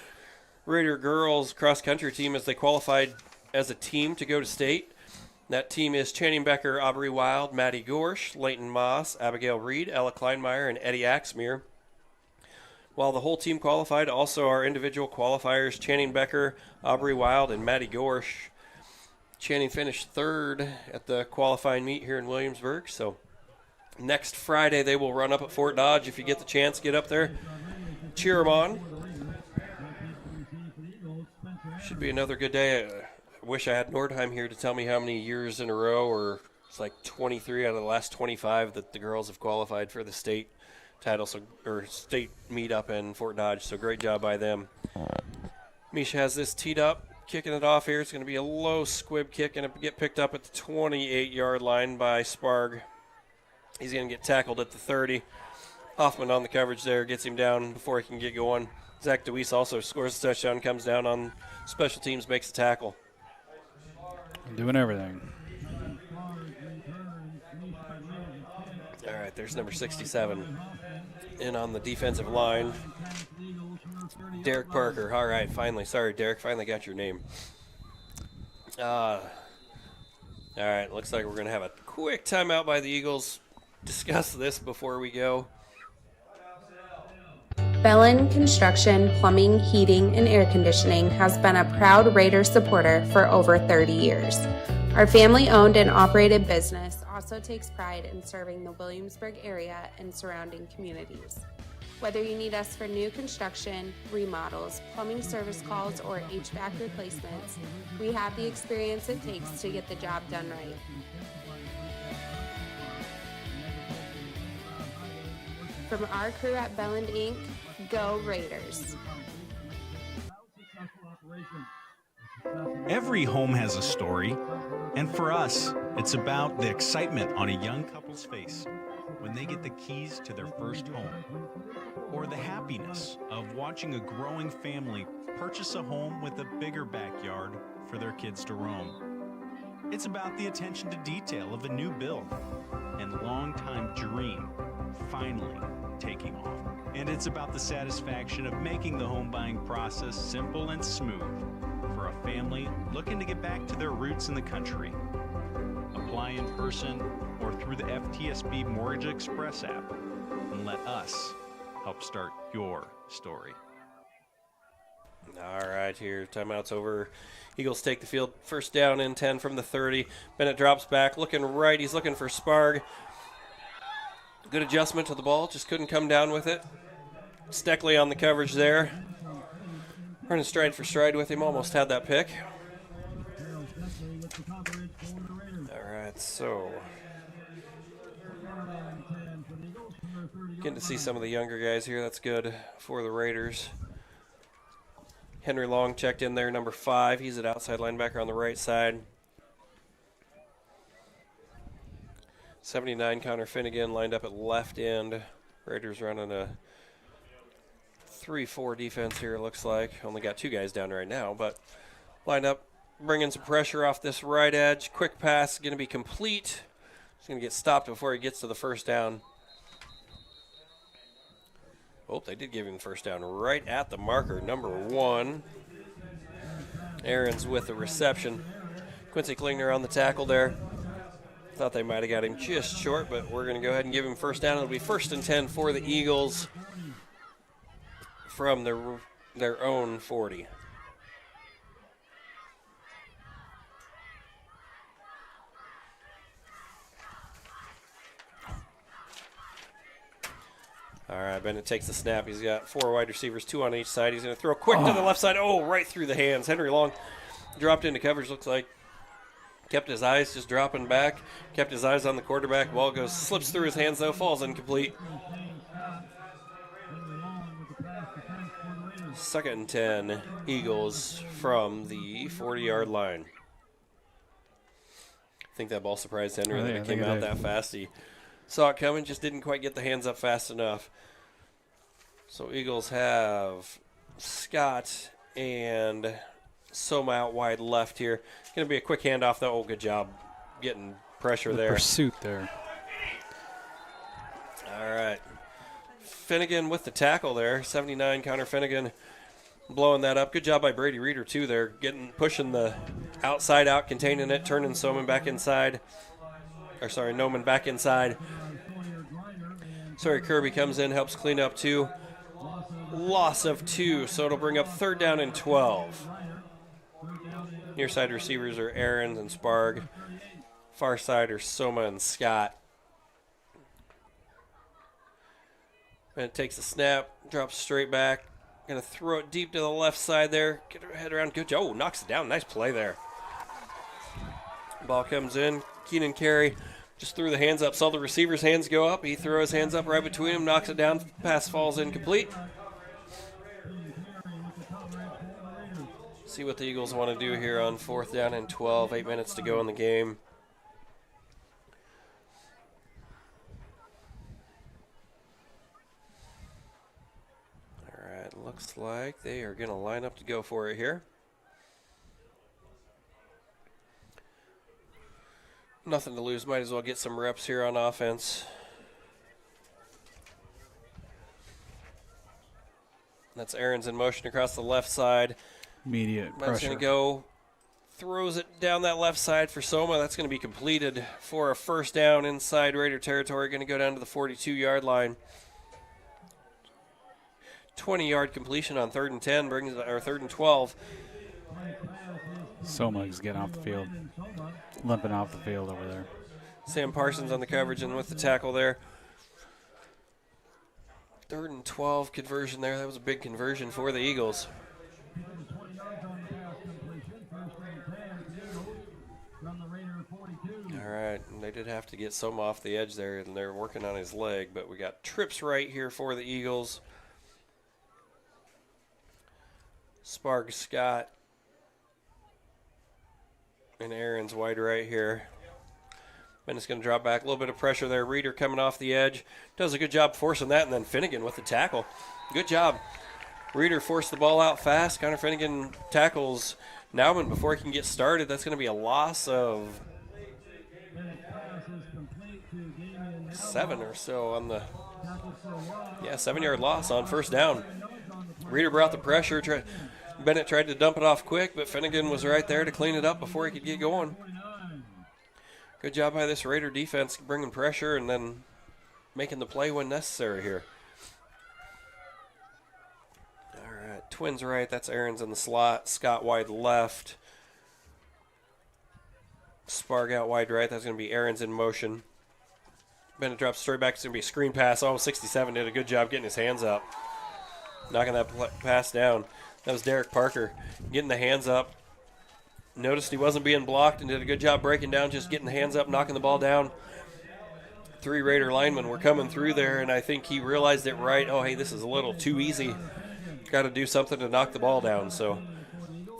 Raider girls cross country team as they qualified as a team to go to state. That team is Channing Becker, Aubrey Wild, Maddie Gorsh, Leighton Moss, Abigail Reed, Ella Kleinmeyer, and Eddie Axmere. While the whole team qualified, also our individual qualifiers, Channing Becker, Aubrey Wild, and Maddie Gorsh. Channing finished third at the qualifying meet here in Williamsburg. So next Friday they will run up at Fort Dodge. If you get the chance, get up there, cheer them on. Should be another good day. I wish I had Nordheim here to tell me how many years in a row, or it's like 23 out of the last 25 that the girls have qualified for the state title, or state meet up in Fort Dodge. So great job by them. Misha has this teed up, kicking it off here. It's going to be a low squib kick and get picked up at the 28-yard line by Sparg. He's going to get tackled at the 30. Hoffman on the coverage there, gets him down before he can get going. Zach DeWeese also scores a touchdown, comes down on special teams, makes a tackle. Doing everything. All right, there's number 67 in on the defensive line. Derek Parker. All right, finally. Sorry, Derek. Finally got your name. All right, looks like we're going to have a quick timeout by the Eagles. Discuss this before we go. Bellin Construction, Plumbing, Heating, and Air Conditioning has been a proud Raider supporter for over 30 years. Our family-owned and operated business also takes pride in serving the Williamsburg area and surrounding communities. Whether you need us for new construction, remodels, plumbing service calls, or HVAC replacements, we have the experience it takes to get the job done right. From our crew at Belland Inc., go Raiders. Every home has a story, and for us, it's about the excitement on a young couple's face when they get the keys to their first home, or the happiness of watching a growing family purchase a home with a bigger backyard for their kids to roam. It's about the attention to detail of a new build and longtime dream finally taking off. And it's about the satisfaction of making the home buying process simple and smooth for a family looking to get back to their roots in the country. Apply in person or through the FTSB Mortgage Express app, and let us help start your story. All right, here, timeout's over. Eagles take the field, first down and 10 from the 30. Bennett drops back, looking right. He's looking for Sparg. Good adjustment to the ball, just couldn't come down with it. Steckley on the coverage there. Running stride for stride with him, almost had that pick. All right, so getting to see some of the younger guys here. That's good for the Raiders. Henry Long checked in there, number 5. He's at outside linebacker on the right side. 79, Connor Finnegan lined up at left end. Raiders running a 3-4 defense here, it looks like. Only got 2 guys down right now, but lined up, bringing some pressure off this right edge. Quick pass, going to be complete. He's going to get stopped before he gets to the first down. Oh, they did give him the first down right at the marker, number 1. Aaron's with the reception. Quincy Klingner on the tackle there. Thought they might have got him just short, but we're going to go ahead and give him first down. It'll be 1st and 10 for the Eagles from their own 40. All right, Bennett takes the snap. He's got 4 wide receivers, 2 on each side. He's going to throw quick to the left side. Oh, right through the hands. Henry Long dropped into coverage, looks like. Kept his eyes just dropping back. Kept his eyes on the quarterback. Ball slips through his hands, though, falls incomplete. 2nd and 10, Eagles from the 40-yard line. I think that ball surprised Henry that it came out that fast. He saw it coming, just didn't quite get the hands up fast enough. So Eagles have Scott and Soma out wide left here. Going to be a quick handoff, though. Oh, good job getting pressure there. Pursuit there. All right. Finnegan with the tackle there. 79, Connor Finnegan blowing that up. Good job by Brady Reeder, too, there. Pushing the outside out, containing it, turning Noman back inside. Noman back inside. Sorry, Kirby comes in, helps clean up, too. Loss of 2, so it'll bring up 3rd down and 12. Near side receivers are Aarons and Sparg. Far side are Soma and Scott. Bennett takes the snap, drops straight back. Going to throw it deep to the left side there. Get her head around. Good job. Oh, knocks it down. Nice play there. Ball comes in. Keenan Carey just threw the hands up. Saw the receiver's hands go up. He threw his hands up right between them. Knocks it down. Pass falls incomplete. See what the Eagles want to do here on 4th down and 12. 8 minutes to go in the game. All right, looks like they are going to line up to go for it here. Nothing to lose. Might as well get some reps here on offense. That's Aarons in motion across the left side. Immediate pressure. That's going to go, throws it down that left side for Soma. That's going to be completed for a 1st down inside Raider territory. Going to go down to the 42-yard line. 20-yard completion on 3rd and 10, or 3rd and 12. Somag's getting off the field, limping off the field over there. Sam Parsons on the coverage and with the tackle there. 3rd and 12 conversion there. That was a big conversion for the Eagles. All right, and they did have to get Soma off the edge there, and they're working on his leg, but we got trips right here for the Eagles. Sparg, Scott, and Aaron's wide right here. Bennett's going to drop back. A little bit of pressure there. Reeder coming off the edge. Does a good job forcing that, and then Finnegan with the tackle. Good job. Reeder forced the ball out fast. Connor Finnegan tackles Nauman before he can get started. That's going to be a loss of 7 or so on the 7-yard loss on 1st down. Reeder brought the pressure. Bennett tried to dump it off quick, but Finnegan was right there to clean it up before he could get going. Good job by this Raider defense bringing pressure and then making the play when necessary here. All right, Twins right. That's Aaron's in the slot. Scott wide left. Sparg out wide right. That's going to be Aaron's in motion. Bennett drops straight back. It's going to be a screen pass. Oh, 67 did a good job getting his hands up. Knocking that pass down. That was Derek Parker getting the hands up. Noticed he wasn't being blocked and did a good job breaking down, just getting the hands up, knocking the ball down. 3 Raider linemen were coming through there, and I think he realized it right. Oh, hey, this is a little too easy. Got to do something to knock the ball down. So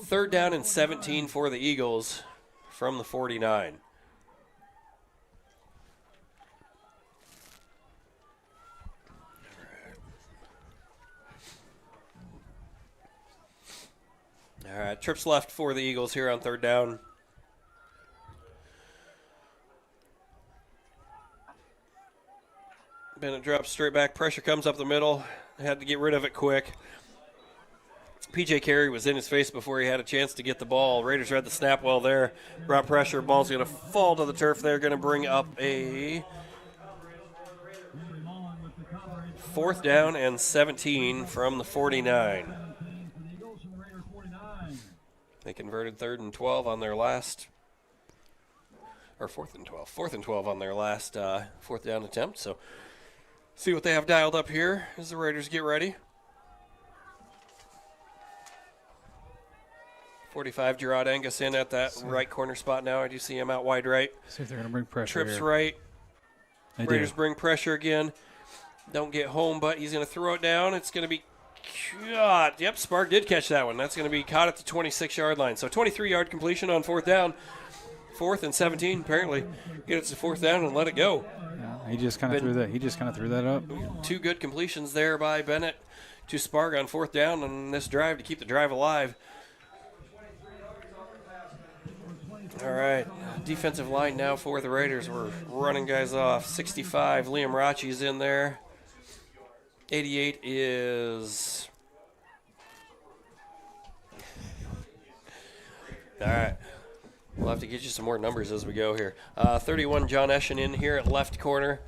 3rd down and 17 for the Eagles from the 49. All right, trips left for the Eagles here on 3rd down. Bennett drops straight back. Pressure comes up the middle. Had to get rid of it quick. P.J. Carey was in his face before he had a chance to get the ball. Raiders read the snap well there. Brought pressure. Ball's going to fall to the turf there. Going to bring up a 4th down and 17 from the 49. They converted 3rd and 12 on their last, or 4th and 12. 4th and 12 on their last 4th down attempt. So see what they have dialed up here as the Raiders get ready. 45, Gerard Angus in at that right corner spot now. I do see him out wide right. See if they're going to bring pressure Trips here. right. They Raiders do. bring pressure again. Don't get home, but he's going to throw it down. It's going to be caught. Yep, Sparg did catch that one. That's going to be caught at the 26-yard line. So 23-yard completion on 4th down. 4th and 17, apparently. Get it to 4th down and let it go. Yeah, he just kind of threw that. He just kind of threw that up. 2 good completions there by Bennett to Sparg on 4th down on this drive to keep the drive alive. All right, defensive line now for the Raiders. We're running guys off. 65, Liam Rachi's in there. 88 is... All right. We'll have to get you some more numbers as we go here. 31, John Eschen in here at left corner.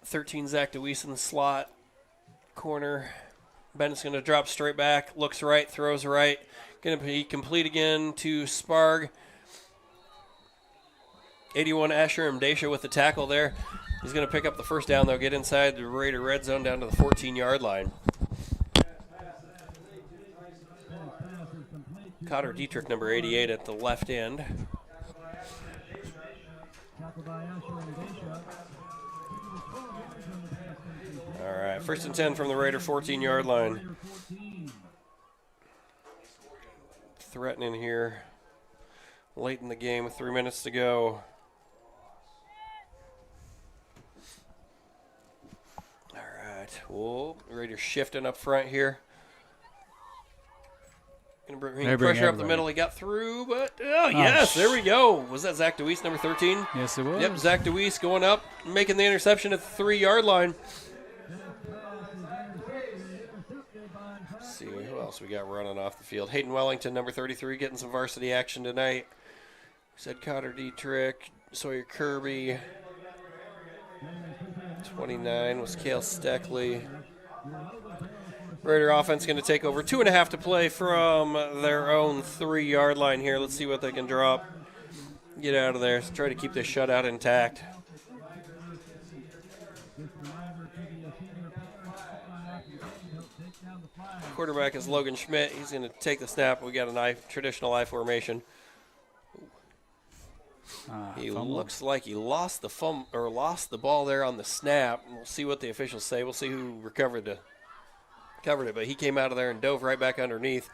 13, Zach DeWeese in the slot. corner. Bennett's going to drop straight back, looks right, throws right. Going to be complete again to Sparg. 81 Asher Mdesha with the tackle there. He's going to pick up the first down, though, get inside the Raider red zone down to the 14-yard line. Cotter Dietrich, number 88, at the left end. All right, 1st and 10 from the Raider 14-yard line. Threatening here late in the game with 3 minutes to go. All right, whoa, Raiders shifting up front here. Going to bring pressure up the middle. He got through, but yes, there we go. Was that Zach DeWeese, number 13? Yes, it was. Yep, Zach DeWeese going up, making the interception at the 3-yard line. Let's see who else we got running off the field. Hayden Wellington, number 33, getting some varsity action tonight. We said Cotter Dietrich, Sawyer Kirby. 29 was Cale Steckley. Raider offense going to take over. 2.5 to play from their own 3-yard line here. Let's see what they can drop. Get out of there. Try to keep this shutout intact. Quarterback is Logan Schmidt. He's going to take the snap. We got a traditional I formation. He looks like he lost the ball there on the snap. We'll see what the officials say. We'll see who covered it, but he came out of there and dove right back underneath.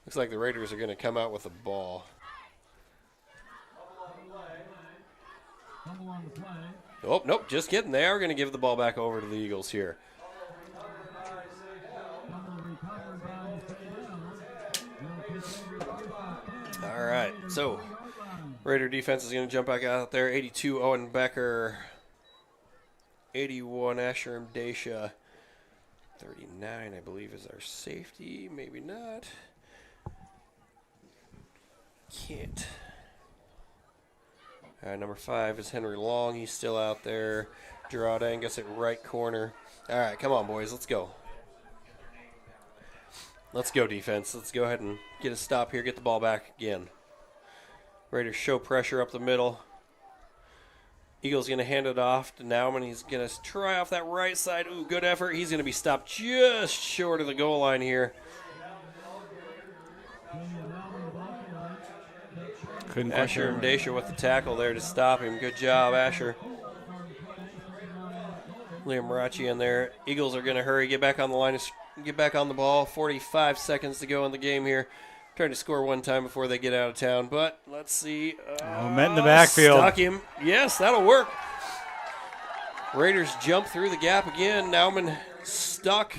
Looks like the Raiders are going to come out with the ball. Oh, nope, just kidding. They are going to give the ball back over to the Eagles here. All right, so Raider defense is going to jump back out there. 82, Owen Becker. 81, Asher Mdesha. 39, I believe, is our safety. Maybe not. Can't. Number 5 is Henry Long. He's still out there. Gerard Angus at right corner. All right, come on, boys. Let's go. Let's go, defense. Let's go ahead and get a stop here. Get the ball back again. Raiders show pressure up the middle. Eagles going to hand it off to Nauman. He's going to try off that right side. Ooh, good effort. He's going to be stopped just short of the goal line here. Asher Mdesha with the tackle there to stop him. Good job, Asher. Liam Marachi in there. Eagles are going to hurry, get back on the line, get back on the ball. 45 seconds to go in the game here. Trying to score one time before they get out of town, but let's see. Met in the backfield. Stuck him. Yes, that'll work. Raiders jump through the gap again. Nauman stuck.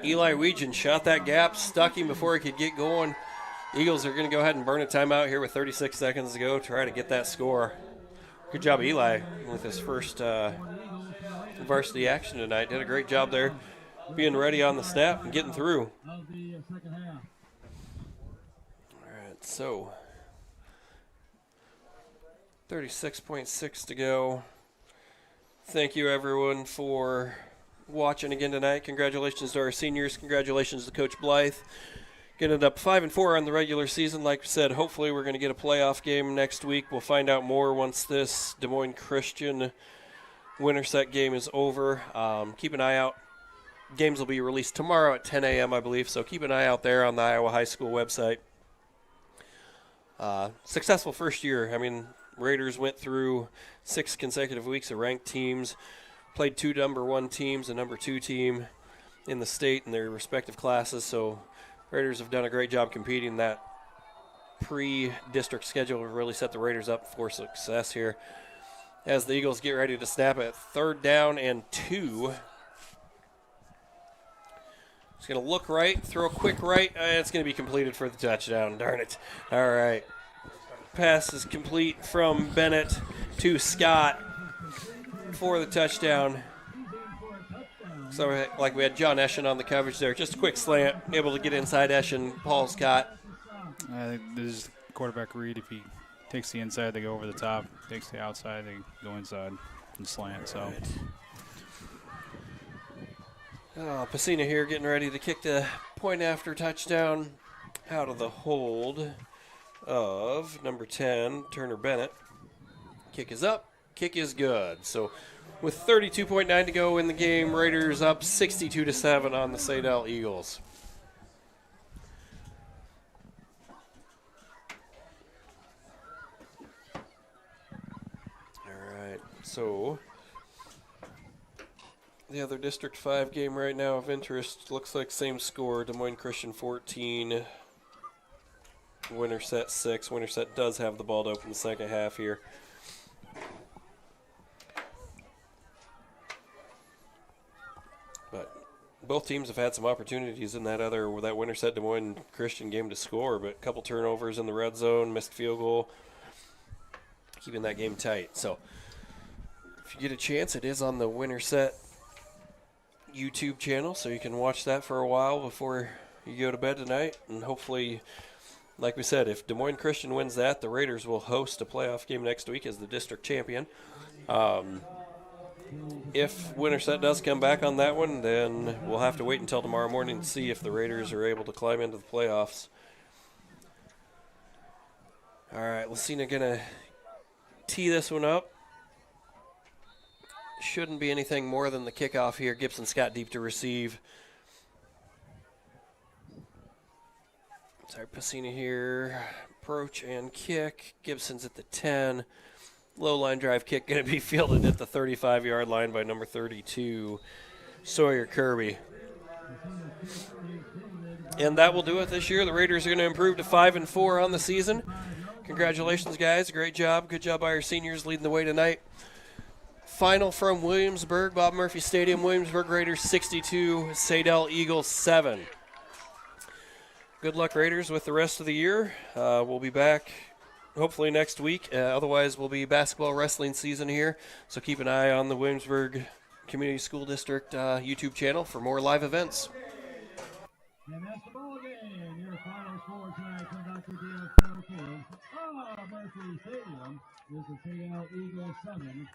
Eli Weegan shot that gap, stuck him before he could get going. Eagles are going to go ahead and burn a timeout here with 36 seconds to go, try to get that score. Good job, Eli, with his first varsity action tonight. Did a great job there, being ready on the snap and getting through. All right, so 36.6 to go. Thank you, everyone, for watching again tonight. Congratulations to our seniors. Congratulations to Coach Blythe. Getting it up 5-4 on the regular season. Like I said, hopefully we're going to get a playoff game next week. We'll find out more once this Des Moines Christian Winterset game is over. Keep an eye out. Games will be released tomorrow at 10 a.m., I believe, so keep an eye out there on the Iowa High School website. Successful first year. I mean, Raiders went through 6 consecutive weeks of ranked teams, played 2 number 1 teams, a number 2 team in the state in their respective classes, so Raiders have done a great job competing. That pre-district schedule will really set the Raiders up for success here as the Eagles get ready to snap at 3rd down and 2. It's going to look right, throw a quick right. It's going to be completed for the touchdown. Darn it. All right. Pass is complete from Bennett to Scott for the touchdown. So like we had John Eschen on the coverage there. Just a quick slant, able to get inside Eschen. Paul Scott. I think this is quarterback read. If he takes the inside, they go over the top. Takes the outside, they go inside. and slant. So. Pacina here getting ready to kick the point after touchdown out of the hold of number 10, Turner Bennett. Kick is up, kick is good. So with 32.9 to go in the game, Raiders up 62-7 on the Saydel Eagles. All right, so the other District 5 game right now of interest looks like same score, Des Moines Christian 14, Winterset 6. Winterset does have the ball to open the second half here. But both teams have had some opportunities in that Winterset Des Moines Christian game to score, but a couple turnovers in the red zone, missed field goal, keeping that game tight. So if you get a chance, it is on the Winterset YouTube channel, so you can watch that for a while before you go to bed tonight. And hopefully, like we said, if Des Moines Christian wins that, the Raiders will host a playoff game next week as the district champion. If Winterset does come back on that one, then we'll have to wait until tomorrow morning to see if the Raiders are able to climb into the playoffs. All right, Lucina gonna tee this one up. Shouldn't be anything more than the kickoff here. Gibson Scott deep to receive. Sorry, Pacina here. Approach and kick. Gibson's at the 10. Low line drive kick going to be fielded at the 35-yard line by number 32, Sawyer Kirby. And that will do it this year. The Raiders are going to improve to 5-4 on the season. Congratulations, guys. Great job. Good job by our seniors leading the way tonight. Final from Williamsburg, Bob Murphy Stadium. Williamsburg Raiders 62, Saydel Eagles 7. Good luck, Raiders, with the rest of the year. We'll be back hopefully next week. Otherwise, we'll be basketball wrestling season here. So keep an eye on the Williamsburg Community School District YouTube channel for more live events. And that's the ball game. Your final score tonight from Dr. D.L. Field of Murphy Stadium is the Saydel Eagles 7.